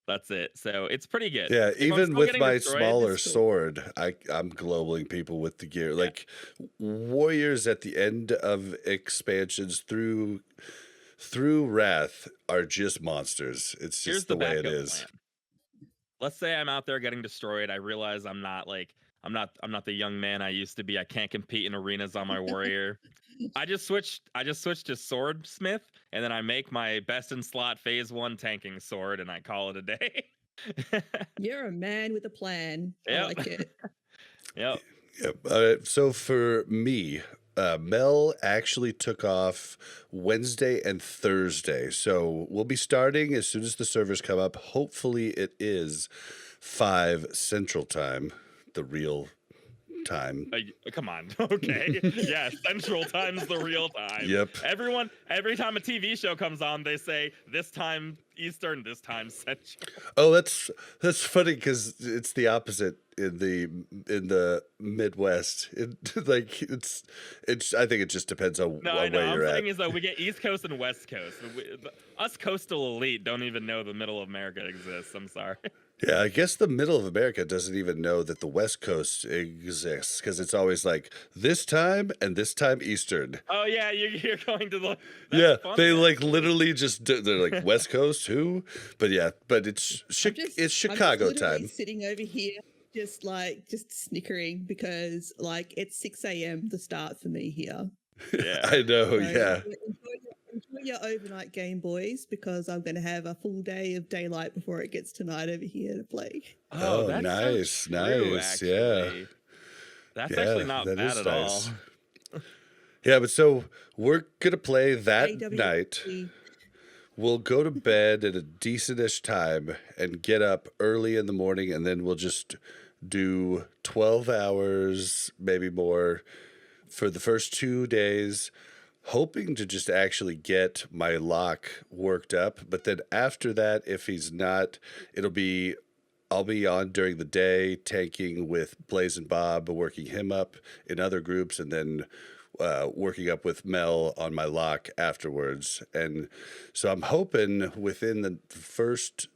that's it. So it's pretty good. Yeah, If I'm even still with getting my destroyed, smaller it's cool. sword, I'm globling people with the gear. Like, warriors at the end of expansions through Wrath are just monsters. It's here's just the way it backup is. plan. Let's say I'm out there getting destroyed. I realize I'm not the young man I used to be. I can't compete in arenas on my warrior. I just switched to swordsmith, and then I make my best in slot phase 1 tanking sword, and I call it a day. You're a man with a plan. I Yep. like it. Yep. Yep. So for me, Mel actually took off Wednesday and Thursday. So we'll be starting as soon as the servers come up. Hopefully it is 5 Central Time, the real time. Come on. Okay. Yeah, Central Time's the real time. Yep. Every time a TV show comes on, they say this time Eastern, this time Central. Oh, that's funny because it's the opposite in the Midwest. It's I think it just depends on No, I what know. way I'm you're at. saying is that we get East Coast and West Coast. Us coastal elite don't even know the middle of America exists. I'm sorry. Yeah, I guess the middle of America doesn't even know that the West Coast exists because it's always like this time and this time Eastern. Oh yeah, you're going to the. Yeah, That's they funny, like actually. literally they're like West Coast who? But yeah, but it's it's Chicago I'm just literally time. sitting over here, just snickering because like it's 6 a.m. the start for me here. Yeah. I know. So Yeah. enjoy your overnight game, boys, because I'm going to have a full day of daylight before it gets to night over here to play. Oh, that's nice, so true, nice, yeah. actually. That's Yeah, actually not that bad is at nice. all. Yeah, but so we're gonna play that night. AWP. We'll go to bed at a decentish time and get up early in the morning, and then we'll just do 12 hours, maybe more, for the first 2 days, hoping to just actually get my lock worked up. But then after that, if he's not, I'll be on during the day, tanking with Blazzinbob, working him up in other groups, and then working up with Mel on my lock afterwards. And so I'm hoping within the first,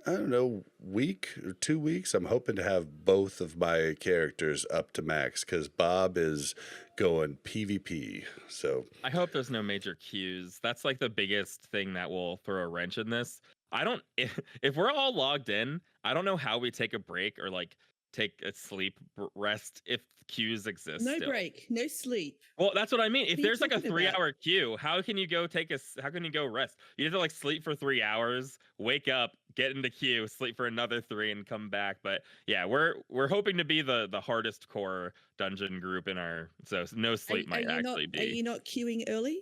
I don't know, week or 2 weeks, I'm hoping to have both of my characters up to max because Bob is going PvP. So I hope there's no major queues. That's like the biggest thing that will throw a wrench in this. I don't if we're all logged in, I don't know how we take a break or like take a sleep rest if queues exist. No still. break, no sleep. Well, that's what I mean. If What are you there's like a talking about? 3-hour queue, how can you go how can you go rest? You have to like sleep for 3 hours, wake up, get in the queue, sleep for another 3 and come back. But yeah, we're hoping to be the hardest core dungeon group in our, so no sleep might actually Are be. you not queuing early?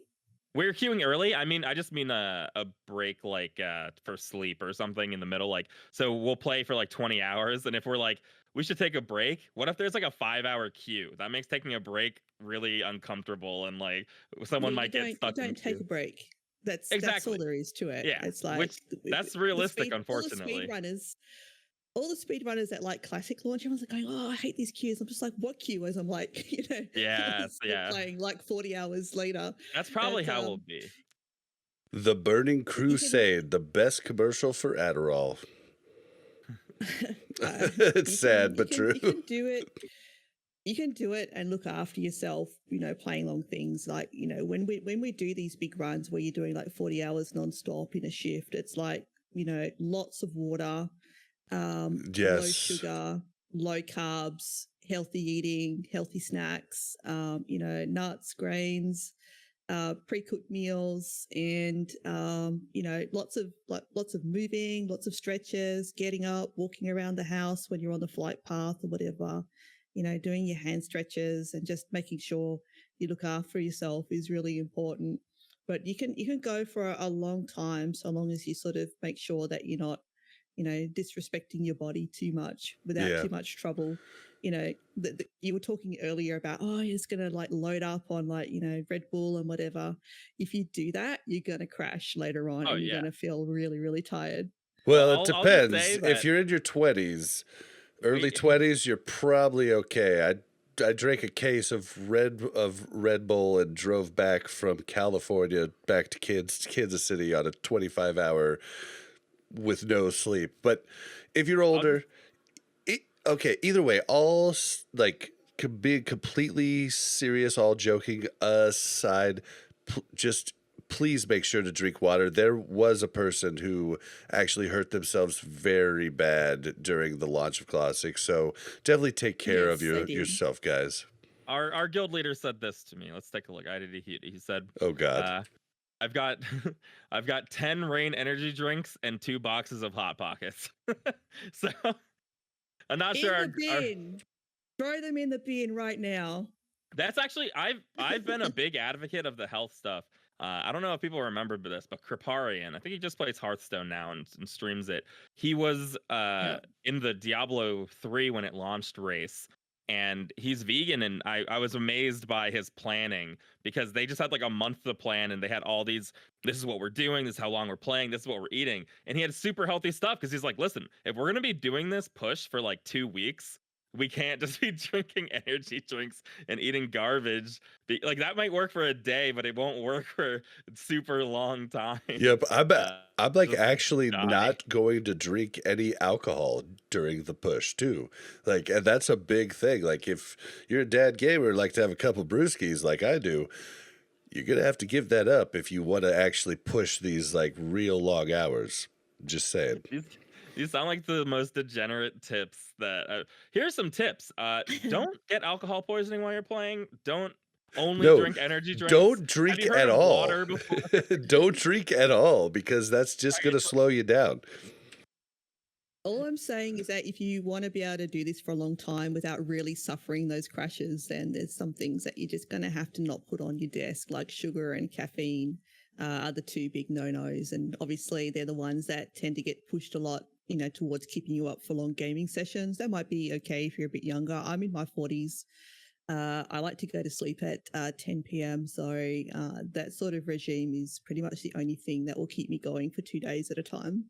We're queuing early. I mean, I just mean a break like for sleep or something in the middle. Like, so we'll play for like 20 hours. And if we're like, we should take a break, what if there's like a 5-hour queue? That makes taking a break really uncomfortable and like someone might get stuck. You don't take a break. That's all Exactly. there is to it. Yeah, It's like which that's realistic, unfortunately. All the speedrunners at like classic launch, everyone's like going, "Oh, I hate these queues." I'm just like, "What queue?" As I'm like, Yeah, still yeah. playing like 40 hours later. That's probably But, how we'll be. the Burning Crusade, the best commercial for Adderall. It's sad but true. You can do it. You can do it and look after yourself. Playing long things like when we do these big runs where you're doing like 40 hours nonstop in a shift, it's like lots of water, low Yes. sugar, low carbs, healthy eating, healthy snacks, nuts, grains, pre-cooked meals, and lots of moving, lots of stretches, getting up, walking around the house when you're on the flight path or whatever. Doing your hand stretches and just making sure you look after yourself is really important. But you can go for a long time so long as you sort of make sure that you're not disrespecting your body too much without too much trouble. You were talking earlier about, it's going to like load up on like, Red Bull and whatever. If you do that, you're going to crash later on and you're going to feel really, really tired. Well, Well, it I'll just depends. say If that- you're in your 20s, early 20s, you're probably okay. I drank a case of Red Bull and drove back from California back to Kansas City on a 25-hour with no sleep. But if you're older, okay, either way, all like being completely serious, all joking aside, just please make sure to drink water. There was a person who actually hurt themselves very bad during the launch of Classic, so definitely take care of yourself, guys. Our guild leader said this to me. Let's take a look. He said, "Oh God, I've got 10 Rain energy drinks and 2 boxes of Hot Pockets." So I'm not sure. In the bin. Throw them in the bin right now. That's actually I've been a big advocate of the health stuff. I don't know if people remember this, but Kriparian, I think he just plays Hearthstone now and streams it. He was in the Diablo 3 when it launched race, and he's vegan, and I was amazed by his planning because they just had like a month to plan, and they had all these, this is what we're doing, this is how long we're playing, this is what we're eating, and he had super healthy stuff because he's like, listen, if we're gonna be doing this push for like 2 weeks, we can't just be drinking energy drinks and eating garbage. Like that might work for a day, but it won't work for a super long time. Yep, I'm like just actually die. not going to drink any alcohol during the push too. Like, and that's a big thing. Like, if you're a dad gamer, like to have a couple brewskis, like I do, you're gonna have to give that up if you want to actually push these like real long hours. Just saying. These sound like the most degenerate tips that. Here's some tips. Don't get alcohol poisoning while you're playing. Don't only No, drink energy drinks. don't Have drink you heard at of all. water before? Don't drink at all because that's just gonna slow you down. All I'm saying is that if you want to be able to do this for a long time without really suffering those crashes, then there's some things that you're just going to have to not put on your desk, like sugar and caffeine are the two big no-nos. And obviously they're the ones that tend to get pushed a lot, towards keeping you up for long gaming sessions. That might be okay if you're a bit younger. I'm in my 40s. I like to go to sleep at 10 p.m. So that sort of regime is pretty much the only thing that will keep me going for 2 days at a time.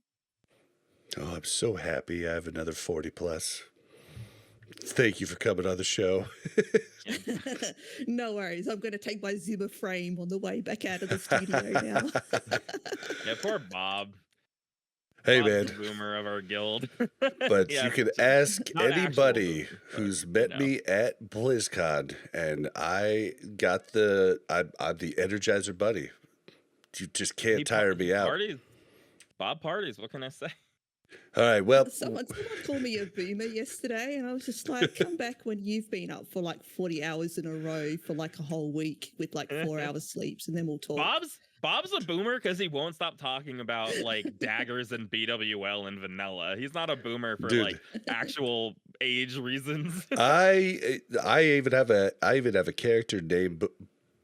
Oh, I'm so happy I have another 40 plus. Thank you for coming on the show. No worries. I'm going to take my Zimmer frame on the way back out of the studio now. Yeah, poor Bob. Hey, Bob's man. the boomer of our guild. But Yeah, you can just ask not actual anybody boomer, but, who's met me at BlizzCon, and I got I'm the Energizer Bunny. You just can't tire me out. Parties. Bob parties. What can I say? All right, well, Someone called me a boomer yesterday, and I was just like, come back when you've been up for like 40 hours in a row for like a whole week with like 4 hours sleeps, and then we'll talk. Bob's a boomer because he won't stop talking about like daggers and BWL and vanilla. He's not a boomer for like actual age reasons. I even have a character named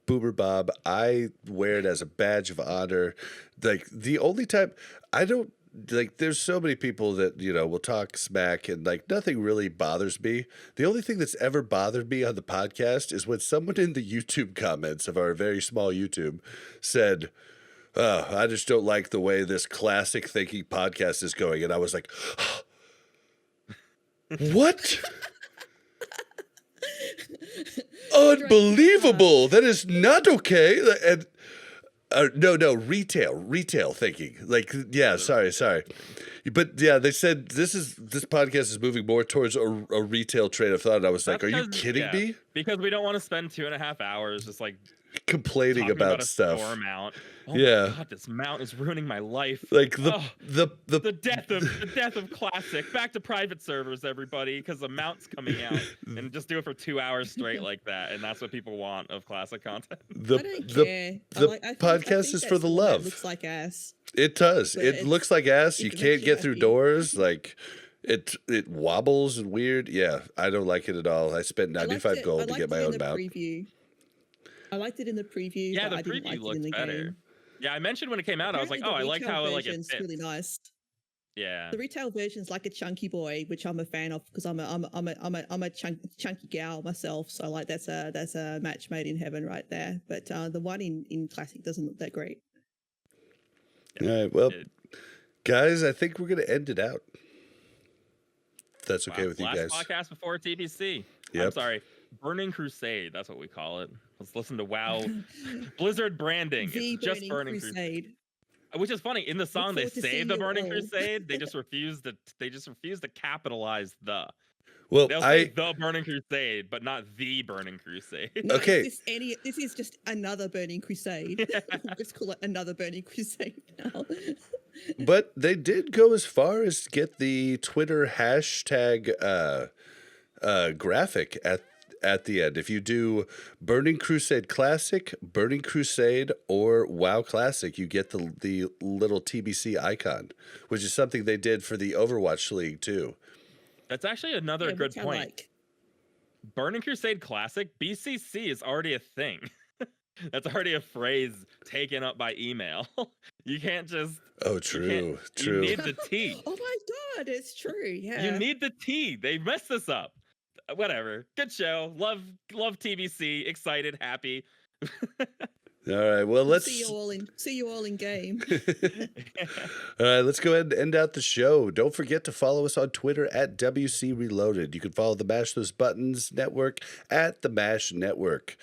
Boomer Bob. I wear it as a badge of honor. Like the only time I don't like, there's so many people that will talk smack and like nothing really bothers me. The only thing that's ever bothered me on the podcast is when someone in the YouTube comments of our very small YouTube said, "Oh, I just don't like the way this classic thinking podcast is going," and I was like, "What?" Unbelievable! That is not okay. And no, retail thinking. Like, yeah, sorry, but yeah, they said this podcast is moving more towards a retail train of thought. And I was like, are you kidding me? Because we don't want to spend 2.5 hours just like complaining about stuff. Store mount. Oh yeah, my God, this mount is ruining my life. Like the death of classic. Back to private servers, everybody, because the mount's coming out, and just do it for 2 hours straight like that, and that's what people want of classic content. I don't care. The podcast is for the love. It looks like ass. It does. It looks like ass. You can't get through doors. Like it wobbles and weird. Yeah, I don't like it at all. I spent 95 gold to get my own mount. I liked it in the preview. Yeah, but the I didn't preview like looked it in the better. game. Yeah, I mentioned when it came out, I was like, oh, I like how it fits. Really nice. Yeah, the retail version's like a chunky boy, which I'm a fan of because I'm a chunky gal myself. So like that's a match made in heaven right there. But the one in classic doesn't look that great. All right, well, guys, I think we're gonna end it out. If that's okay with you guys. Last podcast before TBC. Yep. I'm sorry. Burning Crusade, that's what we call it. Let's listen to WoW. Blizzard branding. It's just Burning Crusade. Which is funny. In the song, they say the Burning Crusade. They just refuse to capitalize the. Well, they'll say the Burning Crusade, but not the Burning Crusade. No, okay. This is just another Burning Crusade. Let's call it another Burning Crusade now. But they did go as far as to get the Twitter hashtag graphic at the end. If you do Burning Crusade Classic, Burning Crusade, or WoW Classic, you get the little TBC icon, which is something they did for the Overwatch League too. That's actually another good point. Burning Crusade Classic, BCC is already a thing. That's already a phrase taken up by email. You can't just... Oh, true. You need the T. Oh my God, it's true, yeah. You need the T. They messed this up. whatever. Good show. Love TBC. Excited, happy. All right. Well, let's see you all in game. All right, let's go ahead and end out the show. Don't forget to follow us on Twitter at WC Reloaded. You can follow the Mash Those Buttons Network at the Mash Network.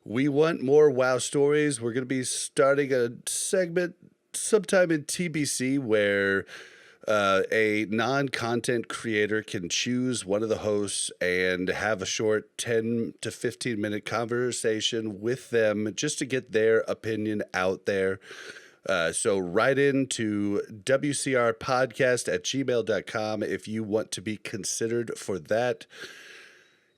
We want more WoW stories. We're going to be starting a segment sometime in TBC where a non-content creator can choose one of the hosts and have a short 10 to 15 minute conversation with them just to get their opinion out there. So write into wcrpodcast@gmail.com if you want to be considered for that.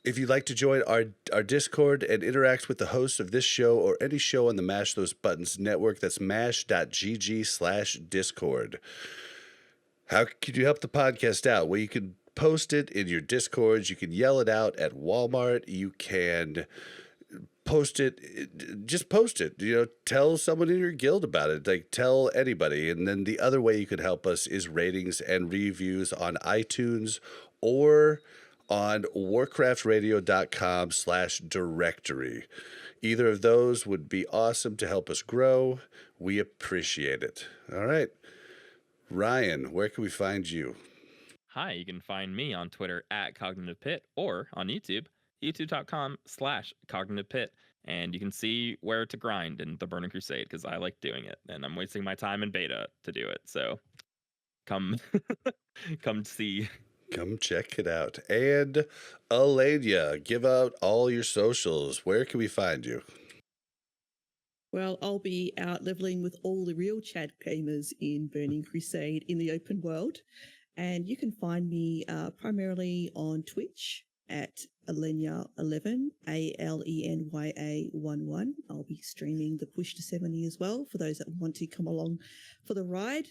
If you'd like to join our Discord and interact with the hosts of this show or any show on the Mash Those Buttons network, that's mash.gg/Discord. How can you help the podcast out? Well, you can post it in your Discords. You can yell it out at Walmart. You can post it. Just post it. Tell someone in your guild about it. Like, tell anybody. And then the other way you could help us is ratings and reviews on iTunes or on warcraftradio.com/directory. Either of those would be awesome to help us grow. We appreciate it. All right. Ryan, where can we find you? Hi, you can find me on Twitter at CognitivePit or on YouTube, youtube.com/CognitivePit. And you can see where to grind in the Burning Crusade because I like doing it and I'm wasting my time in beta to do it. So come see. Come check it out. And Alenya, give out all your socials. Where can we find you? Well, I'll be out leveling with all the real Chad gamers in Burning Crusade in the open world. And you can find me primarily on Twitch at Alenya11, ALENYA11. I'll be streaming the Push to 70 as well for those that want to come along for the ride.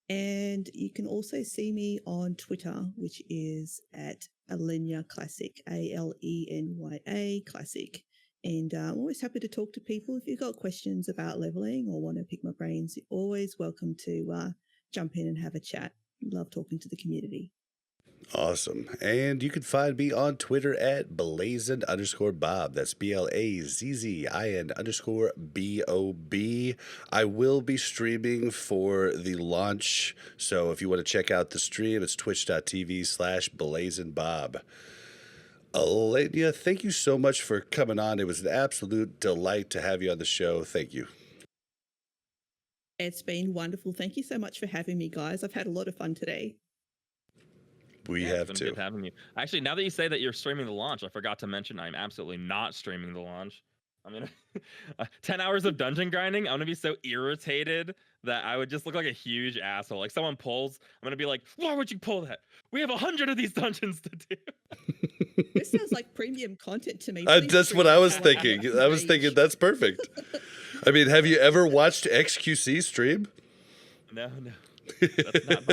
And you can also see me on Twitter, which is at Alenya Classic, ALENYA Classic. And I'm always happy to talk to people. If you've got questions about leveling or want to pick my brains, you're always welcome to jump in and have a chat. Love talking to the community. Awesome. And you can find me on Twitter at Blazin_Bob. That's BLAZZIN_BOB. I will be streaming for the launch. So if you want to check out the stream, it's twitch.tv/BlazonBob. Alenya, thank you so much for coming on. It was an absolute delight to have you on the show. Thank you. It's been wonderful. Thank you so much for having me, guys. I've had a lot of fun today. We have it's to. been good having you. Actually, now that you say that you're streaming the launch, I forgot to mention I'm absolutely not streaming the launch. I mean, 10 hours of dungeon grinding, I'm going to be so irritated that I would just look like a huge asshole. Like someone pulls, I'm going to be like, why would you pull that? We have 100 of these dungeons to do. This sounds like premium content to me. That's what I was thinking. I was thinking that's perfect. I mean, have you ever watched XQC stream? No. That's not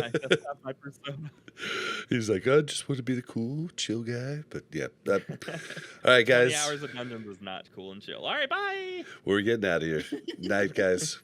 my persona. He's like, I just want to be the cool, chill guy. But yeah. All right, guys. 20 hours of dungeons is not cool and chill. All right, bye. We're getting out of here. Night, guys.